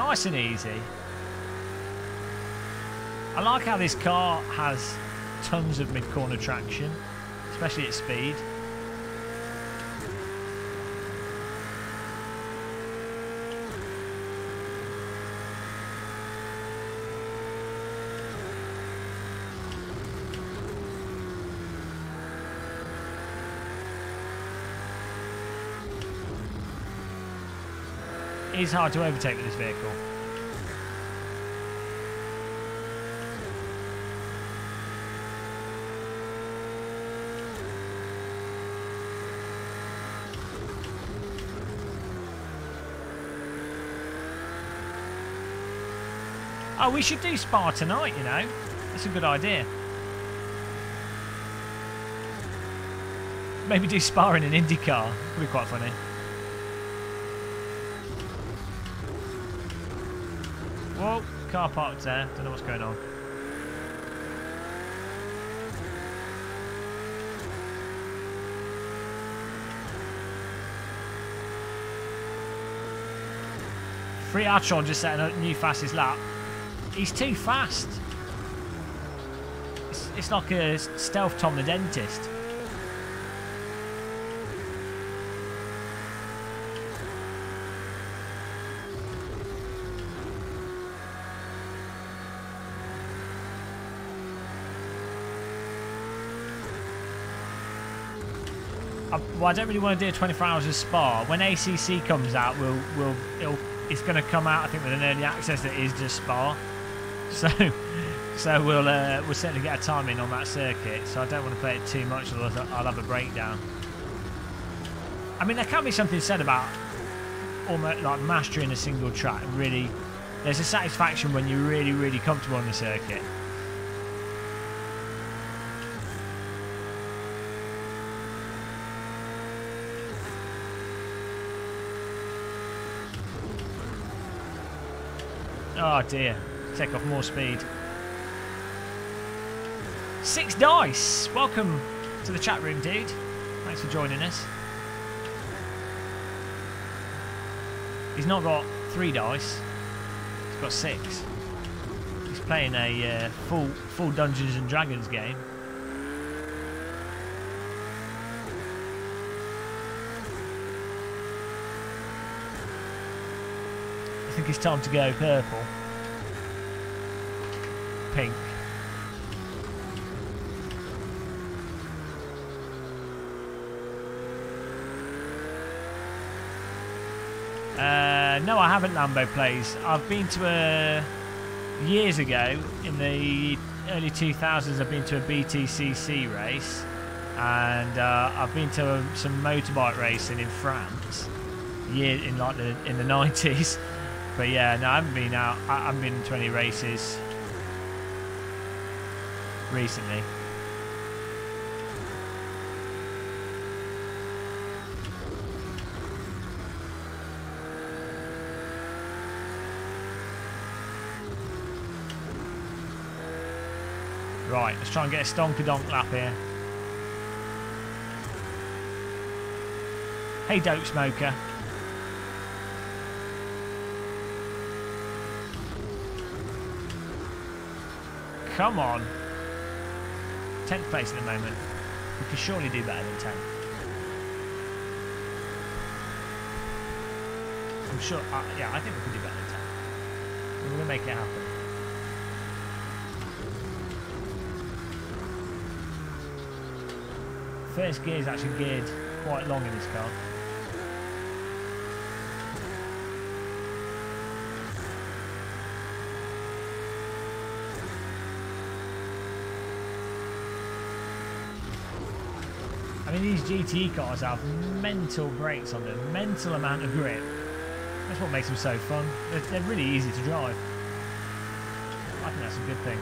Nice and easy. I like how this car has tons of mid-corner traction, especially at speed. It is hard to overtake with this vehicle. Oh, we should do Spa tonight, you know. That's a good idea. Maybe do Spa in an Indy car. Could be quite funny. Whoa, car parked there. Don't know what's going on. Free Atron just setting a new fastest lap. He's too fast. It's like a stealth Tom the Dentist. Well, I don't really want to do a 24 hours of Spa. When ACC comes out, it's going to come out, I think, with an early access that is just Spa. So we'll certainly get a time in on that circuit. So I don't want to play it too much, otherwise I'll have a breakdown. I mean, there can be something said about almost like mastering a single track. Really, there's a satisfaction when you're really, really comfortable on the circuit. Oh dear, take off more speed. 6 dice! Welcome to the chat room, dude. Thanks for joining us. He's not got 3 dice, he's got 6. He's playing a full Dungeons and Dragons game. I think it's time to go purple. Pink. No, I haven't Lambo Plays. I've been to years ago, in the early 2000s, I've been to a BTCC race. And I've been to some motorbike racing in France in the 90s. But yeah, no, I haven't been out. I haven't been to any races recently. Right, let's try and get a stonker-donk lap here. Hey, dope smoker. Come on. 10th place at the moment. We can surely do better than 10th. I'm sure. Yeah, I think we can do better than 10th. We're going to make it happen. First gear is actually geared quite long in this car. I mean, these GTE cars have mental brakes on them, mental amount of grip. That's what makes them so fun. They're really easy to drive. I think that's a good thing.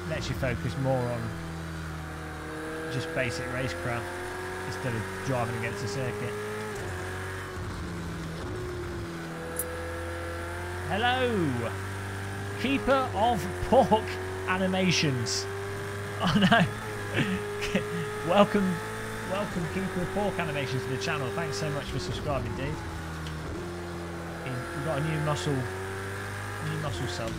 Lets you focus more on just basic racecraft instead of driving against the circuit. Hello! Keeper of Pork Animations. Oh no! welcome Keeper of Pork Animations to the channel. Thanks so much for subscribing, dude. Got a new muscle sub.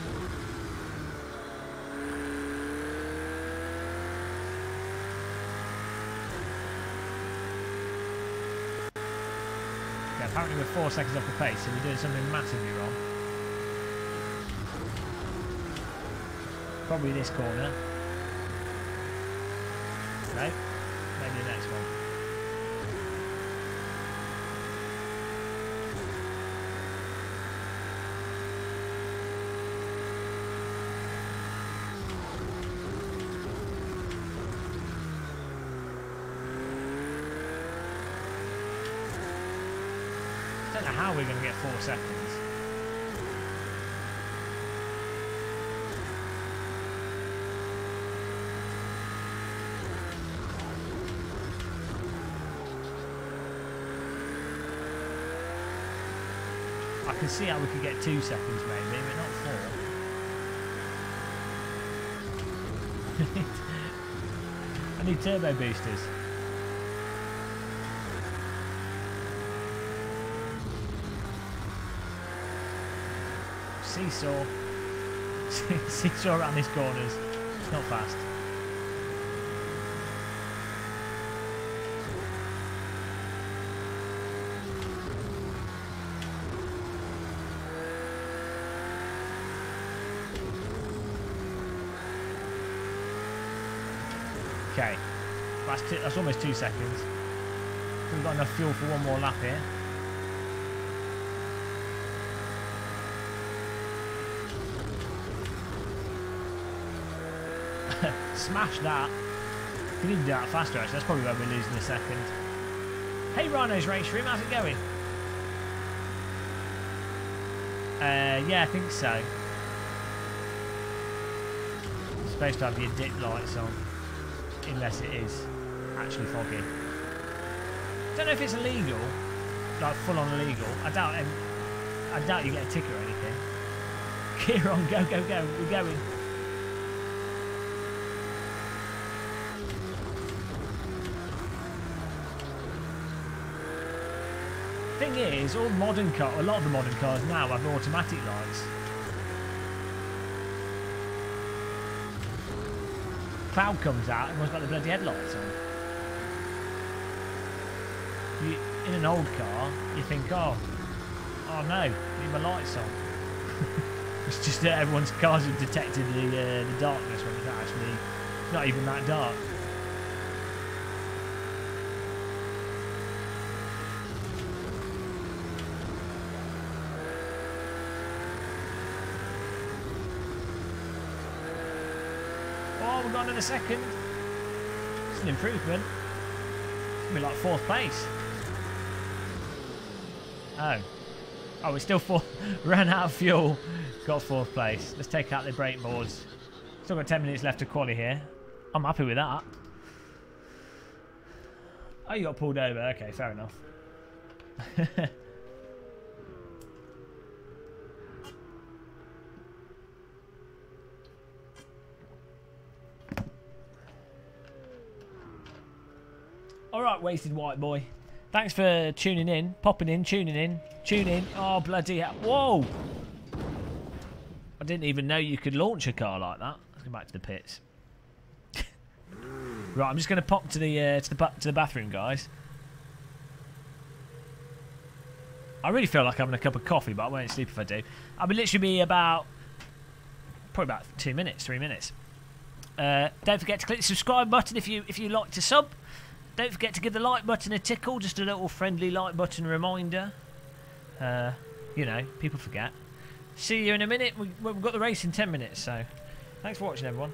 Okay, apparently we're 4 seconds off the pace, so we're doing something massively wrong. Probably this corner. No, maybe the next one. I don't know how we're going to get 4 seconds. I can see how we could get 2 seconds maybe, but not 4. I need turbo boosters. Seesaw. Seesaw around these corners. It's not fast. Okay, that's almost 2 seconds. We've got enough fuel for one more lap here. Smash that. We need to do that faster actually, that's probably where we're losing a second. Hey Rhino's Race Stream, how's it going? Yeah, I think so. It's supposed to have your dip lights on. Unless it is actually foggy. Don't know if it's illegal, like full on illegal. I doubt you get a ticket or anything. Gear on, go, go, go, we're going. Thing is, a lot of the modern cars now have automatic lights. Cloud comes out, everyone's got the bloody headlights on. In an old car, you think, oh no, I need my lights on. It's just that everyone's cars have detected the darkness when it's actually not even that dark. Oh, we've got another second. It's an improvement. It's going to be like 4th place. Oh, we're still ran out of fuel. Got 4th place. Let's take out the brake boards. Still got 10 minutes left to quali here. I'm happy with that. Oh, you got pulled over. Okay, fair enough. Alright, wasted white boy. Thanks for tuning in, popping in, tuning in, tune in. Oh, bloody hell. Whoa! I didn't even know you could launch a car like that. Let's go back to the pits. Right, I'm just going to pop to the bathroom, guys. I really feel like having a cup of coffee, but I won't sleep if I do. I'll literally be probably about 2 minutes, 3 minutes. Don't forget to click the subscribe button if you like to sub. Don't forget to give the like button a tickle, just a little friendly like button reminder. You know, people forget. See you in a minute. We've got the race in 10 minutes, so thanks for watching, everyone.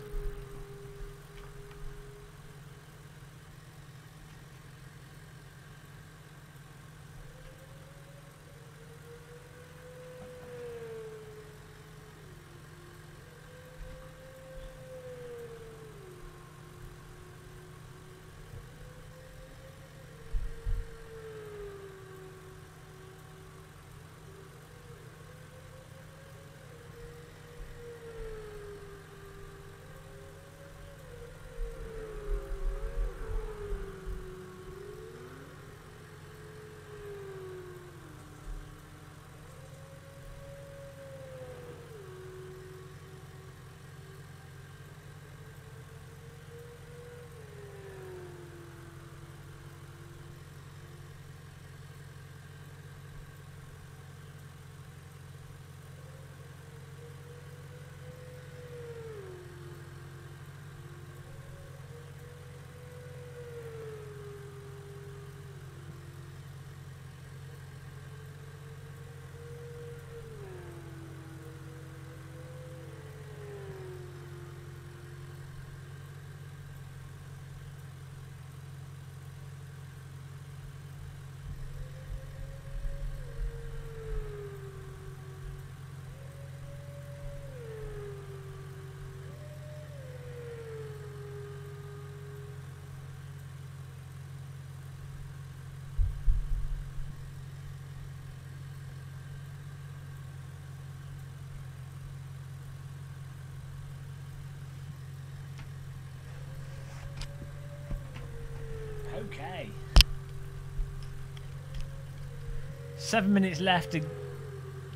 7 minutes left to...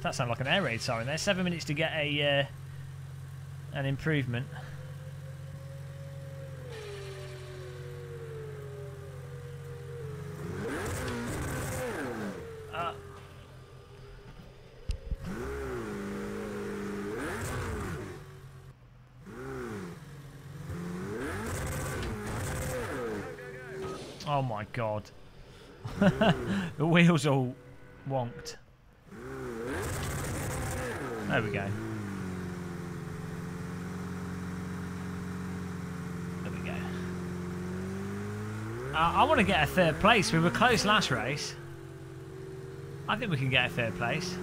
That sounded like an air raid siren there. 7 minutes to get a an improvement. Oh my god. The wheels all wonked. There we go. There we go. I want to get a third place. We were close last race. I think we can get a third place.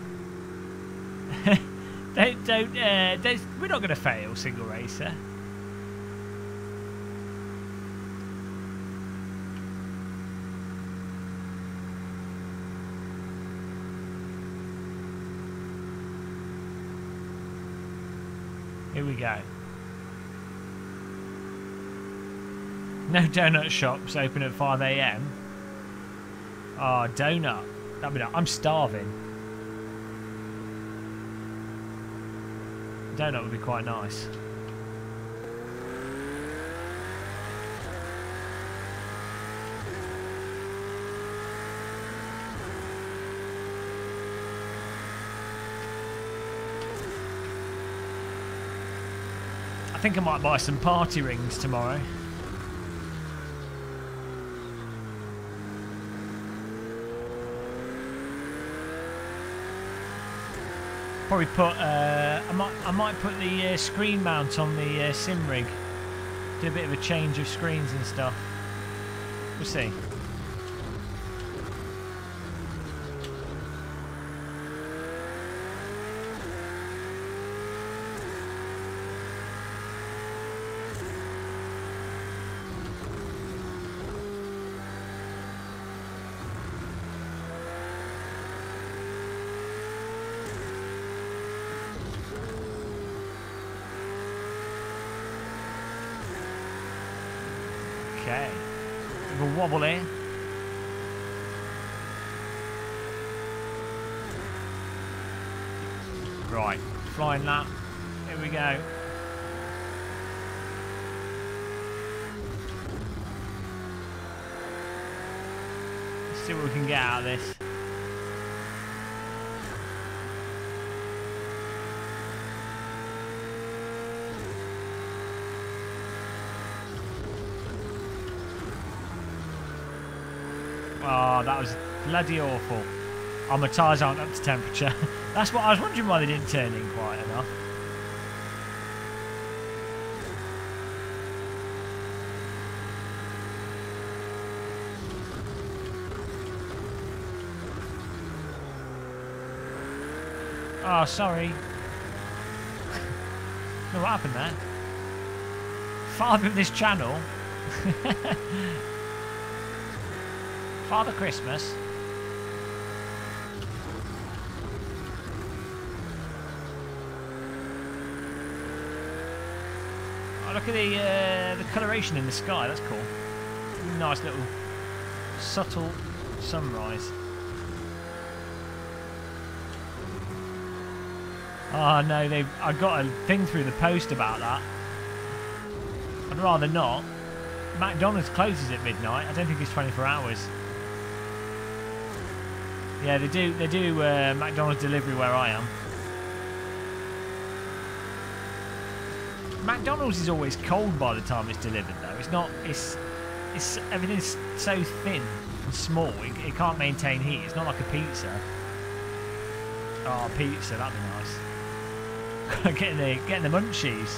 We're not going to fail, single racer. Here we go. No donut shops open at 5 AM. Oh, donut. That'd be nice. I'm starving. Donut would be quite nice. I think I might buy some party rings tomorrow. Probably put. I might put the screen mount on the sim rig. Do a bit of a change of screens and stuff. We'll see. Okay, bit of a wobble here. Right, flying lap. Here we go. Let's see what we can get out of this. Oh, that was bloody awful. Oh, my tyres aren't up to temperature. That's what I was wondering, why they didn't turn in quite enough. Oh, sorry. No, what happened there? Father of this channel. Father Christmas. Oh, look at the coloration in the sky. That's cool. Nice little subtle sunrise. Oh no, I got a thing through the post about that. I'd rather not. McDonald's closes at midnight. I don't think it's 24 hours. Yeah, they do McDonald's delivery where I am. McDonald's is always cold by the time it's delivered though. It's not, it's everything's so thin and small, it can't maintain heat. It's not like a pizza. Oh, pizza, that'd be nice. getting the munchies.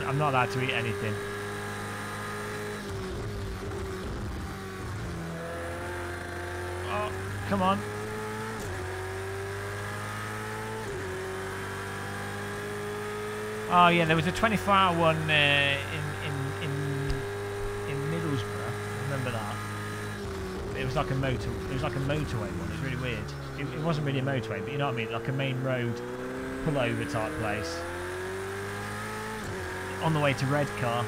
I'm not allowed to eat anything. Oh, come on. Oh yeah, there was a 24-hour one in Middlesbrough. I remember that. It was like a motorway one. It was really weird. It wasn't really a motorway, but you know what I mean, like a main road pullover type place. On the way to Redcar.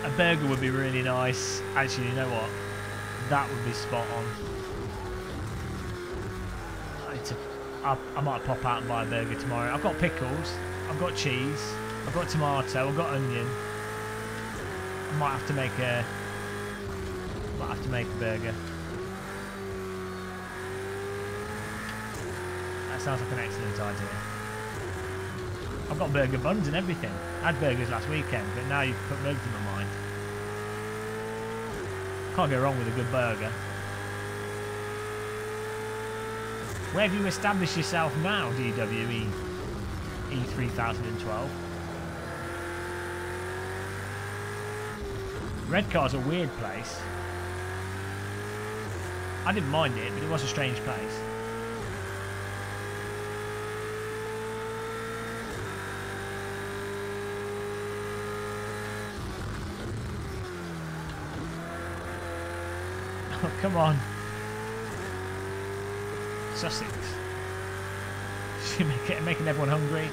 A burger would be really nice. Actually, you know what? That would be spot on. I might pop out and buy a burger tomorrow. I've got pickles, I've got cheese, I've got tomato, I've got onion. I might have to make a burger. That sounds like an excellent idea. I've got burger buns and everything. I had burgers last weekend, but now you've put burgers in my mind. Can't go wrong with a good burger. Where have you established yourself now, DWE E3012? Redcar's a weird place. I didn't mind it, but it was a strange place. Oh, come on. Sussex. Making everyone hungry.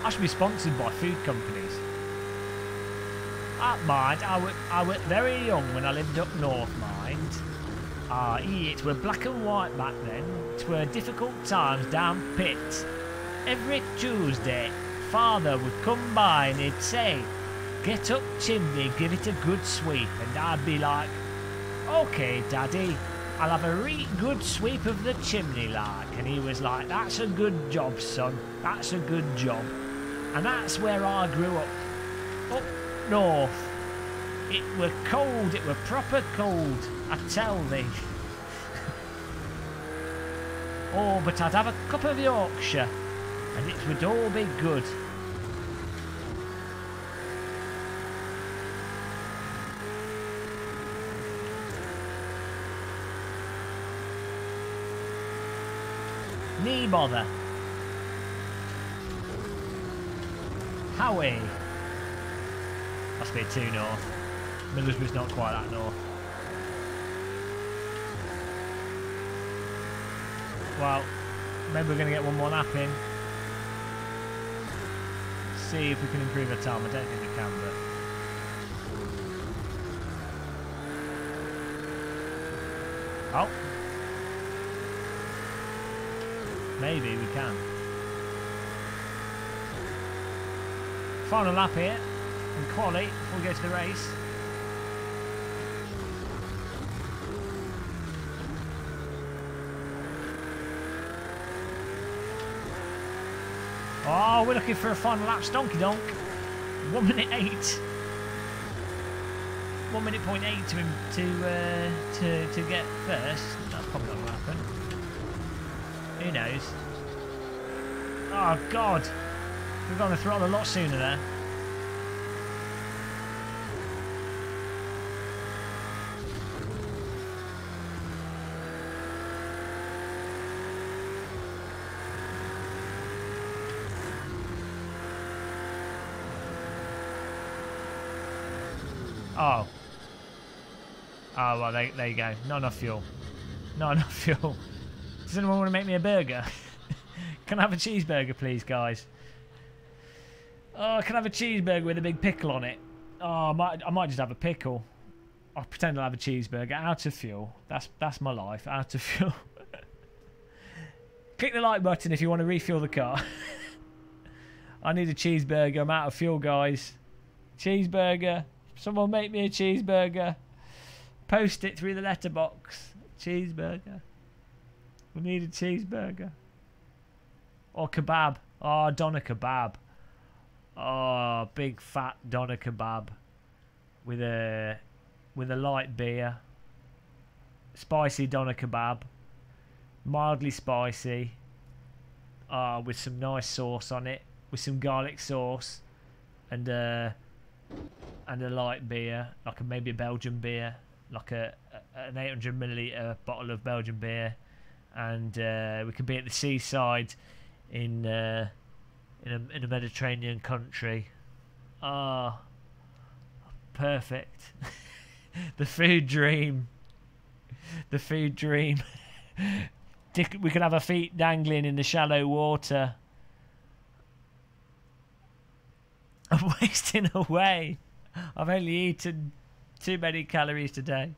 I should be sponsored by food companies. Mind, I were very young when I lived up north, mind. It were black and white back then. It were difficult times down pit. Every Tuesday, father would come by and he'd say, "Get up chimney, give it a good sweep," and I'd be like, "Okay, Daddy, I'll have a real good sweep of the chimney like." And he was like, "That's a good job, son. That's a good job." And that's where I grew up. Up north. It were cold, it were proper cold, I tell thee. Oh, but I'd have a cup of Yorkshire, and it would all be good. Nee bother. Howie. Must be too north. Middlesbrough's not quite that north. Well, maybe we're going to get one more lap in. See if we can improve our time. I don't think we can, but... Oh. Maybe we can. Final lap here. And quali before we go to the race. Oh, we're looking for a final lap stonky donk. 1 minute 8. 1 minute point 8 to him to get first. That's probably not gonna happen. Who knows? Oh God, we've gone the throttle a lot sooner there. Oh. Oh, well, there you go. Not enough fuel. Not enough fuel. Does anyone want to make me a burger? Can I have a cheeseburger, please, guys? Oh, can I have a cheeseburger with a big pickle on it? Oh, I might just have a pickle. I'll pretend I'll have a cheeseburger. Out of fuel. That's my life. Out of fuel. Click the like button if you want to refuel the car. I need a cheeseburger. I'm out of fuel, guys. Cheeseburger. Someone make me a cheeseburger. Post it through the letterbox. Cheeseburger. We need a cheeseburger. Or kebab. Oh, doner kebab. Oh, big fat doner kebab. With a light beer. Spicy doner kebab. Mildly spicy. With some nice sauce on it. With some garlic sauce. And a light beer, like maybe a Belgian beer, like an 800ml bottle of Belgian beer, and we could be at the seaside in a Mediterranean country. Ah, perfect. The food dream. The food dream. We could have our feet dangling in the shallow water. I'm wasting away. I've only eaten Too many calories today.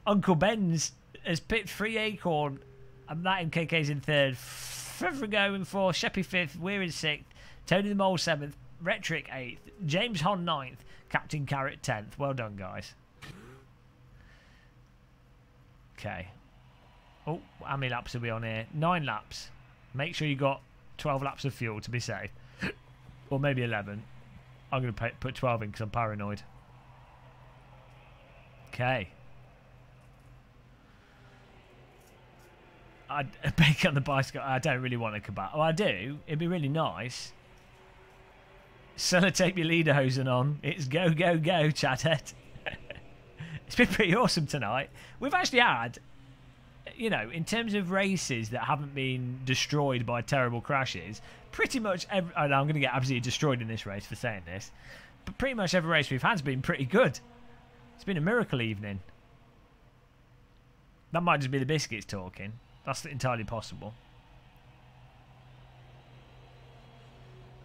Uncle Ben's has picked 3 Acorn, and that MKK's in 3rd. Fivrigo in 4th, Sheppy 5th, We're in 6th, Tony the Mole 7th, Retric 8th, James Hon 9th, Captain Carrot 10th. Well done, guys. Okay. Oh, how many laps are we on here? 9 laps. Make sure you got 12 laps of fuel to be safe. Or maybe 11. I'm going to put 12 in because I'm paranoid. Okay. A bake on the bicycle. I don't really want a kebab. Oh, I do. It'd be really nice. Sellotape your lederhosen on. It's go, go, go, Chathead. It's been pretty awesome tonight. We've actually had, you know, in terms of races that haven't been destroyed by terrible crashes, pretty much every... I know I'm going to get absolutely destroyed in this race for saying this, but pretty much every race we've had has been pretty good. It's been a miracle evening. That might just be the biscuits talking. That's entirely possible.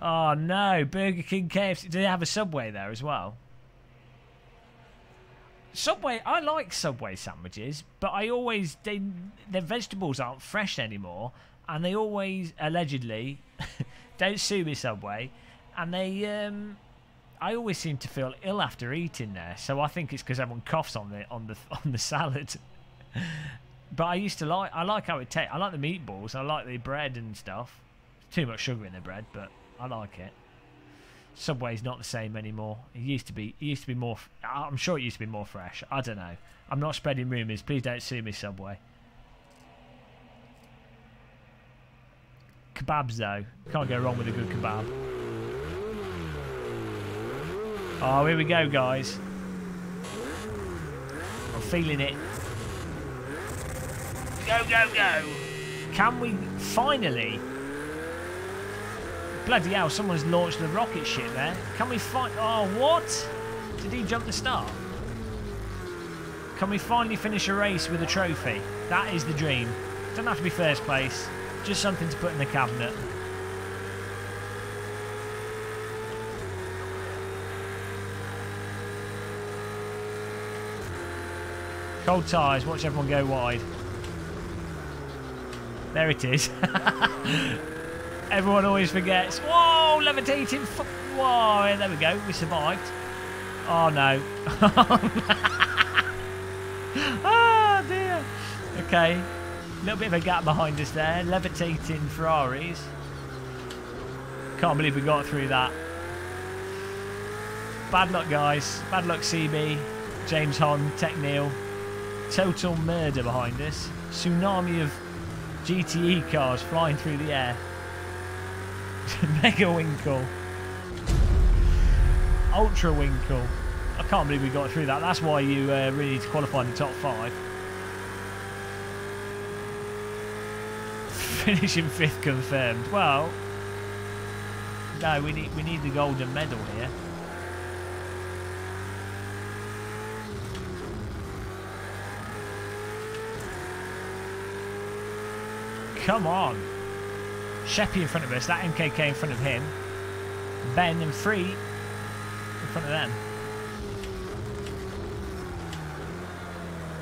Oh no, Burger King, KFC. Do they have a Subway there as well? Subway, I like Subway sandwiches, but I always, their vegetables aren't fresh anymore, and they always, allegedly, don't sue me Subway, and they, I always seem to feel ill after eating there, so I think it's because everyone coughs on the salad. But I like how it tastes. I like the meatballs, I like the bread and stuff. Too much sugar in the bread, but I like it. Subway's not the same anymore. It used to be more. I'm sure it used to be more fresh. I don't know. I'm not spreading rumours. Please don't sue me, Subway. Kebabs though, can't go wrong with a good kebab. Oh, here we go, guys. I'm feeling it. Go, go, go! Can we finally? Bloody hell, someone's launched the rocket ship there. Can we find... Oh, what? Did he jump the start? Can we finally finish a race with a trophy? That is the dream. Doesn't have to be first place. Just something to put in the cabinet. Cold tyres. Watch everyone go wide. There it is. Everyone always forgets. Whoa, levitating. Whoa, there we go. We survived. Oh, no. Oh, dear. Okay. A little bit of a gap behind us there. Levitating Ferraris. Can't believe we got through that. Bad luck, guys. Bad luck, CB. James Hon, Tech Neil. Total murder behind us. Tsunami of GTE cars flying through the air. Mega Winkle. Ultra Winkle. I can't believe we got through that. That's why you really need to qualify in the top 5. Finishing 5th confirmed. Well, no, we need the golden medal here. Come on. Sheppy in front of us, that MKK in front of him. Ben and Free in front of them.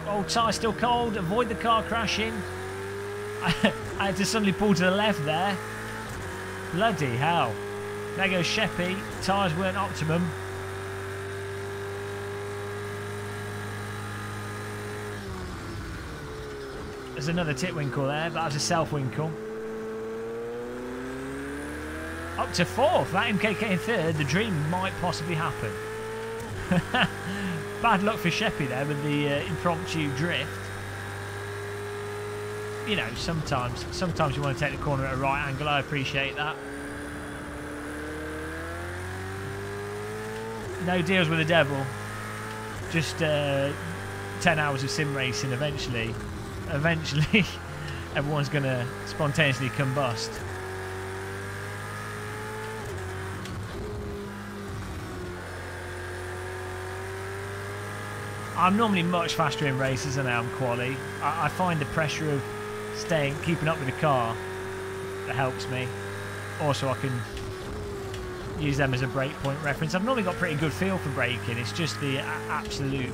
Oh, tyre still cold. Avoid the car crashing. I had to suddenly pull to the left there. Bloody hell. There goes Sheppy. Tyres weren't optimum. There's another tit winkle there, but that's a self winkle. Up to 4th, that MKK in 3rd, the dream might possibly happen. Bad luck for Sheppy there with the impromptu drift. You know, sometimes you want to take the corner at a right angle, I appreciate that. No deals with the devil. Just 10 hours of sim racing eventually. Eventually, everyone's going to spontaneously combust. I'm normally much faster in races than I am quali. I find the pressure of keeping up with the car that helps me. Also, I can use them as a break point reference. I've normally got pretty good feel for braking. It's just the absolute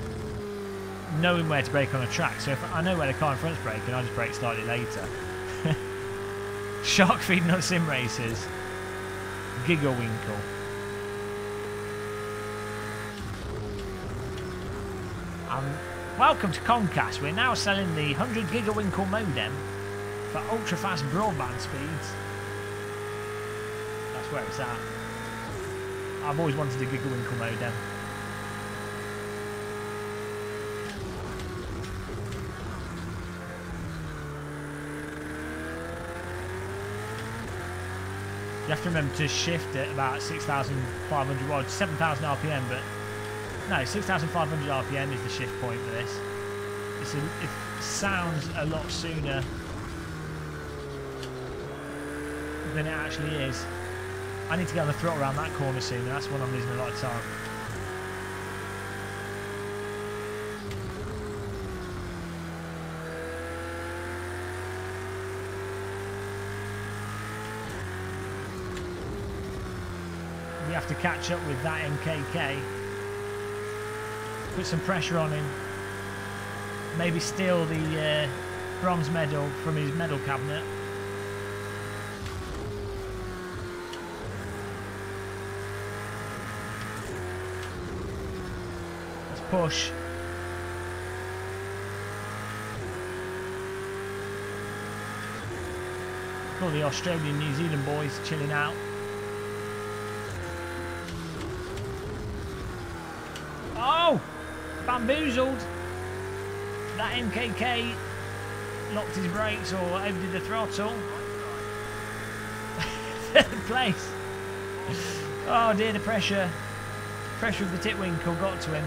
knowing where to brake on a track. So if I know where the car in front's braking, I'll just brake slightly later. Shark feeding on sim races. Gigawinkle. Welcome to Comcast. We're now selling the 100 Gigawinkle modem for ultra-fast broadband speeds. That's where it's at. I've always wanted a Gigawinkle modem. You have to remember to shift at about 6,500 watts, 7,000 RPM, but no, 6,500 RPM is the shift point for this. It sounds a lot sooner than it actually is. I need to get on the throttle around that corner soon, and that's when I'm losing a lot of time. We have to catch up with that MKK. Put some pressure on him. Maybe steal the bronze medal from his medal cabinet. Let's push. All the Australian, New Zealand boys chilling out. Oh! Bamboozled! That MKK locked his brakes or overdid the throttle. Third place. Oh dear, the pressure. Pressure of the Titwinkle got to him.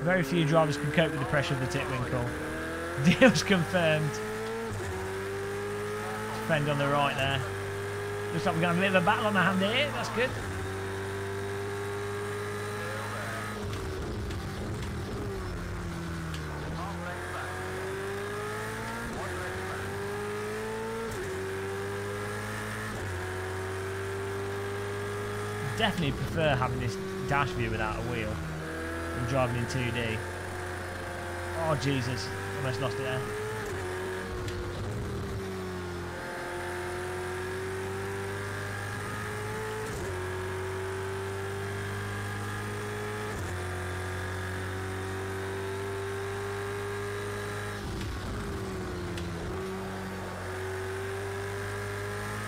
Very few drivers can cope with the pressure of the Titwinkle. Deal's confirmed. Friend on the right there. Looks like we're going to have a bit of a battle on the hand here. That's good. Definitely prefer having this dash view without a wheel than driving in 2D. Oh Jesus, almost lost it there.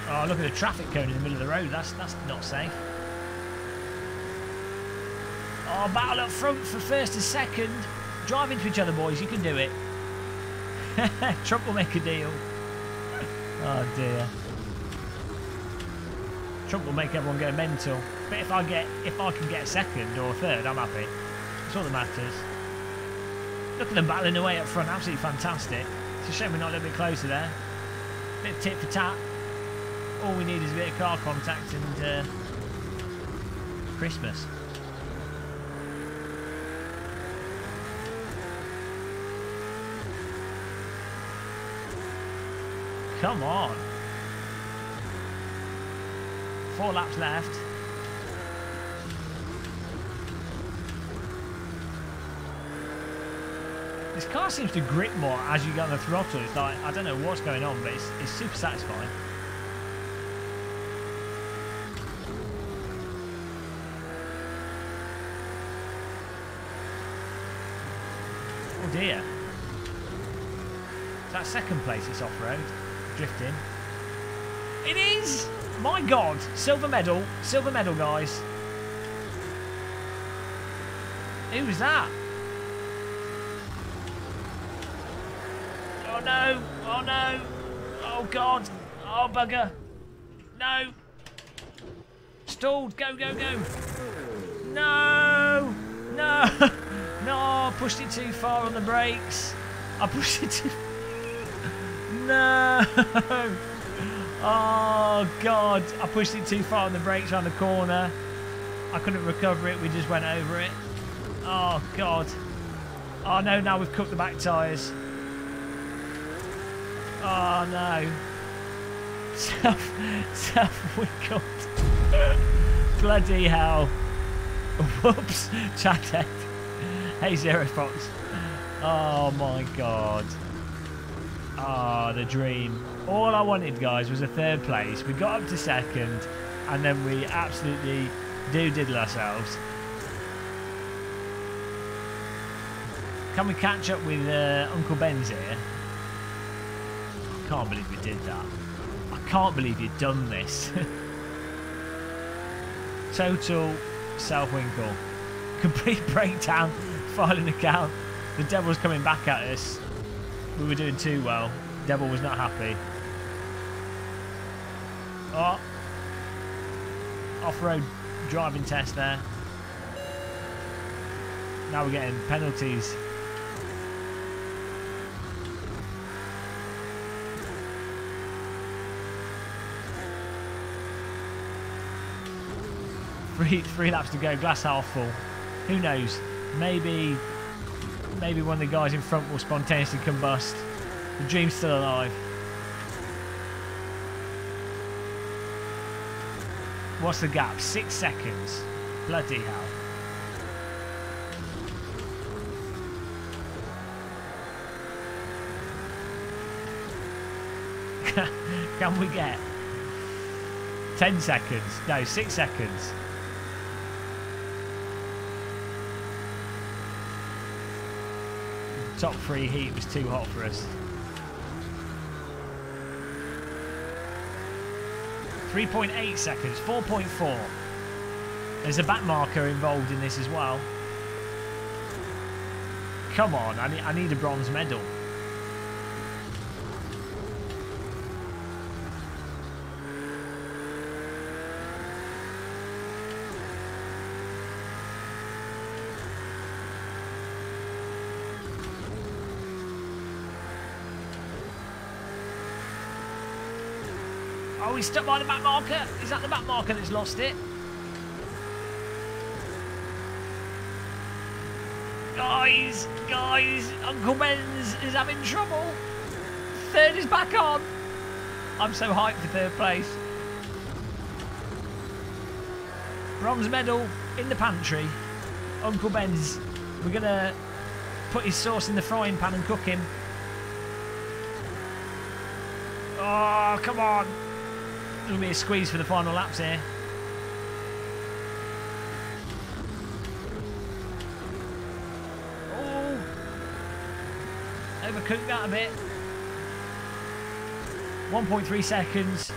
Oh, look at the traffic cone in the middle of the road. That's not safe. Oh, battle up front for first and second. Drive into each other, boys. You can do it. Trump will make a deal. Oh dear. Trump will make everyone go mental. But if I can get a second or a third, I'm happy. That's all that matters. Look at them battling away up front. Absolutely fantastic. It's a shame we're not a little bit closer there. Bit of tit for tat. All we need is a bit of car contact and Christmas. Come on. 4 laps left. This car seems to grip more as you get on the throttle. It's like, I don't know what's going on, but it's super satisfying. Oh dear. That second place, it's off-road. Drifting. It is! My God! Silver medal, guys. Who was that? Oh no! Oh no! Oh God! Oh bugger! No! Stalled! Go, go, go! No! No! No! I pushed it too far on the brakes. I pushed it too... No! Oh God! I pushed it too far on the brakes around the corner. I couldn't recover it. We just went over it. Oh God! Oh no! Now we've cooked the back tyres. Oh no! Self-wiggled. Bloody hell! Whoops. Chat dead. Hey, Zero Fox. Oh, my God. Ah, the dream. All I wanted, guys, was a third place. We got up to second, and then we absolutely diddle ourselves. Can we catch up with Uncle Ben's here? I can't believe we did that. I can't believe you've done this. Total self-winkle. Complete breakdown. Filing account. The devil's coming back at us. We were doing too well. Devil was not happy. Oh. Off-road driving test there. Now we're getting penalties. Three laps to go, glass half full. Who knows? Maybe one of the guys in front will spontaneously combust. The dream's still alive. What's the gap? 6 seconds. Bloody hell. Can we get 10 seconds? No, 6 seconds. Top 3 heat was too hot for us. 3.8 seconds, 4.4. There's a back marker involved in this as well. Come on, I need a bronze medal. Oh, he's stuck by the back marker. Is that the back marker that's lost it? Guys, Uncle Ben's is having trouble. Third is back on. I'm so hyped for third place. Bronze medal in the pantry. Uncle Ben's. We're going to put his sauce in the frying pan and cook him. Oh, come on. There'll be a squeeze for the final laps here. Oh, overcooked that a bit. 1.3 seconds.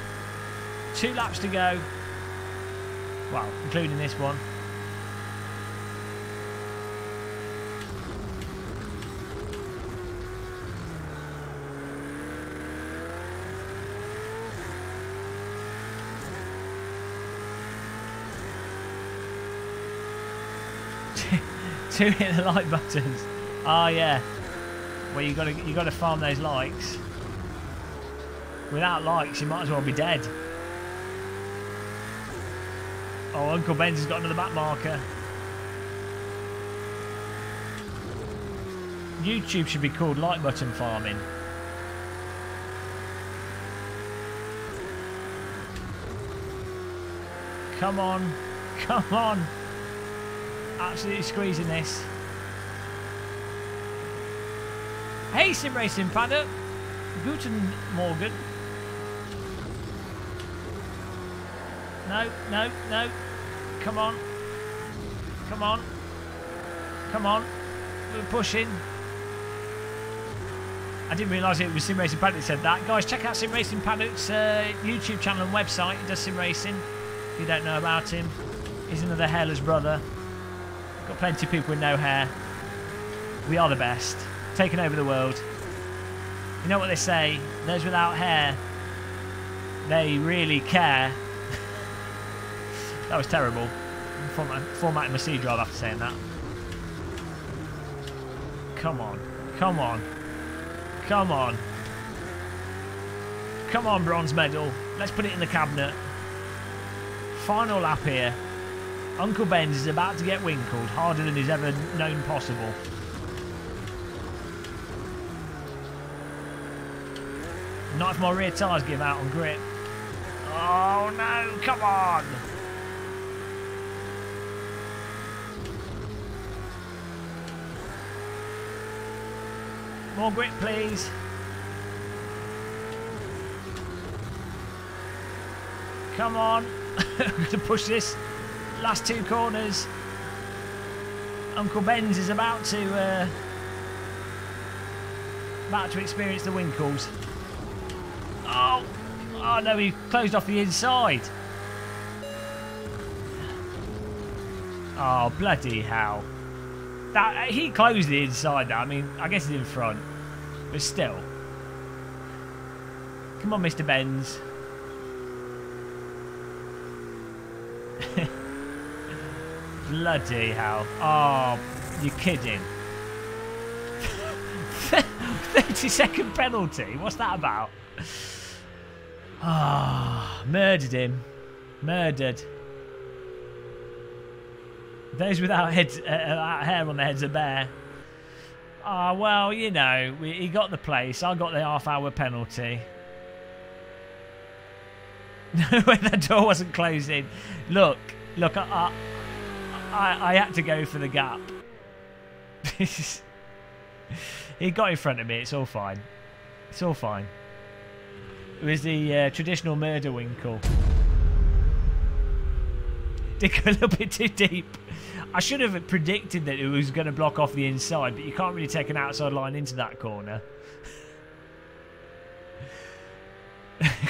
2 laps to go. Well, including this one. Two hit the like buttons. Oh yeah. Well, you gotta farm those likes. Without likes, you might as well be dead. Oh, Uncle Ben's has got another back marker. YouTube should be called like button farming. Come on, come on. Absolutely squeezing this. Hey, Sim Racing Paddock. Guten Morgen. No, no, no. Come on. Come on. Come on. We're pushing. I didn't realise it was Sim Racing Paddock that said that. Guys, check out Sim Racing Paddock's YouTube channel and website. He does sim racing. If you don't know about him, he's another hairless brother. Got plenty of people with no hair. We are the best. Taking over the world. You know what they say? Those without hair, they really care. That was terrible. Formatting my C drive after saying that. Come on. Come on. Come on. Come on, bronze medal. Let's put it in the cabinet. Final lap here. Uncle Ben's is about to get winkled harder than he's ever known possible. Not if my rear tyres give out on grip. Oh no, come on! More grip, please. Come on. I'm going to push this. Last 2 corners. Uncle Ben's is about to experience the winkles. Oh no, he closed off the inside. Oh, bloody hell. He closed the inside now. I mean, I guess he's in front. But still. Come on, Mr. Benz. Bloody hell. Oh, you're kidding. 30-second penalty. What's that about? Ah, murdered him. Murdered. Those without heads, hair on their heads are bare. Ah, well, you know, he got the place. I got the half-hour penalty. No way, that door wasn't closing. Look, I had to go for the gap. He got in front of me. It's all fine. It's all fine. It was the traditional murder winkle. Did go a little bit too deep. I should have predicted that it was going to block off the inside, but you can't really take an outside line into that corner.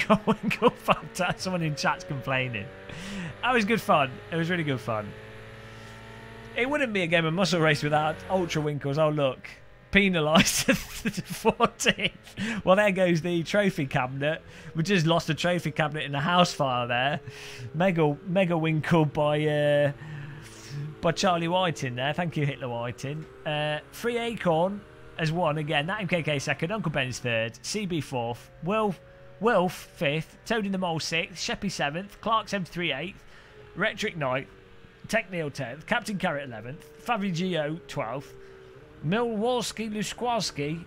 Got winkle fucked up. Someone in chat's complaining. That was good fun. It was really good fun. It wouldn't be a game of muscle race without ultra winkles. Oh look, penalised to 14th. Well, there goes the trophy cabinet. We just lost a trophy cabinet in the house fire there. Mega winkle by Charlie Whiting there. Thank you, Hitler Whiting. Free Acorn has won again. That MKK second. Uncle Ben's third. CB fourth. Wilf 5th, Toad in the Mole 6th, Sheppy 7th, Clark 73 8th, Retric 9th, Tech Neil 10th, Captain Carrot 11th, Favi Gio 12th, Milwalski Luskowski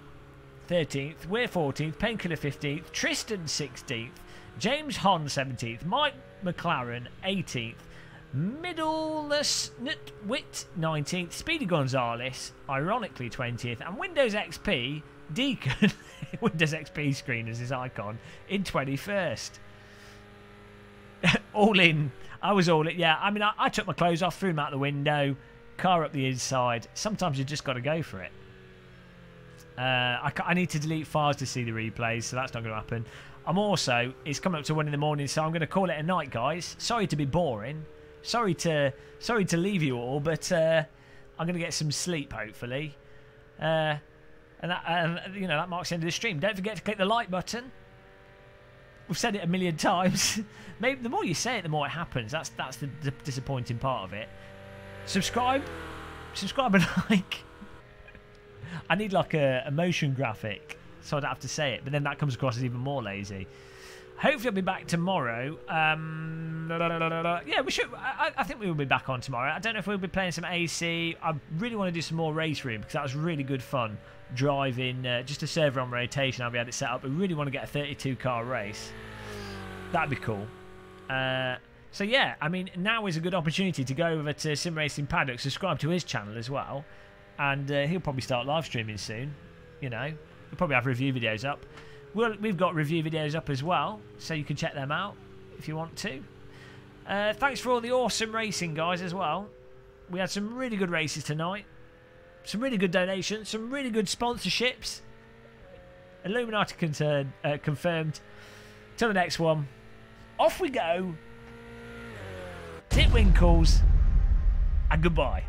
13th, Weir 14th, Painkiller 15th, Tristan 16th, James Hon 17th, Mike McLaren 18th, Middleness Nitwit 19th, Speedy Gonzalez ironically 20th, and Windows XP Deacon Windows XP screen as his icon in 21st. All in. I was all in. Yeah, I mean, I took my clothes off, threw them out the window, car up the inside. Sometimes you just got to go for it. I need to delete files to see the replays, so that's not going to happen. It's coming up to 1 in the morning, so I'm going to call it a night, guys. Sorry to be boring. Sorry to leave you all, but I'm going to get some sleep, hopefully. And you know, that marks the end of the stream. Don't forget to click the like button. We've said it a million times. Maybe the more you say it, the more it happens. That's the disappointing part of it. Subscribe and like. I need like a motion graphic so I don't have to say it, but then that comes across as even more lazy. Hopefully I'll be back tomorrow. Yeah, we should. I think we will be back on tomorrow. I don't know if we'll be playing some AC. I really want to do some more race room because that was really good fun. Driving just a server on rotation. I'll be able to set up. I really want to get a 32 car race. That'd be cool. So yeah, I mean, now is a good opportunity to go over to Sim Racing Paddock, subscribe to his channel as well, and he'll probably start live streaming soon. You know, we'll probably have review videos up. We've got review videos up as well, so you can check them out if you want to. Thanks for all the awesome racing, guys, as well. We had some really good races tonight. Some really good donations. Some really good sponsorships. Illuminati confirmed. Till the next one. Off we go. Titwinkles. And goodbye.